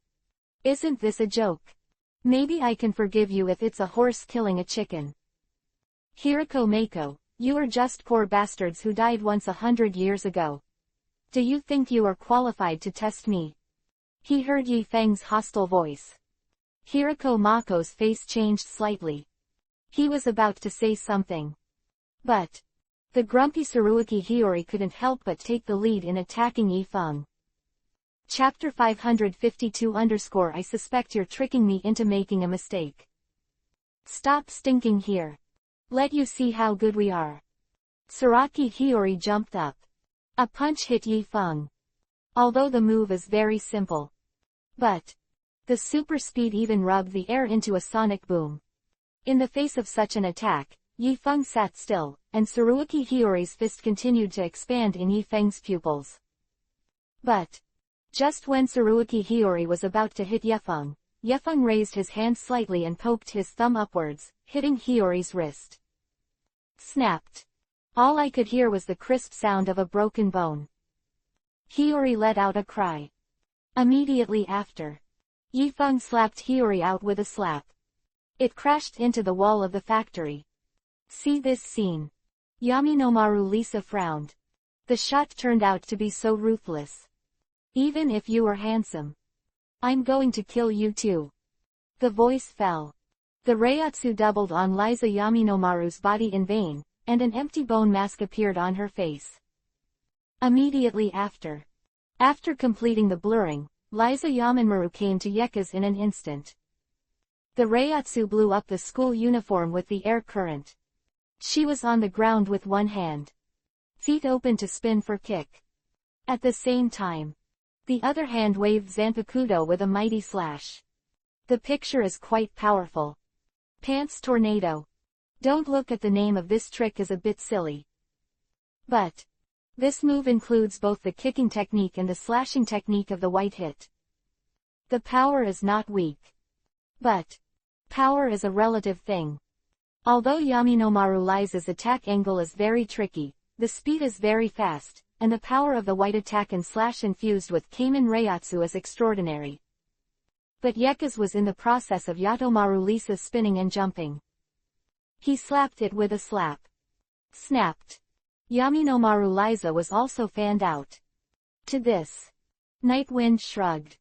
Isn't this a joke? Maybe I can forgive you if it's a horse killing a chicken. Hiriko Mako, you are just poor bastards who died once 100 years ago. Do you think you are qualified to test me? He heard Yi Feng's hostile voice. Hiriko Mako's face changed slightly. He was about to say something. But the grumpy Tsuruuki Hiyori couldn't help but take the lead in attacking Yi Feng. Chapter 552 _ I suspect you're tricking me into making a mistake. Stop stinking here. Let you see how good we are. Tsuraki Hiyori jumped up. A punch hit Yi Feng. Although the move is very simple. But the super speed even rubbed the air into a sonic boom. In the face of such an attack, Yi Feng sat still, and Tsuruuki Hiyori's fist continued to expand in Yi Feng's pupils. But just when Tsuruuki Hiyori was about to hit Yefeng raised his hand slightly and poked his thumb upwards, hitting Hiyori's wrist. Snapped. All I could hear was the crisp sound of a broken bone. Hiyori let out a cry. Immediately after, Yifeng slapped Hiyori out with a slap. It crashed into the wall of the factory. See this scene. Yaminomaru Lisa frowned. The shot turned out to be so ruthless. Even if you are handsome, I'm going to kill you too. The voice fell. The Reiatsu doubled on Liza Yaminomaru's body in vain, and an empty bone mask appeared on her face. Immediately after completing the blurring, Liza Yaminomaru came to Yeka's in an instant. The Reiatsu blew up the school uniform with the air current. She was on the ground with one hand, feet open to spin for kick. At the same time, the other hand waved Zanpakuto with a mighty slash. The picture is quite powerful. Pants Tornado. Don't look at the name of this trick as a bit silly. But This move includes both the kicking technique and the slashing technique of the white hit. The power is not weak. But power is a relative thing. Although Yaminomaru Liza's attack angle is very tricky, the speed is very fast, and the power of the white attack and slash infused with Kamen Reiatsu is extraordinary. But Yeka's was in the process of Yatomaru Lisa's spinning and jumping. He slapped it with a slap. Snapped. Yaminomaru Liza was also fanned out. To this, Nightwind shrugged.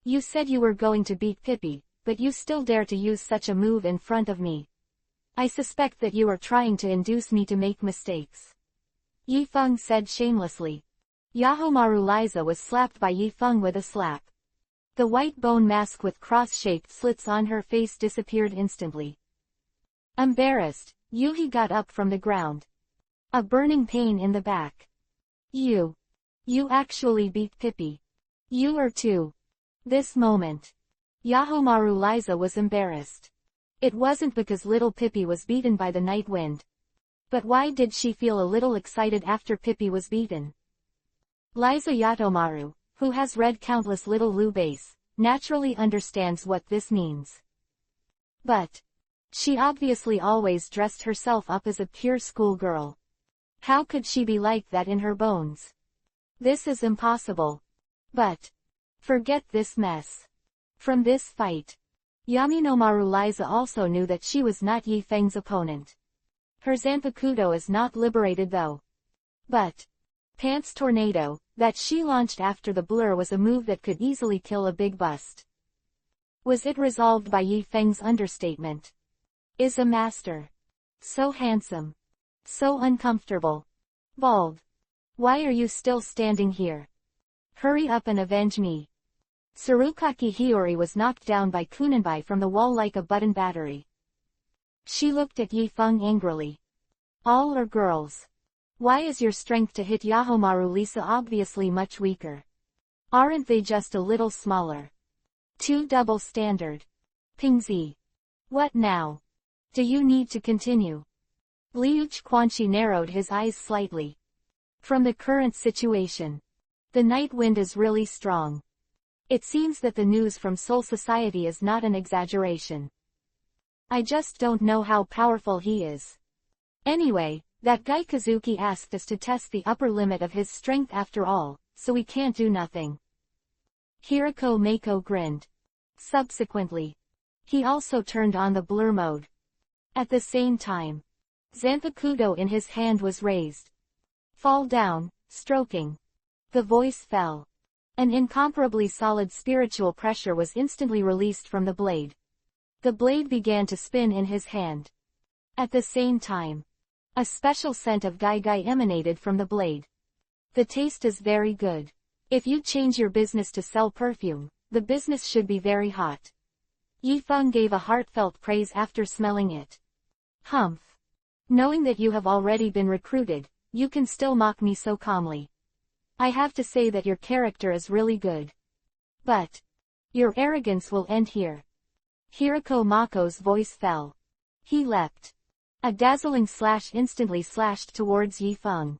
You said you were going to beat Pippi, but you still dare to use such a move in front of me. I suspect that you are trying to induce me to make mistakes. Yifeng said shamelessly. Yahomaru Liza was slapped by Yifeng with a slap. The white bone mask with cross-shaped slits on her face disappeared instantly. Embarrassed, Yuhi got up from the ground. A burning pain in the back. You actually beat Pippi. You are too. This moment, Yahomaru Liza was embarrassed. It wasn't because little Pippi was beaten by the night wind. But why did she feel a little excited after Pippi was beaten? Liza Yatomaru, who has read countless Little Lubase, naturally understands what this means. But she obviously always dressed herself up as a pure schoolgirl. How could she be like that in her bones? This is impossible. But forget this mess. From this fight, Yaminomaru Liza also knew that she was not Yifeng's opponent. Her Zanpakuto is not liberated though. But Pants Tornado, that she launched after the blur was a move that could easily kill a big bust. Was it resolved by Yifeng's understatement? Is a master. So handsome. So uncomfortable. Bald. Why are you still standing here? Hurry up and avenge me. Tsurukaki Hiyori was knocked down by Kunenbai from the wall like a button battery. She looked at Yifeng angrily. All are girls. Why is your strength to hit Yahomaru Lisa obviously much weaker? Aren't they just a little smaller? Too double standard. Pingzi. What now? Do you need to continue? Liuch Quanshi narrowed his eyes slightly. From the current situation, the night wind is really strong. It seems that the news from Soul Society is not an exaggeration. I just don't know how powerful he is. Anyway, that guy Kazuki asked us to test the upper limit of his strength after all, so we can't do nothing. Hirako Mako grinned. Subsequently, he also turned on the blur mode. At the same time, Zanpakuto in his hand was raised. Fall down, stroking. The voice fell. An incomparably solid spiritual pressure was instantly released from the blade. The blade began to spin in his hand. At the same time, a special scent of gai gai emanated from the blade. The taste is very good. If you change your business to sell perfume, the business should be very hot. Yifeng gave a heartfelt praise after smelling it. Humph. Knowing that you have already been recruited, you can still mock me so calmly. I have to say that your character is really good. But your arrogance will end here. Hirako Mako's voice fell. He leapt. A dazzling slash instantly slashed towards Yifeng.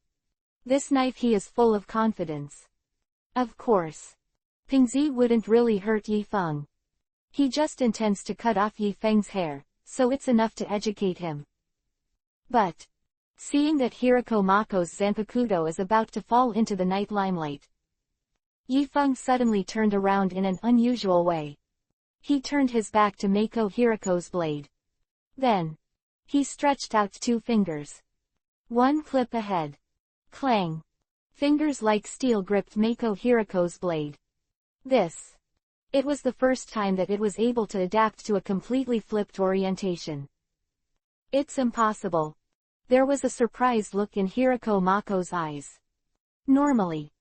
This knife he is full of confidence. Of course. Pingzi wouldn't really hurt Yifeng. He just intends to cut off Yifeng's hair, so it's enough to educate him. But seeing that Hirako Mako's Zanpakuto is about to fall into the night limelight, Yifeng suddenly turned around in an unusual way. He turned his back to Mako Hirako's blade. Then he stretched out two fingers. One clip ahead. Clang. Fingers like steel gripped Mako Hirako's blade. It was the first time that it was able to adapt to a completely flipped orientation. It's impossible. There was a surprised look in Hirako Mako's eyes. Normally,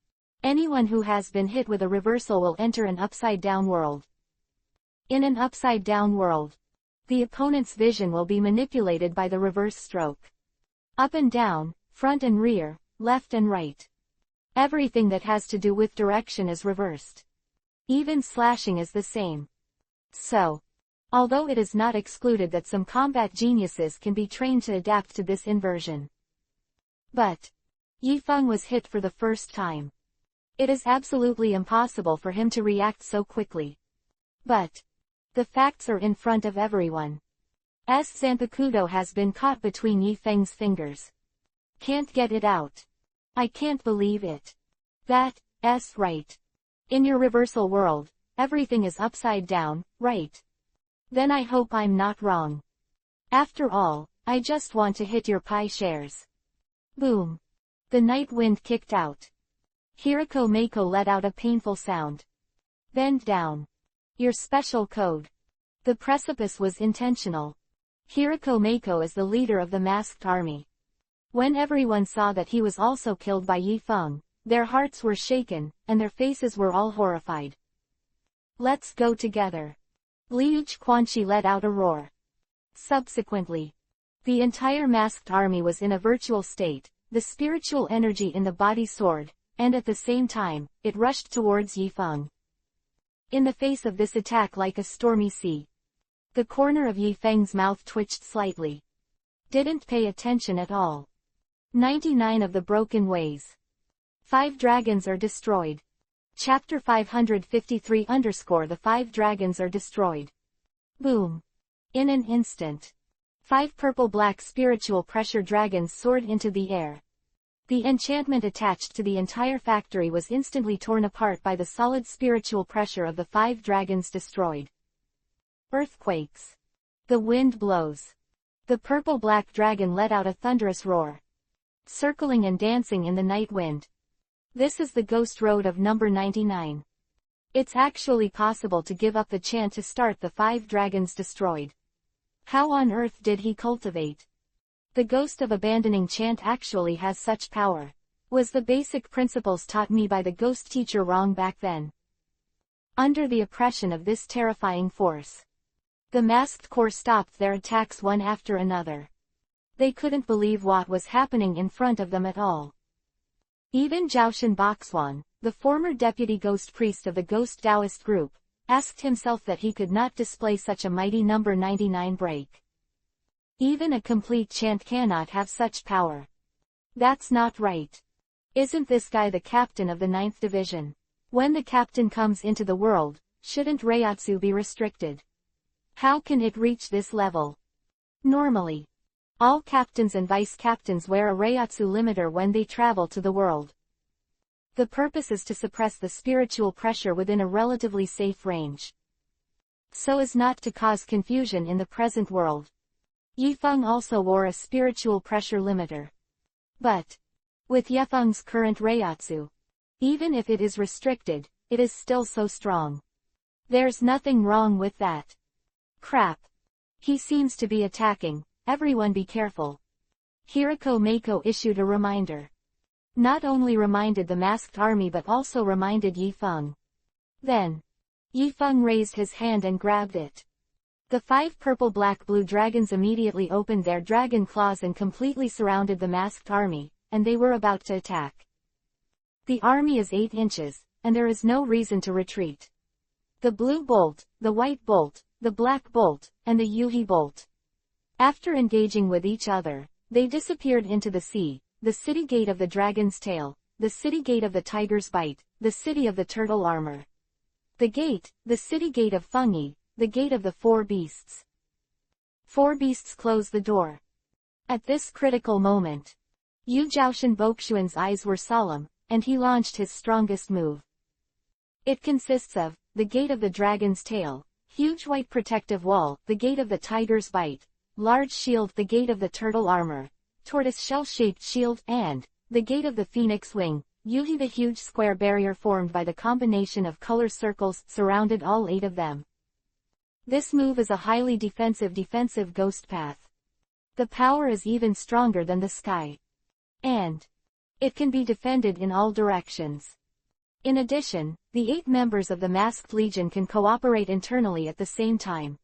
anyone who has been hit with a reversal will enter an upside-down world. In an upside-down world, the opponent's vision will be manipulated by the reverse stroke. Up and down, front and rear, left and right. Everything that has to do with direction is reversed. Even slashing is the same. So, although it is not excluded that some combat geniuses can be trained to adapt to this inversion. But Yifeng was hit for the first time. It is absolutely impossible for him to react so quickly. But the facts are in front of everyone. Zanpakuto has been caught between Yifeng's fingers. Can't get it out. I can't believe it. That's right. In your reversal world, everything is upside down, right? Then I hope I'm not wrong. After all, I just want to hit your pie shares. Boom. The night wind kicked out. Hirako Mako let out a painful sound. Bend down. Your special code. The precipice was intentional. Hirako Mako is the leader of the masked army. When everyone saw that he was also killed by Yifeng, their hearts were shaken, and their faces were all horrified. Let's go together. Liuch Quanchi let out a roar. Subsequently, the entire masked army was in a virtual state, the spiritual energy in the body soared, and at the same time, it rushed towards Yifeng. In the face of this attack like a stormy sea, the corner of Yifeng's mouth twitched slightly. Didn't pay attention at all. 99 of the broken ways. 5 dragons are destroyed. Chapter 553 _ The 5 dragons are destroyed. Boom. In an instant, 5 purple-black spiritual pressure dragons soared into the air. The enchantment attached to the entire factory was instantly torn apart by the solid spiritual pressure of the 5 dragons destroyed. Earthquakes. The wind blows. The purple-black dragon let out a thunderous roar, circling and dancing in the night wind. This is the ghost road of number 99. It's actually possible to give up the chant to start the 5 dragons destroyed. How on earth did he cultivate? The ghost of abandoning chant actually has such power. Was the basic principles taught me by the ghost teacher wrong back then? Under the oppression of this terrifying force, the masked corps stopped their attacks one after another. They couldn't believe what was happening in front of them at all. Even Zhaoshan Boxuan, the former deputy ghost priest of the Ghost Taoist group, asked himself that he could not display such a mighty number 99 break. Even a complete chant cannot have such power. That's not right. Isn't this guy the captain of the 9th division? When the captain comes into the world, shouldn't Reiatsu be restricted? How can it reach this level? Normally, all captains and vice-captains wear a Reiatsu limiter when they travel to the world. The purpose is to suppress the spiritual pressure within a relatively safe range, so as not to cause confusion in the present world. Yifeng also wore a spiritual pressure limiter. But with Yifeng's current Reiatsu, even if it is restricted, it is still so strong. There's nothing wrong with that. Crap. He seems to be attacking. Everyone be careful. Hirako Mako issued a reminder. Not only reminded the masked army but also reminded Yifeng. Then, Yifeng raised his hand and grabbed it. The 5 purple-black-blue dragons immediately opened their dragon claws and completely surrounded the masked army, and they were about to attack. The army is 8 inches, and there is no reason to retreat. The blue bolt, the white bolt, the black bolt, and the Yuhi bolt. After engaging with each other, they disappeared into the sea, the city gate of the dragon's tail, the city gate of the tiger's bite, the city of the turtle armor. The city gate of Fengyi, the gate of the 4 beasts. 4 beasts close the door. At this critical moment, Yu Zhaoshan Boxuan's eyes were solemn, and he launched his strongest move. It consists of the gate of the dragon's tail, huge white protective wall, the gate of the tiger's bite, large shield, the gate of the turtle armor, tortoise shell-shaped shield, and the gate of the phoenix wing. Yuhi, the huge square barrier formed by the combination of color circles, surrounded all 8 of them. This move is a highly defensive ghost path. The power is even stronger than the sky. And it can be defended in all directions. In addition, the 8 members of the Masked Legion can cooperate internally at the same time.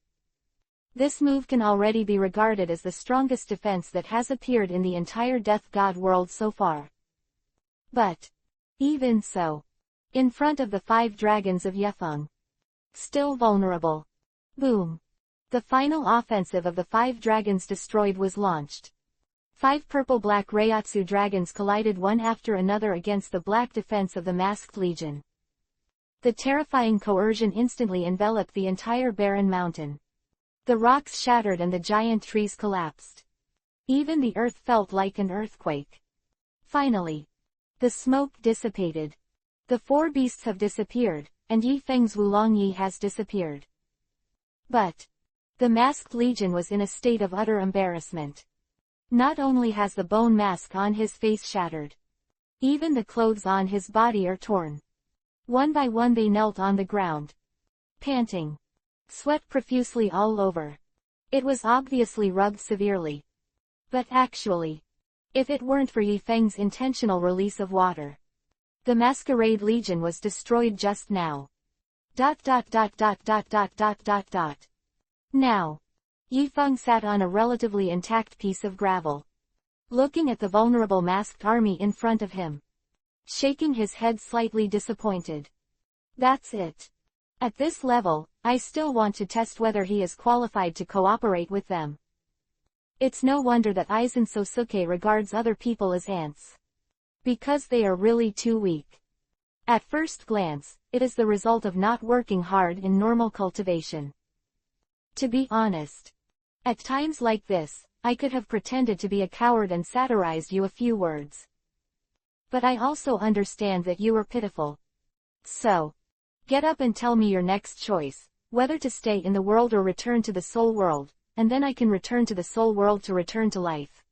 This move can already be regarded as the strongest defense that has appeared in the entire Death God world so far. But even so, in front of the 5 dragons of Yifeng, still vulnerable. Boom. The final offensive of the 5 dragons destroyed was launched. 5 purple-black Reiatsu dragons collided one after another against the black defense of the masked legion. The terrifying coercion instantly enveloped the entire barren mountain. The rocks shattered and the giant trees collapsed. Even the earth felt like an earthquake. Finally, the smoke dissipated. The 4 beasts have disappeared, and Yi Feng's Wulong Yi has disappeared. But the masked legion was in a state of utter embarrassment. Not only has the bone mask on his face shattered, even the clothes on his body are torn. One by one they knelt on the ground, panting, sweat profusely all over. It was obviously rubbed severely. But actually, if it weren't for Yi Feng's intentional release of water, the Masquerade Legion was destroyed just now. Now, Yi Feng sat on a relatively intact piece of gravel, looking at the vulnerable masked army in front of him, shaking his head slightly disappointed. That's it. At this level, I still want to test whether he is qualified to cooperate with them. It's no wonder that Aizen Sosuke regards other people as ants. Because they are really too weak. At first glance, it is the result of not working hard in normal cultivation. To be honest, at times like this, I could have pretended to be a coward and satirized you a few words. But I also understand that you are pitiful. So, get up and tell me your next choice, whether to stay in the world or return to the soul world, and then I can return to the soul world to return to life.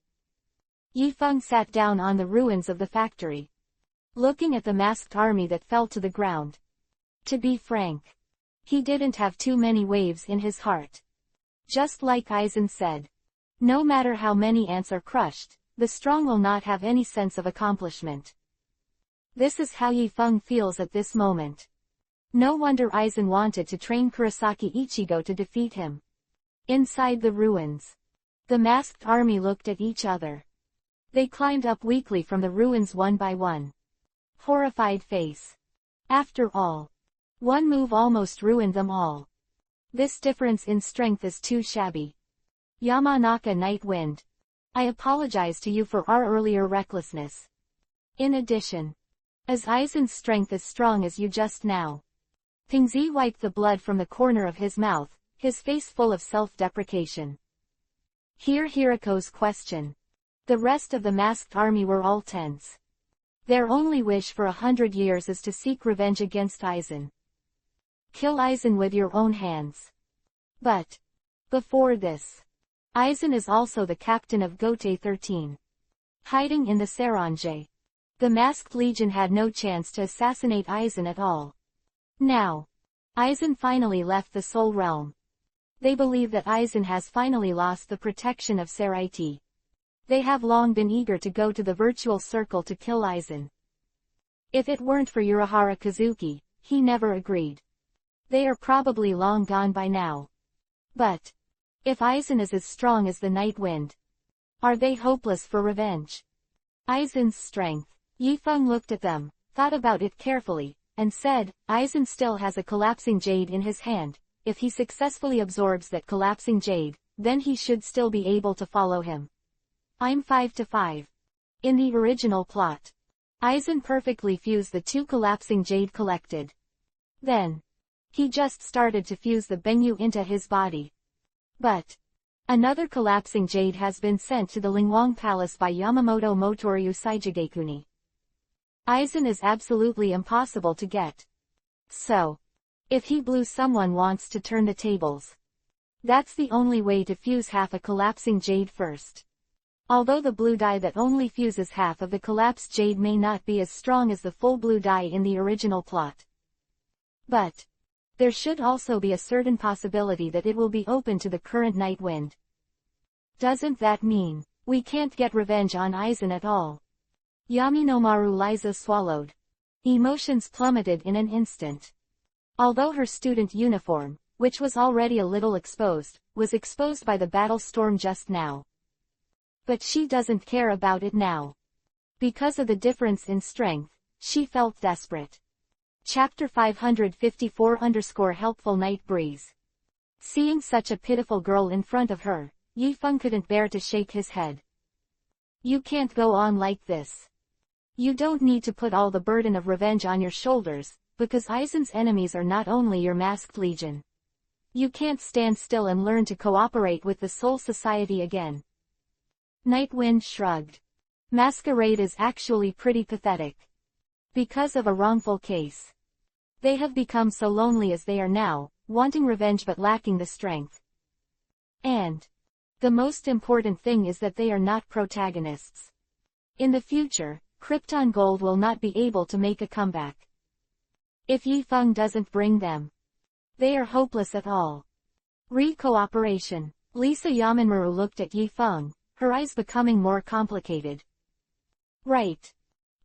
Yi Feng sat down on the ruins of the factory, looking at the masked army that fell to the ground. To be frank, he didn't have too many waves in his heart. Just like Aizen said, no matter how many ants are crushed, the strong will not have any sense of accomplishment. This is how Yi Feng feels at this moment. No wonder Aizen wanted to train Kurosaki Ichigo to defeat him. Inside the ruins, the masked army looked at each other. They climbed up weakly from the ruins one by one. Horrified face. After all, one move almost ruined them all. This difference in strength is too shabby. Yamanaka Night Wind, I apologize to you for our earlier recklessness. In addition, as Aizen's strength is strong as you just now. Pingzi wiped the blood from the corner of his mouth, his face full of self-deprecation. Hear Hiriko's question. The rest of the masked army were all tense. Their only wish for 100 years is to seek revenge against Aizen. Kill Aizen with your own hands. But, before this, Aizen is also the captain of Gote 13. Hiding in the Serange. The masked legion had no chance to assassinate Aizen at all. Now, Aizen finally left the Soul Realm. They believe that Aizen has finally lost the protection of Seraiti. They have long been eager to go to the virtual circle to kill Aizen. If it weren't for Urahara Kazuki, he never agreed. They are probably long gone by now. But, if Aizen is as strong as the night wind, are they hopeless for revenge? Aizen's strength. Yi Feng looked at them, thought about it carefully, and said, Aizen still has a collapsing jade in his hand. If he successfully absorbs that collapsing jade, then he should still be able to follow him. I'm 5-5. In the original plot, Aizen perfectly fused the 2 collapsing jade collected. Then, he just started to fuse the Bengyu into his body. But, another collapsing jade has been sent to the Lingwang Palace by Yamamoto Motoryu Saijigekuni. Aizen is absolutely impossible to get. So, if he blue someone wants to turn the tables. That's the only way to fuse half a collapsing jade first. Although the blue dye that only fuses half of the collapsed jade may not be as strong as the full blue dye in the original plot. But, there should also be a certain possibility that it will be open to the current night wind. Doesn't that mean we can't get revenge on Aizen at all? Yaminomaru Liza swallowed. Emotions plummeted in an instant. Although her student uniform, which was already a little exposed, was exposed by the battle storm just now. But she doesn't care about it now. Because of the difference in strength, she felt desperate. Chapter 554 Helpful Night Breeze. Seeing such a pitiful girl in front of her, Yi Feng couldn't bear to shake his head. You can't go on like this. You don't need to put all the burden of revenge on your shoulders, because Aizen's enemies are not only your masked legion. You can't stand still and learn to cooperate with the Soul Society again. Nightwind shrugged. Masquerade is actually pretty pathetic. Because of a wrongful case. They have become so lonely as they are now, wanting revenge but lacking the strength. And the most important thing is that they are not protagonists. In the future, Krypton Gold will not be able to make a comeback. If Yifeng doesn't bring them, they are hopeless at all. Cooperation. Lisa Yamanmaru looked at Yifeng, her eyes becoming more complicated. Right.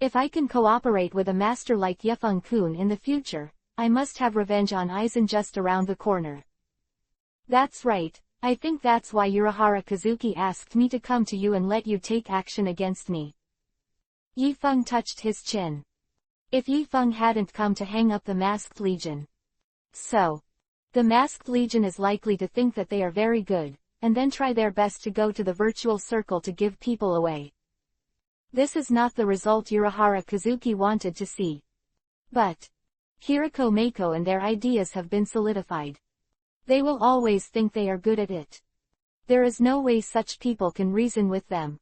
If I can cooperate with a master like Yifeng-kun in the future, I must have revenge on Aizen just around the corner. That's right, I think that's why Urahara Kazuki asked me to come to you and let you take action against me. Yifeng touched his chin. If Yifeng hadn't come to hang up the Masked Legion. So, the Masked Legion is likely to think that they are very good, and then try their best to go to the virtual circle to give people away. This is not the result Urahara Kazuki wanted to see. But Hirako Mako and their ideas have been solidified. They will always think they are good at it. There is no way such people can reason with them.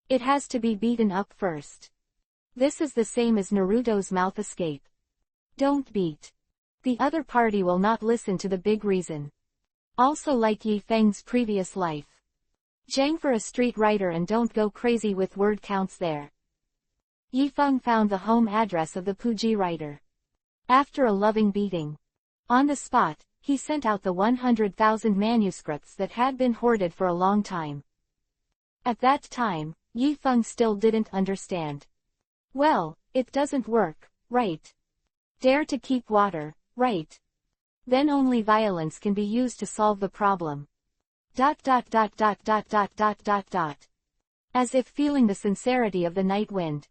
It has to be beaten up first. This is the same as Naruto's mouth escape. Don't beat. The other party will not listen to the big reason. Also like Yifeng's previous life. Jang for a street writer and don't go crazy with word counts there. Yifeng found the home address of the Puji writer. After a loving beating. On the spot, he sent out the 100,000 manuscripts that had been hoarded for a long time. At that time, Yifeng still didn't understand. Well, it doesn't work, right? Dare to keep water, right? Then only violence can be used to solve the problem. ... As if feeling the sincerity of the night wind.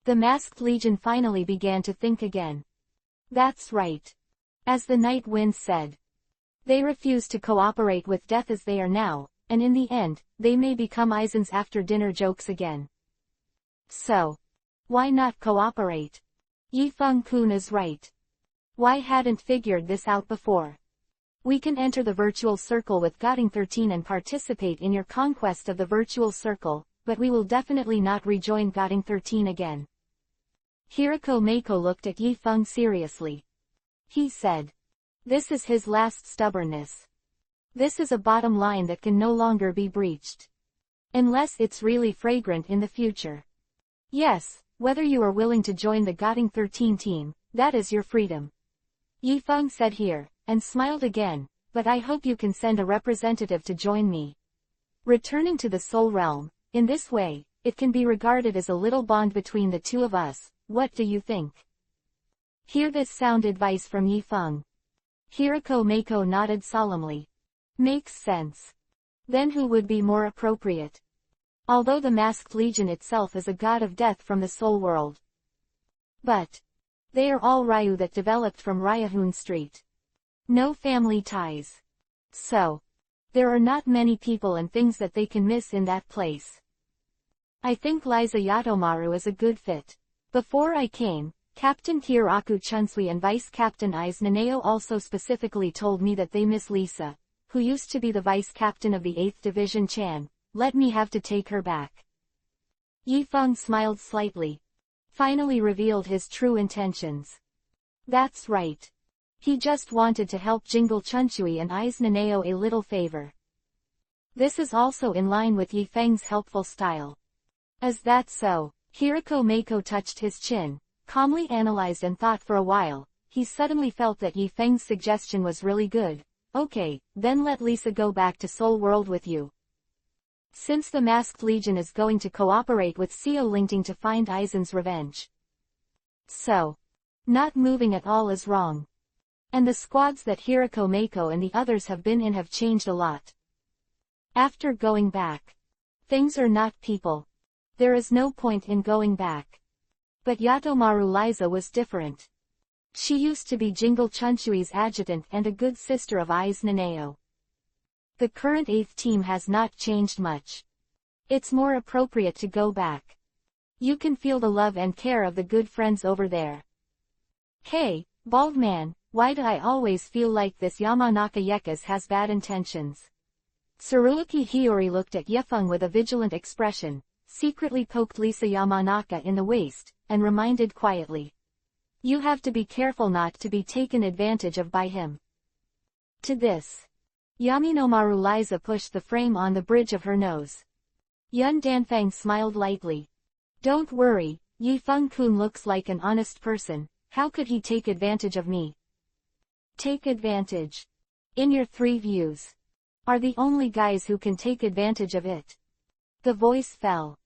The Masked Legion finally began to think again. That's right. As the night wind said. They refuse to cooperate with death as they are now, and in the end, they may become Aizen's after-dinner jokes again. So, why not cooperate? Yifeng-kun is right. Why hadn't figured this out before? We can enter the virtual circle with Gating 13 and participate in your conquest of the virtual circle, but we will definitely not rejoin Gating 13 again. Hirako Mako looked at Yifeng seriously. He said. This is his last stubbornness. This is a bottom line that can no longer be breached. Unless it's really fragrant in the future. Yes, whether you are willing to join the Gating 13 team, that is your freedom. Yifeng said here, and smiled again, but I hope you can send a representative to join me. Returning to the Soul Realm, in this way, it can be regarded as a little bond between the two of us, what do you think? Hear this sound advice from Yifeng. Hirako Mako nodded solemnly. Makes sense. Then who would be more appropriate? Although the Masked Legion itself is a god of death from the soul world. But they are all Ryu that developed from Ryahun Street. No family ties. So there are not many people and things that they can miss in that place. I think Liza Yatomaru is a good fit. Before I came, Captain Kiraku Chunsui and Vice Captain Aiz Naneo also specifically told me that they miss Lisa, who used to be the Vice Captain of the 8th Division Chan. Let me have to take her back. Yifeng smiled slightly. Finally revealed his true intentions. That's right. He just wanted to help Jingle Chunsui and Aiz Naneo a little favor. This is also in line with Yifeng's helpful style. Is that so? Hirako Mako touched his chin, calmly analyzed and thought for a while. He suddenly felt that Yifeng's suggestion was really good. Okay, then let Lisa go back to Soul World with you. Since the Masked Legion is going to cooperate with Seo Lingting to find Aizen's revenge. So, not moving at all is wrong. And the squads that Hirako Mako and the others have been in have changed a lot. After going back. Things are not people. There is no point in going back. But Yatomaru Liza was different. She used to be Jingle Chunsui's adjutant and a good sister of Aiz Naneo. The current 8th team has not changed much. It's more appropriate to go back. You can feel the love and care of the good friends over there. Hey, bald man, why do I always feel like this Yamanaka Yekas has bad intentions? Tsuruuki Hiyori looked at Yefeng with a vigilant expression, secretly poked Lisa Yamanaka in the waist, and reminded quietly. You have to be careful not to be taken advantage of by him. To this, Yaminomaru Liza pushed the frame on the bridge of her nose. Yun Danfang smiled lightly. Don't worry, Yifeng-kun looks like an honest person, how could he take advantage of me? Take advantage. In your 3 views. Are the only guys who can take advantage of it. The voice fell.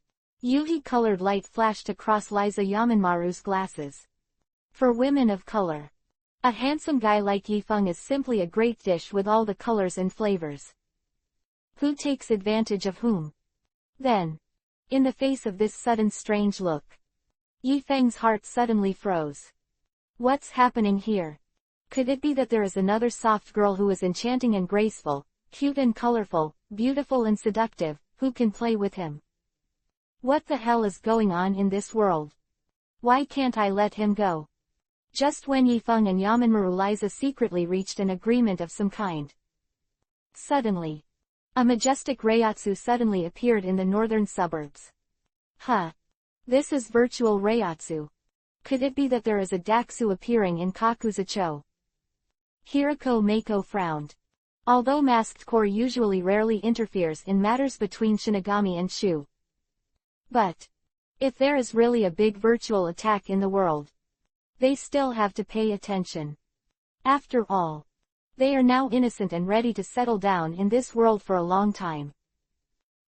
Yuhi-colored light flashed across Liza Yamanmaru's glasses. For women of color. A handsome guy like Yifeng is simply a great dish with all the colors and flavors. Who takes advantage of whom? Then, in the face of this sudden strange look, Yifeng's heart suddenly froze. What's happening here? Could it be that there is another soft girl who is enchanting and graceful, cute and colorful, beautiful and seductive, who can play with him? What the hell is going on in this world? Why can't I let him go? Just when Yifeng and Yamanmaru Liza secretly reached an agreement of some kind. Suddenly, a majestic Reiatsu suddenly appeared in the northern suburbs. Huh. This is virtual Reiatsu. Could it be that there is a Daxu appearing in Kakuzucho? Hiroko Mako frowned. Although masked core usually rarely interferes in matters between Shinigami and Shu. But, if there is really a big virtual attack in the world, they still have to pay attention. After all, they are now innocent and ready to settle down in this world for a long time.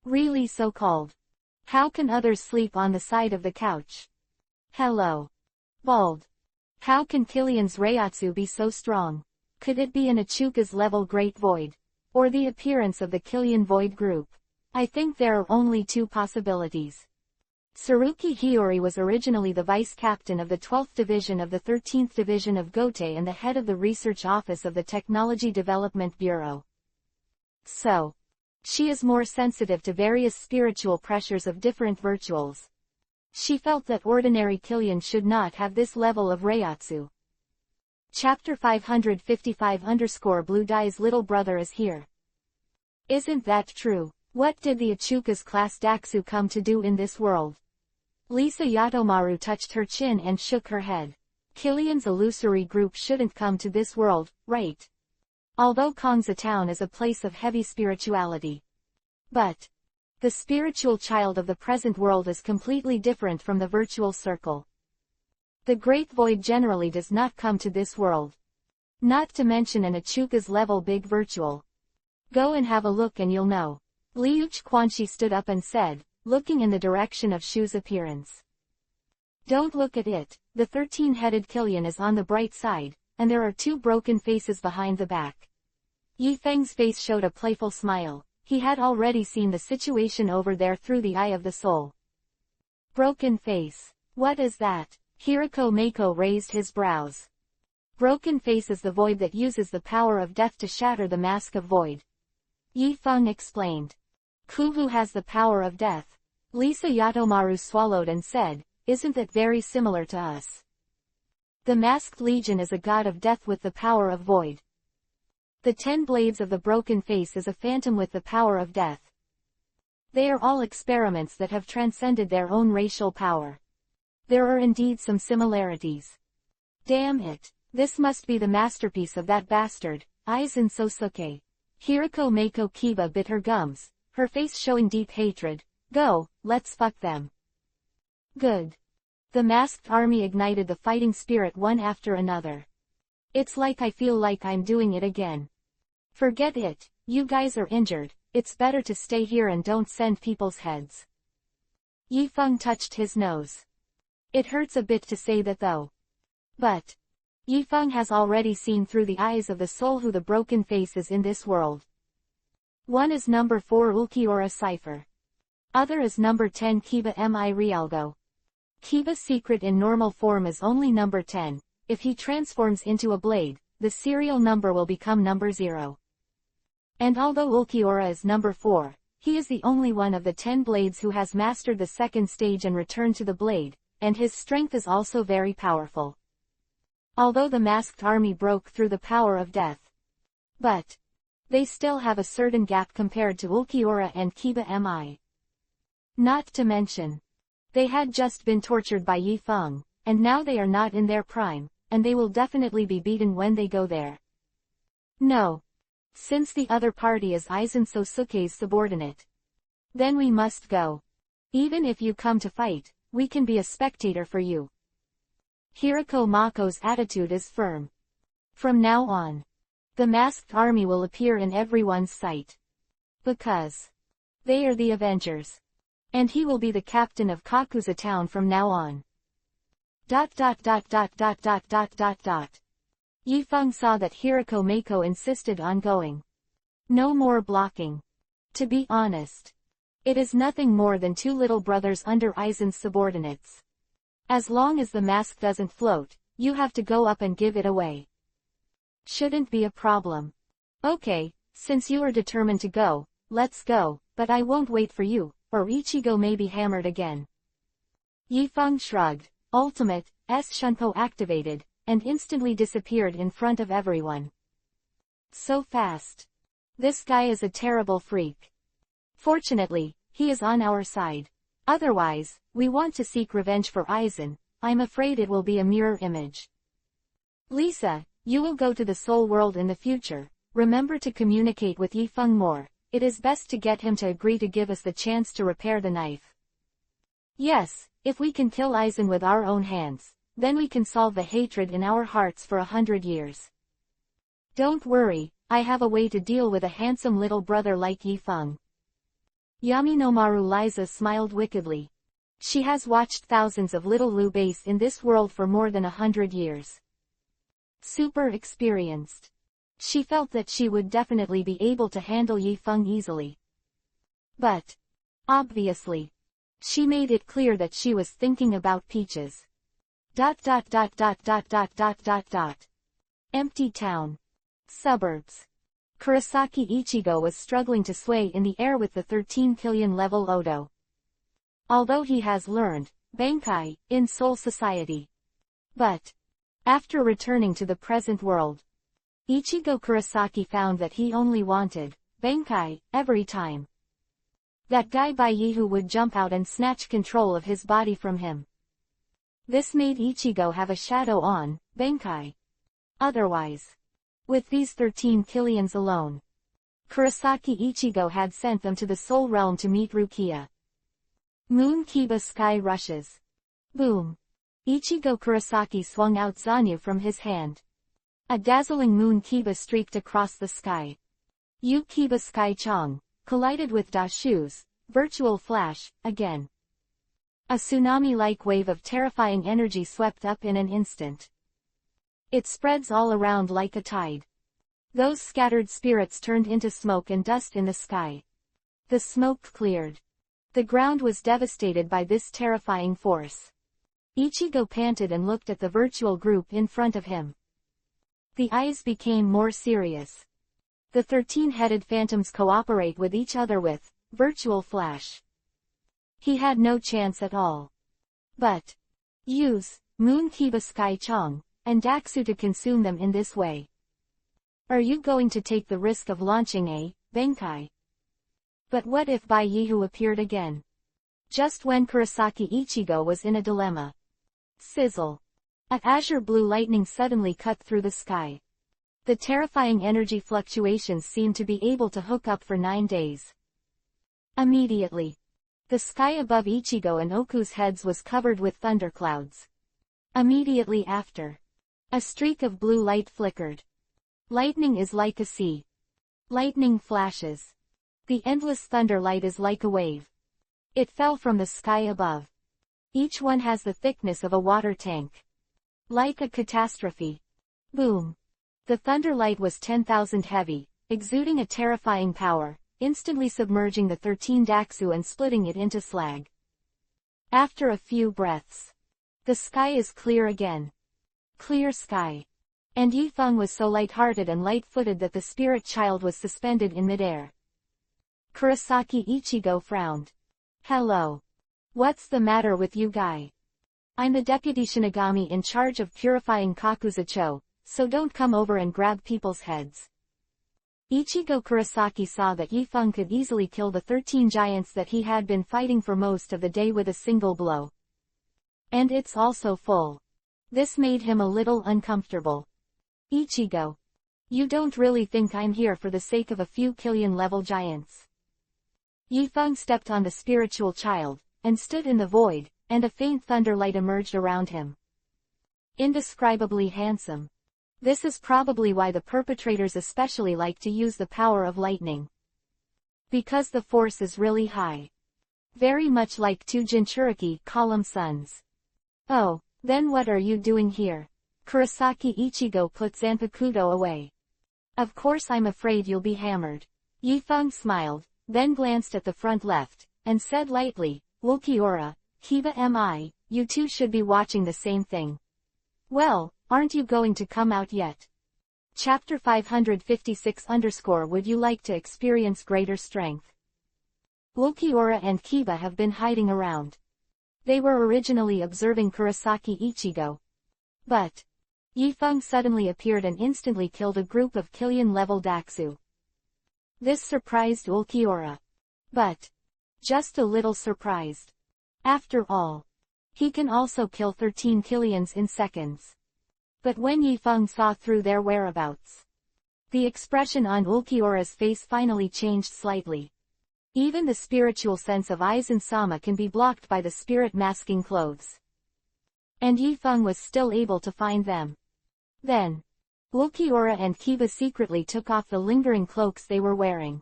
Really so-called. How can others sleep on the side of the couch? Hello. Bald. How can Killian's Reiatsu be so strong? Could it be an Ichuka's level Great Void? Or the appearance of the Killian Void group? I think there are only 2 possibilities. Tsuruuki Hiyori was originally the vice captain of the 12th Division of the 13th Division of Gotei and the head of the research office of the Technology Development Bureau. So, she is more sensitive to various spiritual pressures of different virtuals. She felt that ordinary Killian should not have this level of Reiatsu. Chapter 555 Blue Dye's little brother is here. Isn't that true? What did the Ichuka's class Daxu come to do in this world? Lisa Yatomaru touched her chin and shook her head. Killian's illusory group shouldn't come to this world, right? Although Kongza Town is a place of heavy spirituality. But, the spiritual child of the present world is completely different from the virtual circle. The Great Void generally does not come to this world. Not to mention an Ichuka's level big virtual. Go and have a look and you'll know. Liuch Quanshi stood up and said, looking in the direction of Shu's appearance. Don't look at it, the 13-headed Killian is on the bright side, and there are 2 broken faces behind the back. Yifeng's face showed a playful smile. He had already seen the situation over there through the eye of the soul. Broken face. What is that? Hiroko Mako raised his brows. Broken face is the void that uses the power of death to shatter the mask of void. Yifeng explained. Kuvu has the power of death. Lisa Yatomaru swallowed and said, isn't that very similar to us? The Masked Legion is a god of death with the power of void. The 10 blades of the broken face is a phantom with the power of death. They are all experiments that have transcended their own racial power. There are indeed some similarities. Damn it, this must be the masterpiece of that bastard, Aizen Sosuke. Hiroko Mako Kiba bit her gums, her face showing deep hatred. Go, let's fuck them. Good. The masked army ignited the fighting spirit one after another. It's like I feel like I'm doing it again. Forget it, you guys are injured, it's better to stay here and don't send people's heads. Yifeng touched his nose. It hurts a bit to say that though. But, Yifeng has already seen through the eyes of the soul who the broken face is in this world. One is number 4 Ulquiorra Cipher. Other is number 10 Kiba Mi Realgo. Kiba's secret in normal form is only number 10, if he transforms into a blade, the serial number will become number 0. And although Ulquiorra is number 4, He is the only one of the 10 blades who has mastered the second stage and returned to the blade, and his strength is also very powerful. Although the masked army broke through the power of death, but they still have a certain gap compared to Ulquiorra and Kiba Mi. Not to mention, they had just been tortured by Yi Feng, and now they are not in their prime, and they will definitely be beaten when they go there. No. Since the other party is Aizen Sosuke's subordinate, then we must go. Even if you come to fight, we can be a spectator for you. Hirako Mako's attitude is firm. From now on, the masked army will appear in everyone's sight. Because they are the Avengers. And he will be the captain of Kakuza town from now on. ... Yi Feng saw that Hirako Mako insisted on going. No more blocking. To be honest, it is nothing more than two little brothers under Aizen's subordinates. As long as the mask doesn't float, you have to go up and give it away. Shouldn't be a problem. Okay, since you are determined to go, let's go, but I won't wait for you, or Ichigo may be hammered again. Yi Feng shrugged, Ultimate Shunpo activated, and instantly disappeared in front of everyone. So fast. This guy is a terrible freak. Fortunately, he is on our side. Otherwise, we want to seek revenge for Aizen. I'm afraid it will be a mirror image. Lisa, you will go to the Soul World in the future. Remember to communicate with Yi Feng more. It is best to get him to agree to give us the chance to repair the knife. Yes, if we can kill Aizen with our own hands, then we can solve the hatred in our hearts for 100 years. Don't worry, I have a way to deal with a handsome little brother like Yi Feng. Yaminomaru Liza smiled wickedly. She has watched thousands of little Liu Base in this world for more than 100 years. Super experienced. She felt that she would definitely be able to handle Yi Feng easily. But, obviously, she made it clear that she was thinking about Peaches. ... Empty town. Suburbs. Kurosaki Ichigo was struggling to sway in the air with the 13 billion level Odo. Although he has learned Bankai in Soul Society. But, after returning to the present world, Ichigo Kurosaki found that he only wanted Bankai every time. That guy Baiyi who would jump out and snatch control of his body from him. This made Ichigo have a shadow on Bankai. Otherwise, with these 13 Killians alone, Kurosaki Ichigo had sent them to the Soul Realm to meet Rukia. Moon Kiba Sky Rushes. Boom. Ichigo Kurosaki swung out Zanyu from his hand. A dazzling Moon Kiba streaked across the sky. Yu Kiba Sky Chong collided with Dashu's virtual flash, again. A tsunami-like wave of terrifying energy swept up in an instant. It spreads all around like a tide. Those scattered spirits turned into smoke and dust in the sky. The smoke cleared. The ground was devastated by this terrifying force. Ichigo panted and looked at the virtual group in front of him. The eyes became more serious. The 13-headed phantoms cooperate with each other with virtual flash. He had no chance at all. But use Moon Kiba Sky Chong and Daxu to consume them in this way. Are you going to take the risk of launching a Bankai? But what if Baiyihu appeared again? Just when Kurosaki Ichigo was in a dilemma. Sizzle. A azure blue lightning suddenly cut through the sky. The terrifying energy fluctuations seemed to be able to hook up for 9 days. Immediately, the sky above Ichigo and Oku's heads was covered with thunderclouds. Immediately after, a streak of blue light flickered. Lightning is like a sea. Lightning flashes. The endless thunder light is like a wave. It fell from the sky above. Each one has the thickness of a water tank. Like a catastrophe. Boom. The thunder light was 10,000 heavy, exuding a terrifying power, instantly submerging the 13 Daxu and splitting it into slag. After a few breaths, the sky is clear again. Clear sky. And Yi Feng was so light-hearted and light-footed that the spirit child was suspended in midair. Kurosaki Ichigo frowned. Hello. What's the matter with you guy? I'm the deputy Shinigami in charge of purifying Kakuzucho, so don't come over and grab people's heads. Ichigo Kurosaki saw that Yifeng could easily kill the 13 giants that he had been fighting for most of the day with a single blow. And it's also full. This made him a little uncomfortable. Ichigo. You don't really think I'm here for the sake of a few Killian-level giants? Yifeng stepped on the spiritual child, and stood in the void, and a faint thunderlight emerged around him. Indescribably handsome. This is probably why the perpetrators especially like to use the power of lightning. Because the force is really high. Very much like two Jinchuriki column suns. Oh, then what are you doing here? Kurosaki Ichigo put Zanpakuto away. Of course I'm afraid you'll be hammered. Yifeng smiled, then glanced at the front left, and said lightly, Ulquiorra, Kiba mi, you two should be watching the same thing. Well, aren't you going to come out yet? Chapter 556 Would you like to experience greater strength? Ulquiorra and Kiba have been hiding around. They were originally observing Kurosaki Ichigo. But Yifeng suddenly appeared and instantly killed a group of Killian-level Daxu. This surprised Ulquiorra. But just a little surprised. After all, he can also kill 13 Killians in seconds. But when Yifeng saw through their whereabouts, the expression on Ulquiorra's face finally changed slightly. Even the spiritual sense of Aizen-sama can be blocked by the spirit-masking clothes. And Yifeng was still able to find them. Then, Ulquiorra and Kiba secretly took off the lingering cloaks they were wearing.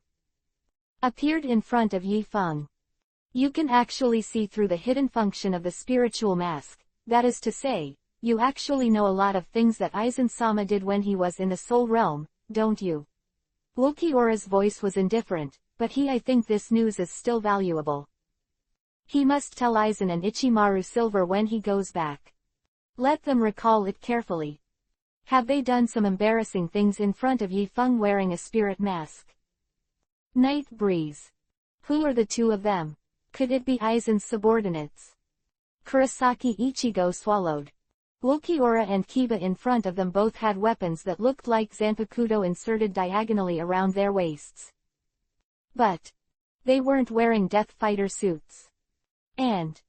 Appeared in front of Yifeng. You can actually see through the hidden function of the spiritual mask, that is to say, you actually know a lot of things that Aizen-sama did when he was in the Soul Realm, don't you? Ulquiorra's voice was indifferent, but I think this news is still valuable. He must tell Aizen and Ichimaru Silver when he goes back. Let them recall it carefully. Have they done some embarrassing things in front of Yifeng wearing a spirit mask? Night breeze. Who are the two of them? Could it be Aizen's subordinates? Kurosaki Ichigo swallowed. Ulquiorra and Kiba in front of them both had weapons that looked like Zanpakuto inserted diagonally around their waists. But they weren't wearing Death Fighter suits. And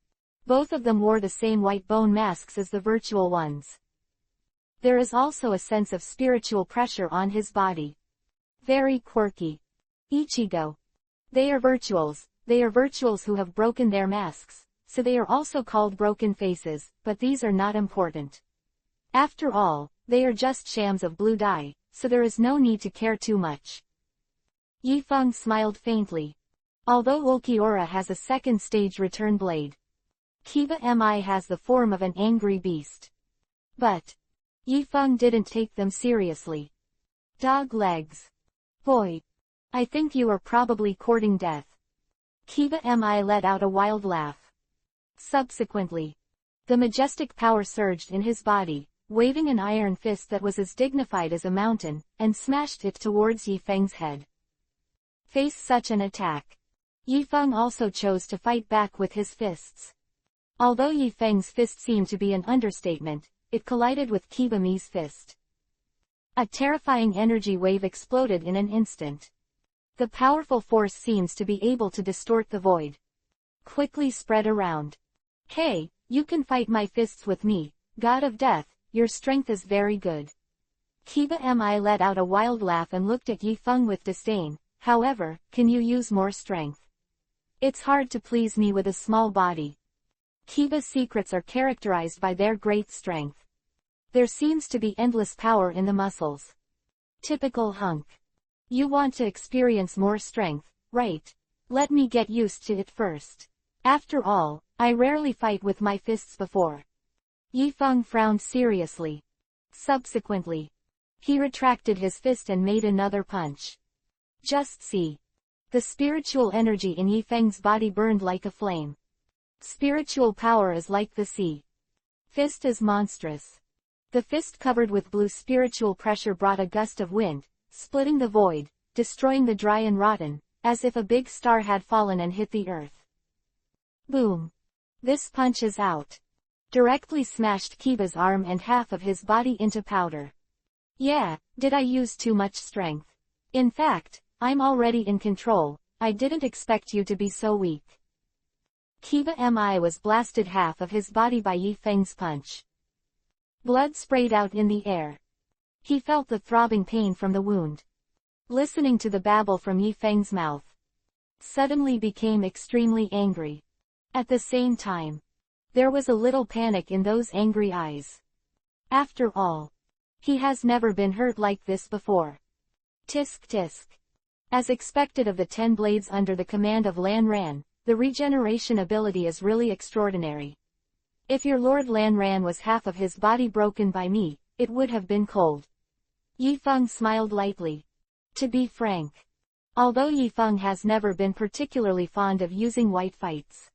both of them wore the same white bone masks as the virtual ones. There is also a sense of spiritual pressure on his body. Very quirky. Ichigo. They are virtuals who have broken their masks, so they are also called broken faces, but these are not important. After all, they are just shams of blue dye, so there is no need to care too much. Yifeng smiled faintly. Although Ulquiorra has a second stage return blade, Kiba mi has the form of an angry beast. But Yifeng didn't take them seriously. Dog legs. Boy. I think you are probably courting death. Kiba mi let out a wild laugh. Subsequently, the majestic power surged in his body, waving an iron fist that was as dignified as a mountain, and smashed it towards Yifeng's head. Face such an attack. Yifeng also chose to fight back with his fists. Although Yifeng's fist seemed to be an understatement, it collided with Kiba mi's fist. A terrifying energy wave exploded in an instant. The powerful force seems to be able to distort the void. Quickly spread around. Hey, you can fight my fists with me, God of Death, your strength is very good. Kiba mi let out a wild laugh and looked at Yifeng with disdain. However, can you use more strength? It's hard to please me with a small body. Kiba's secrets are characterized by their great strength. There seems to be endless power in the muscles. Typical hunk. You want to experience more strength, right? Let me get used to it first. After all, I rarely fight with my fists before. Yifeng frowned seriously. Subsequently, he retracted his fist and made another punch. Just see. The spiritual energy in Yifeng's body burned like a flame. Spiritual power is like the sea. Fist is monstrous. The fist covered with blue spiritual pressure brought a gust of wind, splitting the void, destroying the dry and rotten, as if a big star had fallen and hit the earth. Boom! This punch is out. Directly smashed Kiba's arm and half of his body into powder. Yeah, did I use too much strength? In fact, I'm already in control. I didn't expect you to be so weak. Kiba Mi was blasted half of his body by Yi Feng's punch. Blood sprayed out in the air. He felt the throbbing pain from the wound. Listening to the babble from Yi Feng's mouth, suddenly became extremely angry. At the same time, there was a little panic in those angry eyes. After all, he has never been hurt like this before. Tisk tisk. As expected of the 10 blades under the command of Lan Ran, the regeneration ability is really extraordinary. If your Lord Lan Ran was half of his body broken by me, it would have been cold. Yi Feng smiled lightly. To be frank, although Yi Feng has never been particularly fond of using white fights,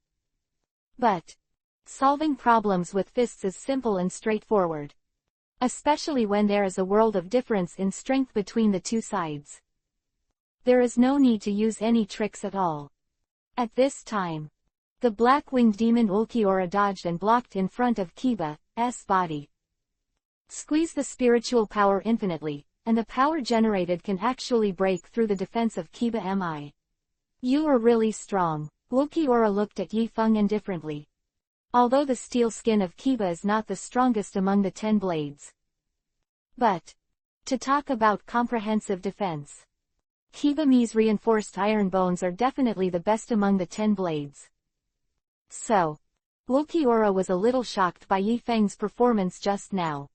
but solving problems with fists is simple and straightforward. Especially when there is a world of difference in strength between the two sides. There is no need to use any tricks at all. At this time, the black-winged demon Ulquiorra dodged and blocked in front of Kiba's body. Squeeze the spiritual power infinitely, and the power generated can actually break through the defense of Kiba Mi. You are really strong. Ulquiorra looked at Yi Feng indifferently. Although the steel skin of Kiba is not the strongest among the 10 blades. But, to talk about comprehensive defense, Kiba Mi's reinforced iron bones are definitely the best among the 10 blades. So, Ulquiorra was a little shocked by Yi Feng's performance just now.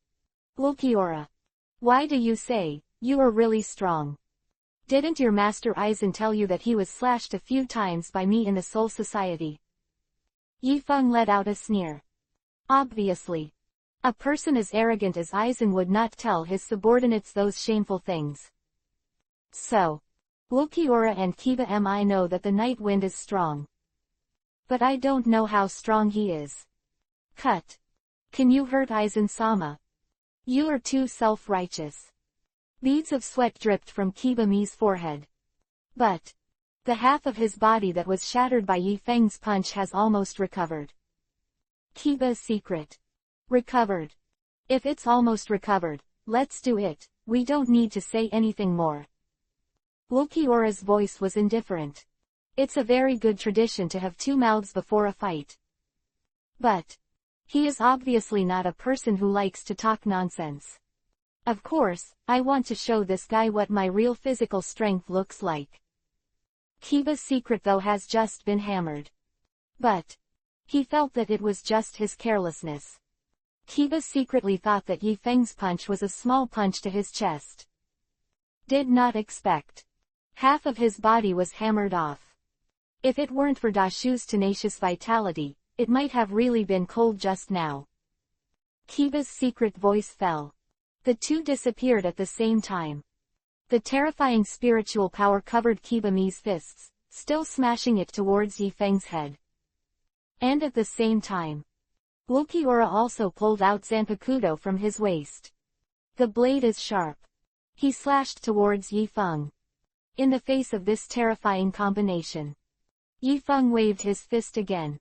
Ulquiorra, why do you say, you are really strong? Didn't your master Aizen tell you that he was slashed a few times by me in the Soul Society? Yi Feng let out a sneer. Obviously. A person as arrogant as Aizen would not tell his subordinates those shameful things. So, Ulquiorra and Kiba Mi know that the night wind is strong. But I don't know how strong he is. Cut. Can you hurt Aizen-sama? You are too self-righteous. Beads of sweat dripped from Kiba Mi's forehead. But the half of his body that was shattered by Yi Feng's punch has almost recovered. Kiba's secret. Recovered. If it's almost recovered, let's do it, we don't need to say anything more. Ulquiorra's voice was indifferent. It's a very good tradition to have 2 mouths before a fight. But he is obviously not a person who likes to talk nonsense. Of course, I want to show this guy what my real physical strength looks like. Kiba's secret though has just been hammered. But he felt that it was just his carelessness. Kiba secretly thought that Yi Feng's punch was a small punch to his chest. Did not expect. Half of his body was hammered off. If it weren't for Dashu's tenacious vitality, it might have really been cold just now. Kiba's secret voice fell. The two disappeared at the same time. The terrifying spiritual power covered Kiba Mi's fists, still smashing it towards Yi Feng's head. And at the same time, Ulquiorra also pulled out Zanpakuto from his waist. The blade is sharp. He slashed towards Yi Feng. In the face of this terrifying combination, Yi Feng waved his fist again.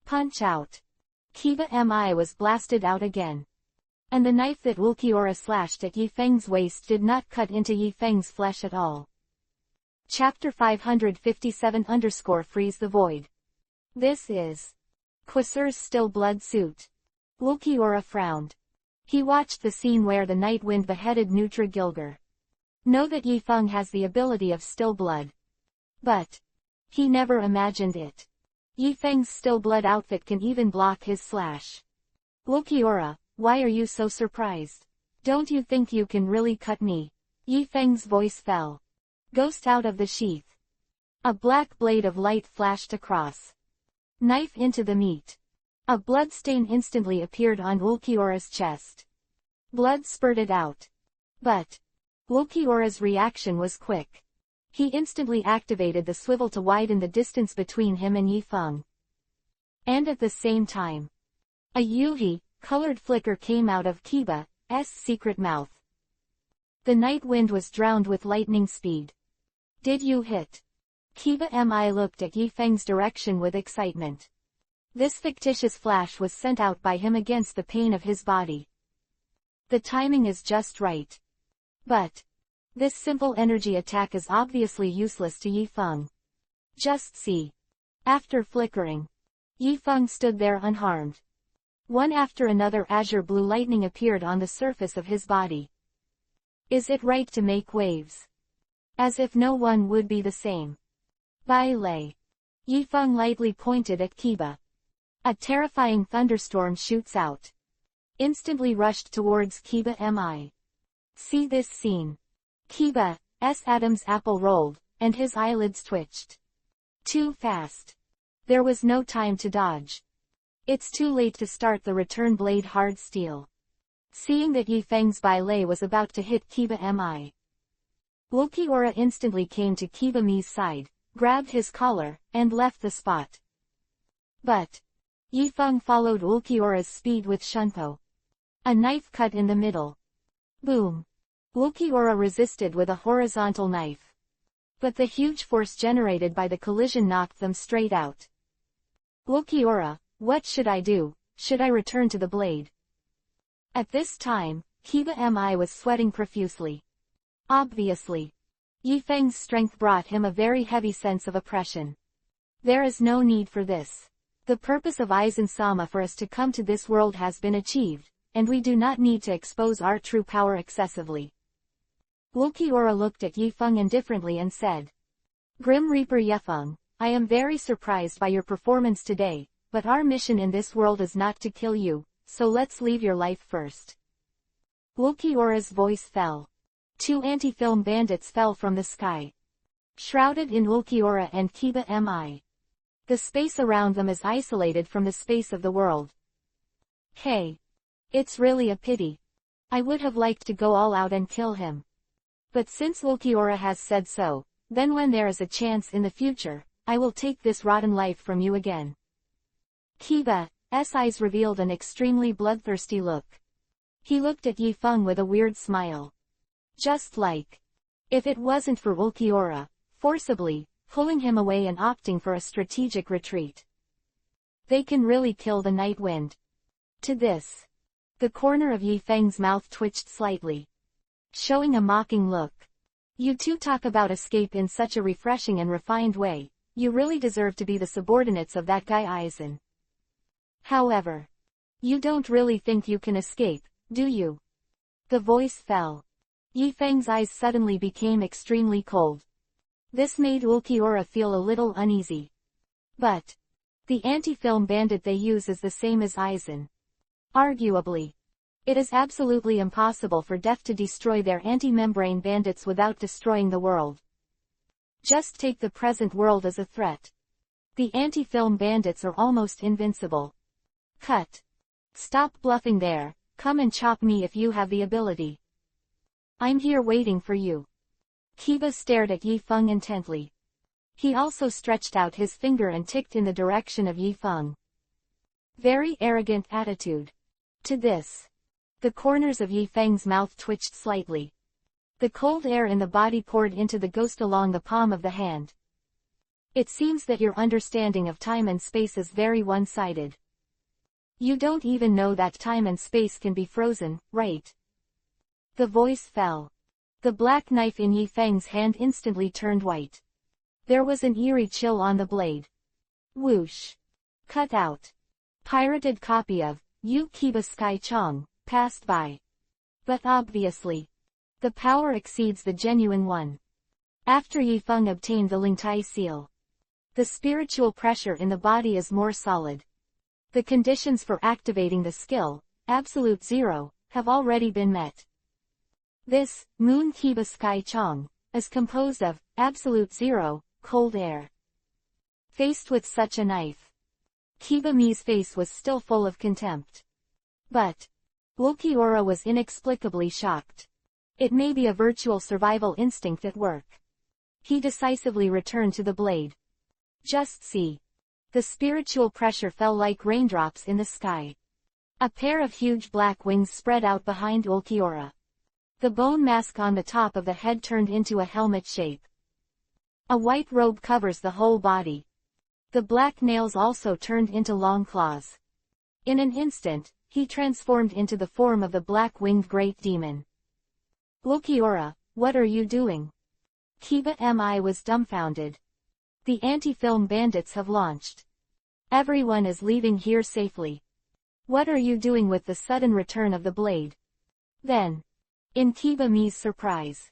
Punch out. Kiba Mi was blasted out again. And the knife that Ulquiorra slashed at Yi Feng's waist did not cut into Yi Feng's flesh at all. Chapter 557 _ Freeze the Void. This is Quasar's still blood suit. Ulquiorra frowned. He watched the scene where the night wind beheaded Nutra Gilgar. Know that Yi Feng has the ability of still blood. But he never imagined it. Yi Feng's still blood outfit can even block his slash. Ulquiorra, why are you so surprised? Don't you think you can really cut me? Yi Feng's voice fell. Ghost out of the sheath. A black blade of light flashed across. Knife into the meat. A blood stain instantly appeared on Ulquiorra's chest. Blood spurted out. But Ulquiorra's reaction was quick. He instantly activated the swivel to widen the distance between him and Yi Feng. And at the same time, a colored flicker came out of Kiba's secret mouth. The night wind was drowned with lightning speed. Did you hit? Kiba Mi looked at Yi Feng's direction with excitement. This fictitious flash was sent out by him against the pain of his body. The timing is just right. But this simple energy attack is obviously useless to Yi Feng. Just see. After flickering, Yi Feng stood there unharmed. One after another azure blue lightning appeared on the surface of his body. Is it right to make waves? As if no one would be the same. Bai Lei. Yi Feng lightly pointed at Kiba. A terrifying thunderstorm shoots out. Instantly rushed towards Kiba Mi. See this scene. Kiba's Adam's apple rolled, and his eyelids twitched. Too fast. There was no time to dodge. It's too late to start the return blade hard steel. Seeing that Yi Feng's Bai Lei was about to hit Kiba Mi. Ulquiorra instantly came to Kiba Mi's side, grabbed his collar, and left the spot. But Yi Feng followed Ulquiorra's speed with Shunpo. A knife cut in the middle. Boom. Ulquiorra resisted with a horizontal knife. But the huge force generated by the collision knocked them straight out. Ulquiorra, what should I do? Should I return to the blade? At this time, Kiba Mi was sweating profusely. Obviously. Yi Feng's strength brought him a very heavy sense of oppression. There is no need for this. The purpose of Aizen-sama for us to come to this world has been achieved, and we do not need to expose our true power excessively. Ulquiorra looked at Yi Feng indifferently and said. Grim Reaper Yifeng, I am very surprised by your performance today, but our mission in this world is not to kill you, so let's leave your life first. Ulquiorra's voice fell. 2 anti-film bandits fell from the sky. Shrouded in Ulquiorra and Kiba Mi. The space around them is isolated from the space of the world. Hey. It's really a pity. I would have liked to go all out and kill him. But since Ulquiorra has said so, then when there is a chance in the future, I will take this rotten life from you again. Kiba's eyes revealed an extremely bloodthirsty look. He looked at Yi Feng with a weird smile. Just like. If it wasn't for Ulquiorra, forcibly, pulling him away and opting for a strategic retreat. They can really kill the night wind. To this. The corner of Yi Feng's mouth twitched slightly. Showing a mocking look. You two talk about escape in such a refreshing and refined way, you really deserve to be the subordinates of that guy Aizen. However. You don't really think you can escape, do you? The voice fell. Yi Feng's eyes suddenly became extremely cold. This made Ulquiorra feel a little uneasy. But the anti-film bandit they use is the same as Aizen. Arguably. It is absolutely impossible for Death to destroy their anti-membrane bandits without destroying the world. Just take the present world as a threat. The anti-film bandits are almost invincible. Cut. Stop bluffing there, come and chop me if you have the ability. I'm here waiting for you. Kiba stared at Yi Feng intently. He also stretched out his finger and ticked in the direction of Yi Feng. Very arrogant attitude. To this. The corners of Yi Feng's mouth twitched slightly. The cold air in the body poured into the ghost along the palm of the hand. It seems that your understanding of time and space is very one-sided. You don't even know that time and space can be frozen, right? The voice fell. The black knife in Yi Feng's hand instantly turned white. There was an eerie chill on the blade. Whoosh. Cut out. Pirated copy of Yu Kiba Sky Chong passed by. But obviously, the power exceeds the genuine one. After Yi Feng obtained the Lingtai seal, the spiritual pressure in the body is more solid. The conditions for activating the skill, absolute zero, have already been met. This, Moon Kiba Sky Chong, is composed of absolute zero, cold air. Faced with such a knife, Kiba Mi's face was still full of contempt. But Ulquiorra was inexplicably shocked. It may be a virtual survival instinct at work. He decisively returned to the blade. Just see. The spiritual pressure fell like raindrops in the sky. A pair of huge black wings spread out behind Ulquiorra. The bone mask on the top of the head turned into a helmet shape. A white robe covers the whole body. The black nails also turned into long claws. In an instant, he transformed into the form of the black-winged great demon. Ulquiorra, what are you doing? Kiba Mi was dumbfounded. The anti-film bandits have launched. Everyone is leaving here safely. What are you doing with the sudden return of the blade? Then, in Kiba Mi's surprise,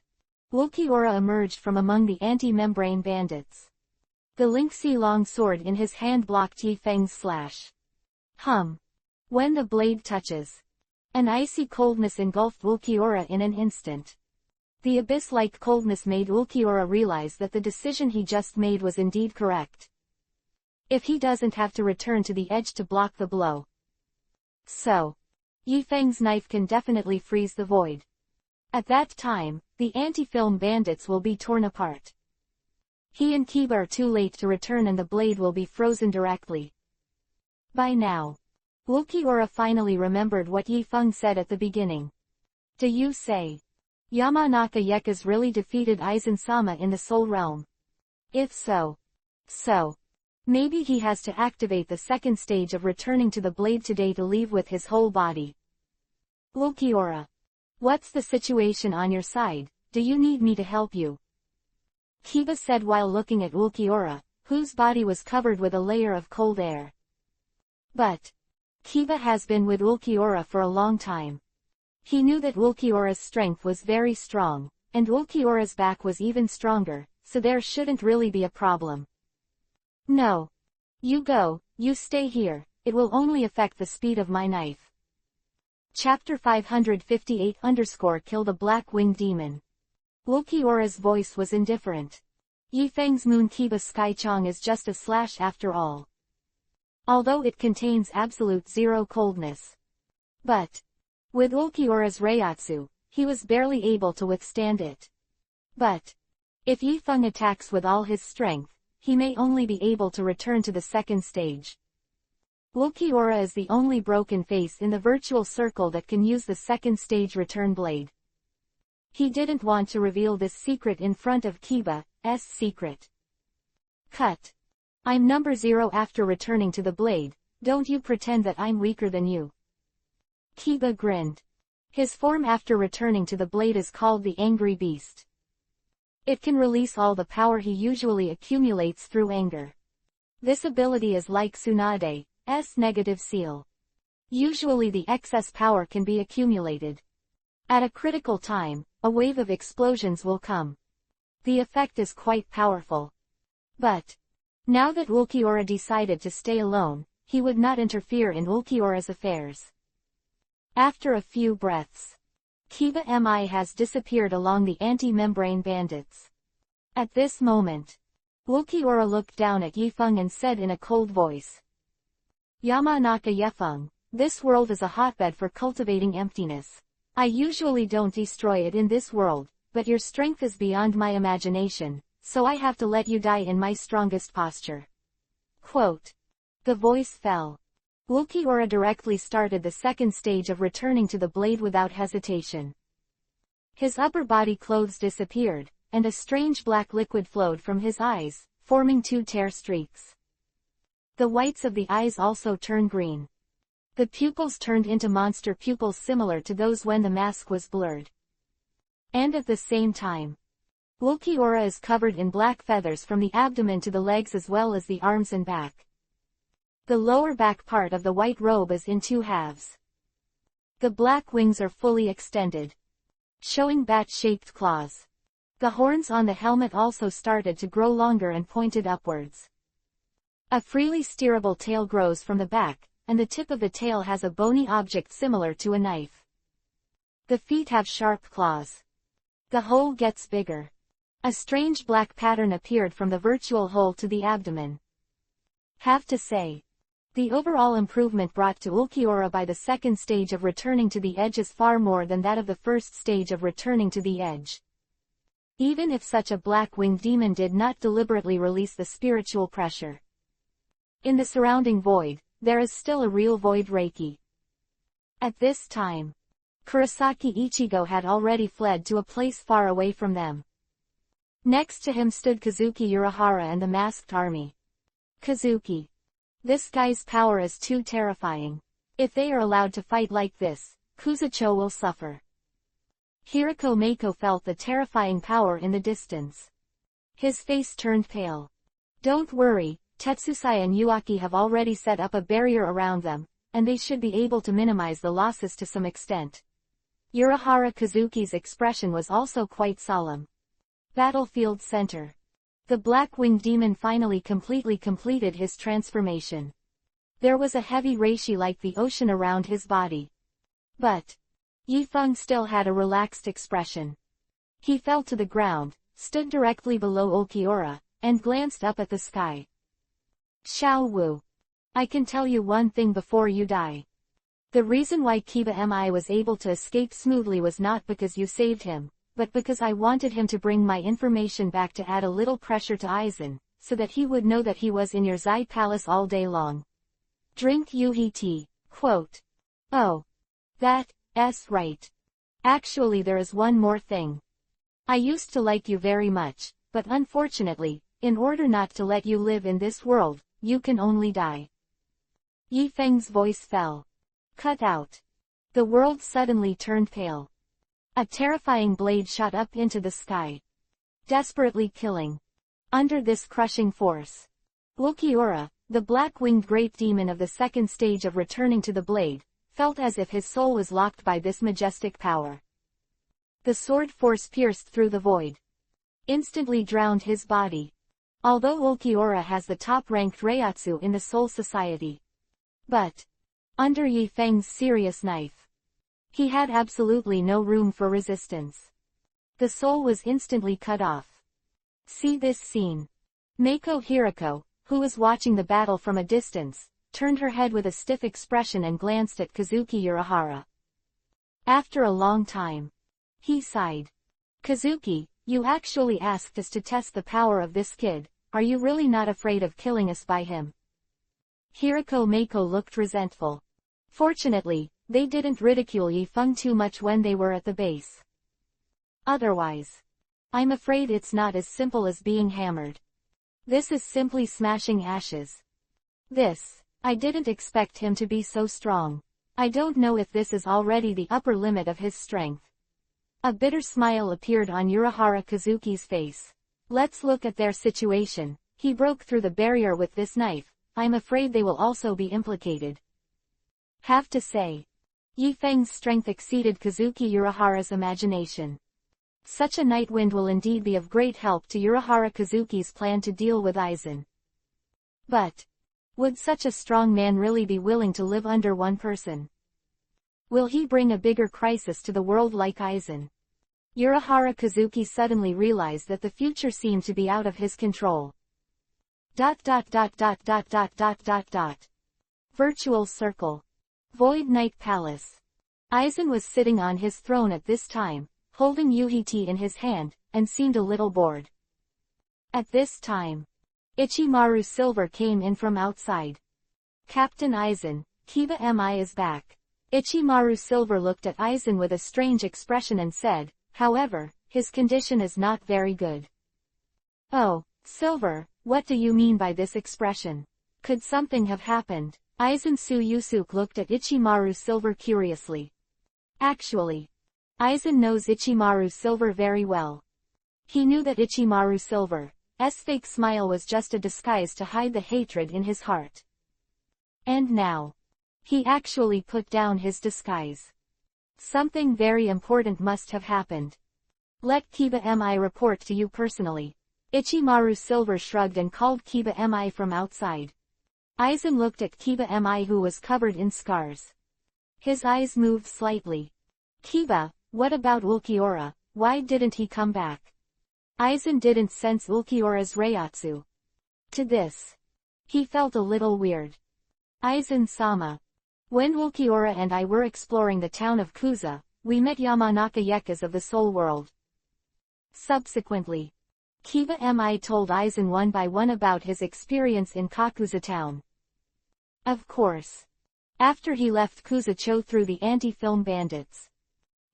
Ulquiorra emerged from among the anti-membrane bandits. The lynxy long sword in his hand blocked Yi Feng's slash. When the blade touches, an icy coldness engulfed Ulquiorra in an instant. The abyss-like coldness made Ulquiorra realize that the decision he just made was indeed correct. If he doesn't have to return to the edge to block the blow. So, Yi Feng's knife can definitely freeze the void. At that time, the anti-film bandits will be torn apart. He and Kiba are too late to return and the blade will be frozen directly. By now, Ulquiorra finally remembered what Yi Feng said at the beginning. Do you say Yamanaka Yeka's really defeated Aizen-sama in the Soul Realm? If so, maybe he has to activate the second stage of returning to the blade today to leave with his whole body. Ulquiorra, what's the situation on your side? Do you need me to help you? Kiba said while looking at Ulquiorra, whose body was covered with a layer of cold air. But Kiba has been with Ulquiorra for a long time. He knew that Ulquiorra's strength was very strong, and Ulquiorra's back was even stronger, so there shouldn't really be a problem. No. You go, you stay here, it will only affect the speed of my knife. Chapter 558 Kill the Black-Winged Demon. Ulquiorra's voice was indifferent. Yi Feng's Moon Kiba Skychong is just a slash after all. Although it contains absolute zero coldness. But, with Ulquiorra's Reiatsu, he was barely able to withstand it. But, if Yi Feng attacks with all his strength, he may only be able to return to the second stage. Ulquiorra is the only broken face in the virtual circle that can use the second stage return blade. He didn't want to reveal this secret in front of Kiba's secret. Cut. I'm number 0 after returning to the blade, don't you pretend that I'm weaker than you. Kiba grinned. His form after returning to the blade is called the Angry Beast. It can release all the power he usually accumulates through anger. This ability is like Tsunade's negative seal. Usually the excess power can be accumulated. At a critical time, a wave of explosions will come. The effect is quite powerful. But, now that Ulquiorra decided to stay alone, he would not interfere in Ulquiorra's affairs. After a few breaths, Kiba Mi has disappeared along the anti-membrane bandits. At this moment, Ulquiorra looked down at Yi Feng and said in a cold voice. Yamanaka Yefeng, this world is a hotbed for cultivating emptiness. I usually don't destroy it in this world, but your strength is beyond my imagination, so I have to let you die in my strongest posture. Quote. The voice fell. Ulquiorra directly started the second stage of returning to the blade without hesitation. His upper body clothes disappeared, and a strange black liquid flowed from his eyes, forming 2 tear streaks. The whites of the eyes also turned green. The pupils turned into monster pupils similar to those when the mask was blurred. And at the same time, Ulquiorra is covered in black feathers from the abdomen to the legs as well as the arms and back. The lower back part of the white robe is in 2 halves. The black wings are fully extended, showing bat-shaped claws. The horns on the helmet also started to grow longer and pointed upwards. A freely steerable tail grows from the back, and the tip of the tail has a bony object similar to a knife. The feet have sharp claws. The hole gets bigger. A strange black pattern appeared from the virtual hole to the abdomen. Have to say, the overall improvement brought to Ulquiorra by the second stage of returning to the edge is far more than that of the first stage of returning to the edge. Even if such a black-winged demon did not deliberately release the spiritual pressure. In the surrounding void, there is still a real void Reiki. At this time, Kurosaki Ichigo had already fled to a place far away from them. Next to him stood Kazuki Urahara and the masked army. Kazuki. This guy's power is too terrifying. If they are allowed to fight like this, Kuzucho will suffer. Hirako Mako felt the terrifying power in the distance. His face turned pale. Don't worry, Tetsusai and Yuaki have already set up a barrier around them, and they should be able to minimize the losses to some extent. Urahara Kazuki's expression was also quite solemn. Battlefield Center. The black-winged demon finally completed his transformation. There was a heavy reishi like the ocean around his body. But Yifeng still had a relaxed expression. He fell to the ground, stood directly below Ulquiorra, and glanced up at the sky. Xiao Wu. I can tell you one thing before you die. The reason why Kiba Mi was able to escape smoothly was not because you saved him, but because I wanted him to bring my information back to add a little pressure to Aizen, so that he would know that he was in your Zai Palace all day long. Drink Yuhi tea. Quote. Oh. That's right. Actually there is one more thing. I used to like you very much, but unfortunately, in order not to let you live in this world, you can only die. Yifeng's voice fell. Cut out. The world suddenly turned pale. A terrifying blade shot up into the sky. Desperately killing. Under this crushing force, Ulquiorra, the black-winged great demon of the second stage of returning to the blade, felt as if his soul was locked by this majestic power. The sword force pierced through the void. Instantly drowned his body. Although Ulquiorra has the top-ranked Reiatsu in the Soul Society. But under Yifeng's serious knife, he had absolutely no room for resistance. The soul was instantly cut off. See this scene. Mako Hirako, who was watching the battle from a distance, turned her head with a stiff expression and glanced at Kazuki Urahara. After a long time, he sighed. Kazuki, you actually asked us to test the power of this kid, are you really not afraid of killing us by him? Hirako Mako looked resentful. Fortunately, they didn't ridicule Yifeng too much when they were at the base. Otherwise, I'm afraid it's not as simple as being hammered. This is simply smashing ashes. I didn't expect him to be so strong. I don't know if this is already the upper limit of his strength. A bitter smile appeared on Urahara Kazuki's face. Let's look at their situation. He broke through the barrier with this knife. I'm afraid they will also be implicated. Have to say, Yifeng's strength exceeded Kazuki Urahara's imagination. Such a night wind will indeed be of great help to Urahara Kazuki's plan to deal with Aizen. But would such a strong man really be willing to live under one person? Will he bring a bigger crisis to the world like Aizen? Urahara Kazuki suddenly realized that the future seemed to be out of his control. Virtual Circle. Void Night Palace. Aizen was sitting on his throne at this time, holding Yuhi-tea in his hand, and seemed a little bored. At this time, Ichimaru Silver came in from outside. Captain Aizen, Kiba Mi is back. Ichimaru Silver looked at Aizen with a strange expression and said, however, his condition is not very good. Oh, Silver, what do you mean by this expression? Could something have happened? Aizen Yusuke looked at Ichimaru Silver curiously. Actually, Aizen knows Ichimaru Silver very well. He knew that Ichimaru Silver's fake smile was just a disguise to hide the hatred in his heart. And now, he actually put down his disguise. Something very important must have happened. Let Kiba Mi report to you personally. Ichimaru Silver shrugged and called Kiba Mi from outside. Aizen looked at Kiba Mi, who was covered in scars. His eyes moved slightly. Kiba, what about Ulquiorra? Why didn't he come back? Aizen didn't sense Ulquiorra's Reiatsu. To this, he felt a little weird. Aizen-sama. When Ulquiorra and I were exploring the town of Kuza, we met Yamanaka Yekas of the Soul World. Subsequently, Kiba Mi told Aizen one by one about his experience in Kakuza town. Of course, after he left Kuza-cho through the anti-film bandits,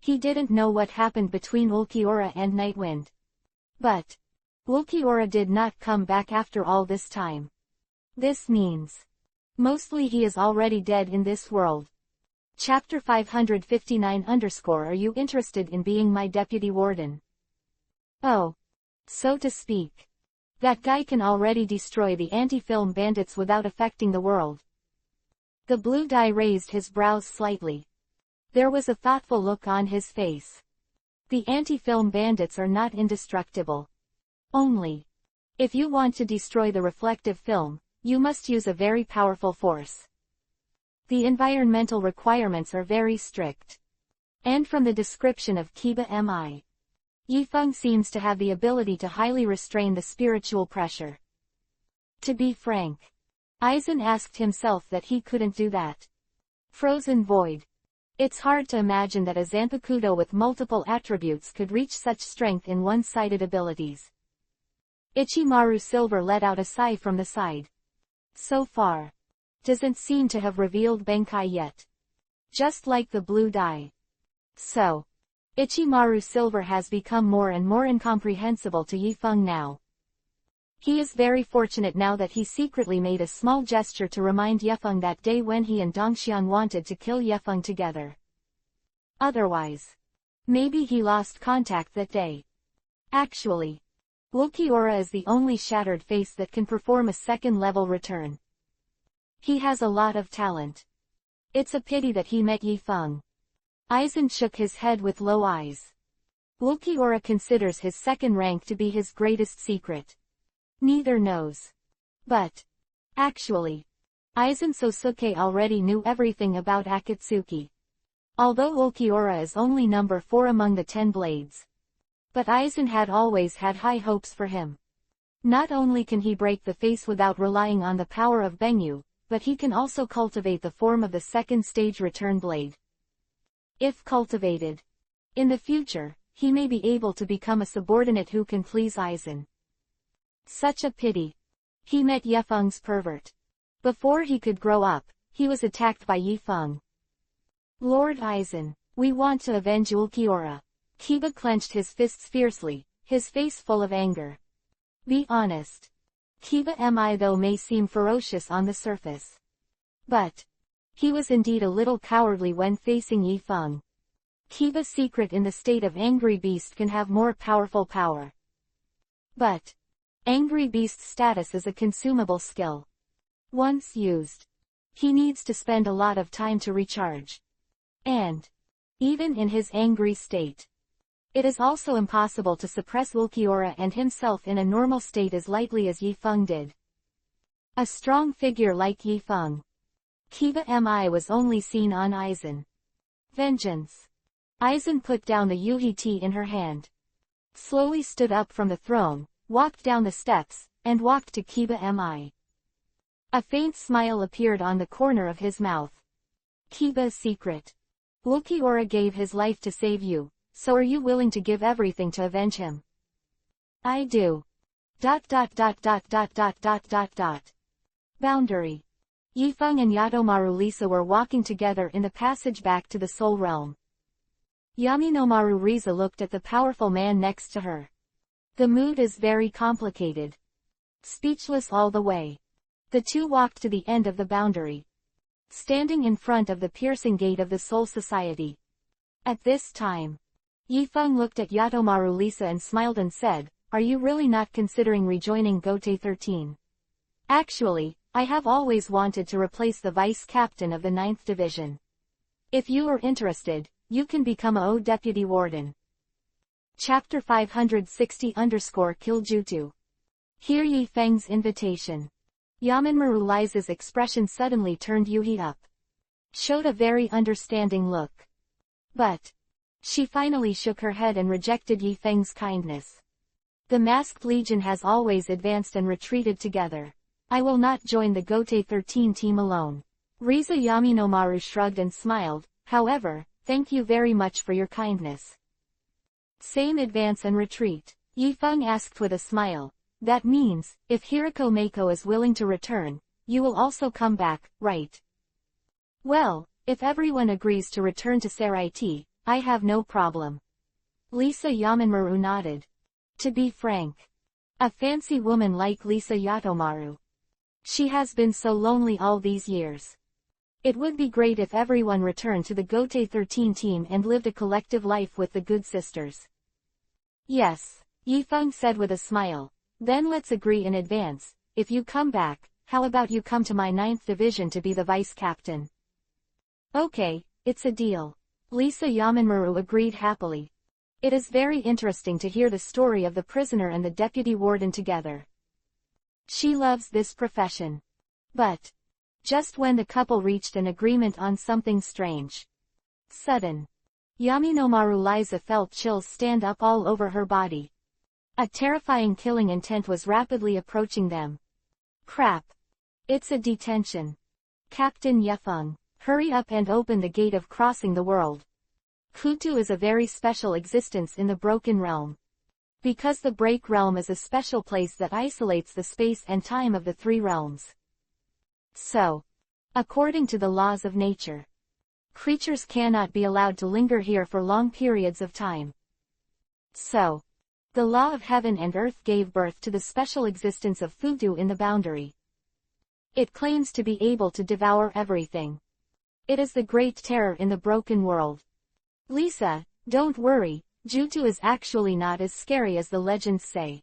he didn't know what happened between Ulquiorra and Nightwind. But Ulquiorra did not come back after all this time. This means mostly he is already dead in this world. Chapter 559 Are you interested in being my deputy warden? Oh. So to speak. That guy can already destroy the anti-film bandits without affecting the world. The blue dye raised his brows slightly. There was a thoughtful look on his face. The anti-film bandits are not indestructible. Only, if you want to destroy the reflective film, you must use a very powerful force. The environmental requirements are very strict. And from the description of Kiba Mi, Yifeng seems to have the ability to highly restrain the spiritual pressure. To be frank, Aizen asked himself that he couldn't do that. Frozen void. It's hard to imagine that a Zanpakuto with multiple attributes could reach such strength in one-sided abilities. Ichimaru Silver let out a sigh from the side. So far, doesn't seem to have revealed Benkai yet. Just like the blue dye. So, Ichimaru Silver has become more and more incomprehensible to Yifeng now. He is very fortunate now that he secretly made a small gesture to remind Yifeng that day when he and Dongxiang wanted to kill Yifeng together. Otherwise, maybe he lost contact that day. Actually, Ulquiorra is the only shattered face that can perform a second-level return. He has a lot of talent. It's a pity that he met Yifeng. Aizen shook his head with low eyes. Ulquiorra considers his second rank to be his greatest secret. Neither knows. But, actually, Aizen Sosuke already knew everything about Akatsuki. Although Ulquiorra is only number 4 among the 10 blades. But Aizen had always had high hopes for him. Not only can he break the face without relying on the power of Benyu, but he can also cultivate the form of the second stage return blade. If cultivated, in the future, he may be able to become a subordinate who can please Aizen. Such a pity. He met Yifeng's pervert. Before he could grow up, he was attacked by Yifeng. Lord Aizen, we want to avenge Ulquiorra. Kiba clenched his fists fiercely, his face full of anger. Be honest. Kiba Mi though may seem ferocious on the surface. But, he was indeed a little cowardly when facing Yifeng. Kiba's secret in the state of Angry Beast can have more powerful power. But, Angry Beast's status is a consumable skill. Once used, he needs to spend a lot of time to recharge. And, even in his angry state, it is also impossible to suppress Ulquiorra and himself in a normal state as lightly as Yifeng did. A strong figure like Yifeng. Kiba Mi was only seen on Aizen. Vengeance. Aizen put down the Yuhi tea in her hand. Slowly stood up from the throne, walked down the steps, and walked to Kiba Mi. A faint smile appeared on the corner of his mouth. Kiba's secret. Ulquiorra gave his life to save you, so are you willing to give everything to avenge him? I do. ... Boundary. Yifeng and Yatomaru Lisa were walking together in the passage back to the Soul Realm. Yaminomaru Riza looked at the powerful man next to her. The mood is very complicated. Speechless all the way. The two walked to the end of the boundary. Standing in front of the piercing gate of the Soul Society. At this time, Yifeng looked at Yatomaru Lisa and smiled and said, are you really not considering rejoining Gotei 13? Actually, I have always wanted to replace the vice captain of the 9th Division. If you are interested, you can become a deputy warden. Chapter 560 Killjutsu. Hear Yifeng's invitation. Yamanmaru Liza's expression suddenly turned Yuhi up. Showed a very understanding look. But, she finally shook her head and rejected Yifeng's kindness. The Masked Legion has always advanced and retreated together. I will not join the Gotei 13 team alone. Riza Yaminomaru shrugged and smiled, however, thank you very much for your kindness. Same advance and retreat. Yifeng asked with a smile. That means, if Hirako Mako is willing to return, you will also come back, right? Well, if everyone agrees to return to Saraiti, I have no problem. Lisa Yamanmaru nodded. To be frank, A fancy woman like Lisa Yatomaru. She has been so lonely all these years. It would be great if everyone returned to the Gote 13 team and lived a collective life with the good sisters. Yes, Yifeng said with a smile. Then let's agree in advance. If you come back, how about you come to my 9th division to be the vice captain? Okay, it's a deal. Lisa Yamanmaru agreed happily. It is very interesting to hear the story of the prisoner and the deputy warden together. She loves this profession. But just when the couple reached an agreement on something strange. Sudden. Yaminomaru Liza felt chills stand up all over her body. A terrifying killing intent was rapidly approaching them. Crap. It's a detention. Captain Yefeng, hurry up and open the gate of crossing the world. Kutu is a very special existence in the Broken Realm. Because the Break Realm is a special place that isolates the space and time of the 3 realms. So, according to the laws of nature, creatures cannot be allowed to linger here for long periods of time. So, the law of heaven and earth gave birth to the special existence of Futu in the boundary. It claims to be able to devour everything. It is the great terror in the broken world. Lisa, don't worry, Jutu is actually not as scary as the legends say.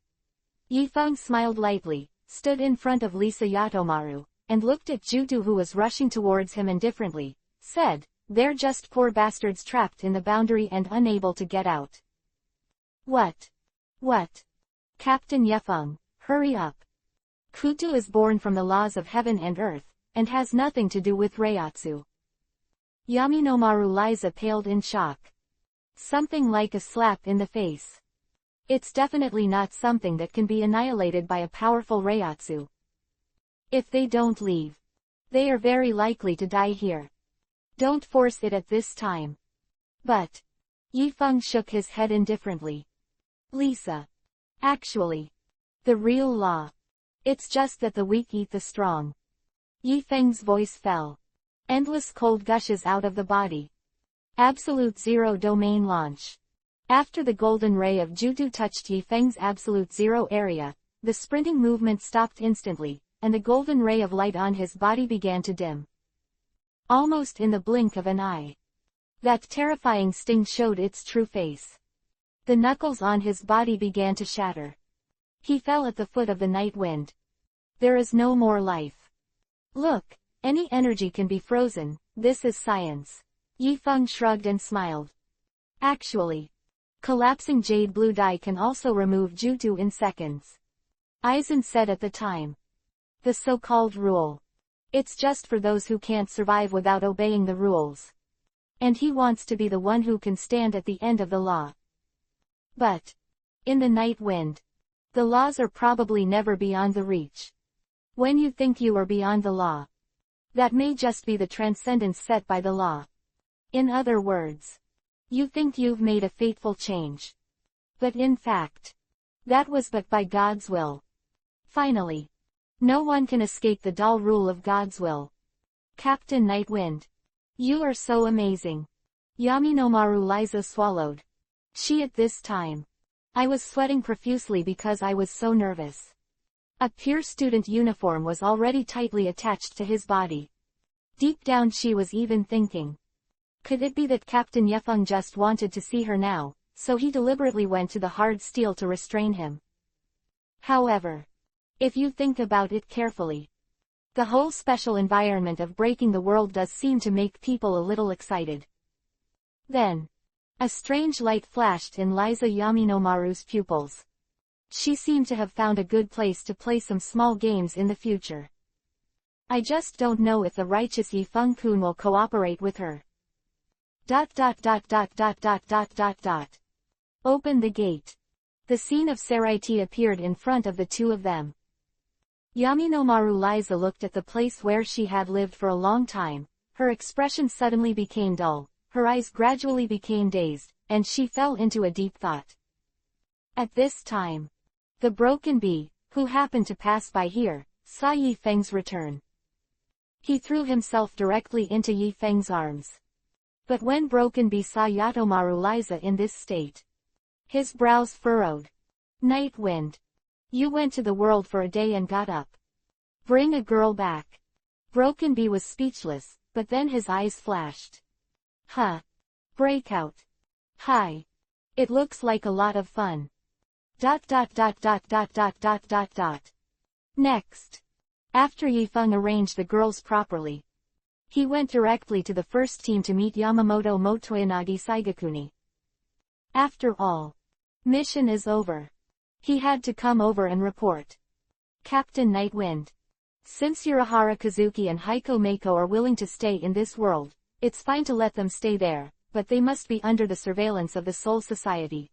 Yifeng smiled lightly, stood in front of Lisa Yatomaru, and looked at Jutu who was rushing towards him indifferently, said, they're just poor bastards trapped in the boundary and unable to get out. What? What? Captain Yefeng, hurry up. Kutu is born from the laws of heaven and earth, and has nothing to do with Reiatsu. Yaminomaru Liza paled in shock. Something like a slap in the face. It's definitely not something that can be annihilated by a powerful Reiatsu. If they don't leave, they are very likely to die here. Don't force it at this time. But Yifeng shook his head indifferently. Lisa. Actually, the real law. It's just that the weak eat the strong. Yifeng's voice fell. Endless cold gushes out of the body. Absolute Zero domain launch. After the golden ray of Jutu touched Yifeng's Absolute Zero area, the sprinting movement stopped instantly, and the golden ray of light on his body began to dim. Almost in the blink of an eye. That terrifying sting showed its true face. The knuckles on his body began to shatter. He fell at the foot of the night wind. There is no more life. Look, any energy can be frozen, this is science. Yifeng shrugged and smiled. Actually, collapsing jade blue dye can also remove Jutu in seconds. Aizen said at the time. The so-called rule. It's just for those who can't survive without obeying the rules. And he wants to be the one who can stand at the end of the law. But in the night wind, the laws are probably never beyond the reach. When you think you are beyond the law, that may just be the transcendence set by the law. In other words, you think you've made a fateful change. But in fact, that was but by God's will. Finally, no one can escape the dull rule of God's will. Captain Nightwind. You are so amazing. Yaminomaru Liza swallowed. She at this time. I was sweating profusely because I was so nervous. A pure student uniform was already tightly attached to his body. Deep down she was even thinking. Could it be that Captain Yefeng just wanted to see her now, so he deliberately went to the hard steel to restrain him? However, if you think about it carefully, the whole special environment of breaking the world does seem to make people a little excited. Then, a strange light flashed in Liza Yaminomaru's pupils. She seemed to have found a good place to play some small games in the future. I just don't know if the righteous Yifeng-kun will cooperate with her. ... Open the gate. The scene of Saraiti appeared in front of the two of them. Yaminomaru Liza looked at the place where she had lived for a long time, her expression suddenly became dull, her eyes gradually became dazed, and she fell into a deep thought. At this time, the broken bee, who happened to pass by here, saw Yi Feng's return. He threw himself directly into Yi Feng's arms. But when Broken Bee saw Yatomaru Liza in this state, his brows furrowed. Night Wind. You went to the world for a day and got up. Bring a girl back. Broken Bee was speechless, but then his eyes flashed. Huh. Breakout. Hi. It looks like a lot of fun. ... Next. After Yifeng arranged the girls properly, he went directly to the first team to meet Yamamoto Motoyanagi Saigakuni. After all, mission is over. He had to come over and report. Captain Nightwind. Since Urahara Kazuki and Heiko Meiko are willing to stay in this world, it's fine to let them stay there, but they must be under the surveillance of the Soul Society.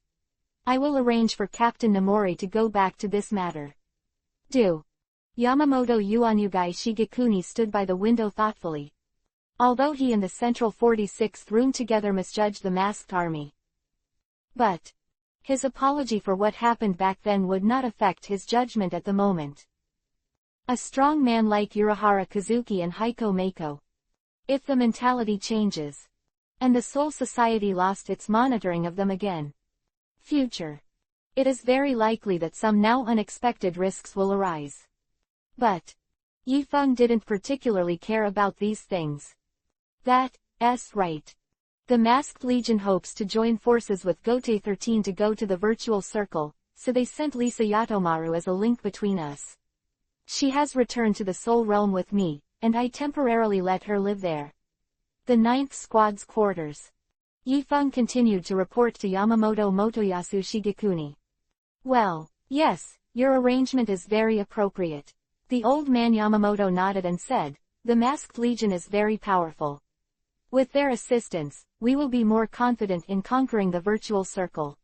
I will arrange for Captain Namori to go back to this matter. Do. Yamamoto Yuanyugai Shigekuni stood by the window thoughtfully. Although he and the Central 46th Room together misjudged the masked army. But his apology for what happened back then would not affect his judgment at the moment. A strong man like Urahara Kazuki and Heiko Meiko. If the mentality changes, and the Soul Society lost its monitoring of them again. Future. It is very likely that some now unexpected risks will arise. But Yifeng didn't particularly care about these things. That's right. The Masked Legion hopes to join forces with Gote 13 to go to the Virtual Circle, so they sent Lisa Yatomaru as a link between us. She has returned to the Soul Realm with me, and I temporarily let her live there. The 9th Squad's quarters. Yifeng continued to report to Yamamoto Motoyasu Shigekuni. Well, yes, your arrangement is very appropriate. The old man Yamamoto nodded and said, the Masked Legion is very powerful. With their assistance, we will be more confident in conquering the Virtual Circle.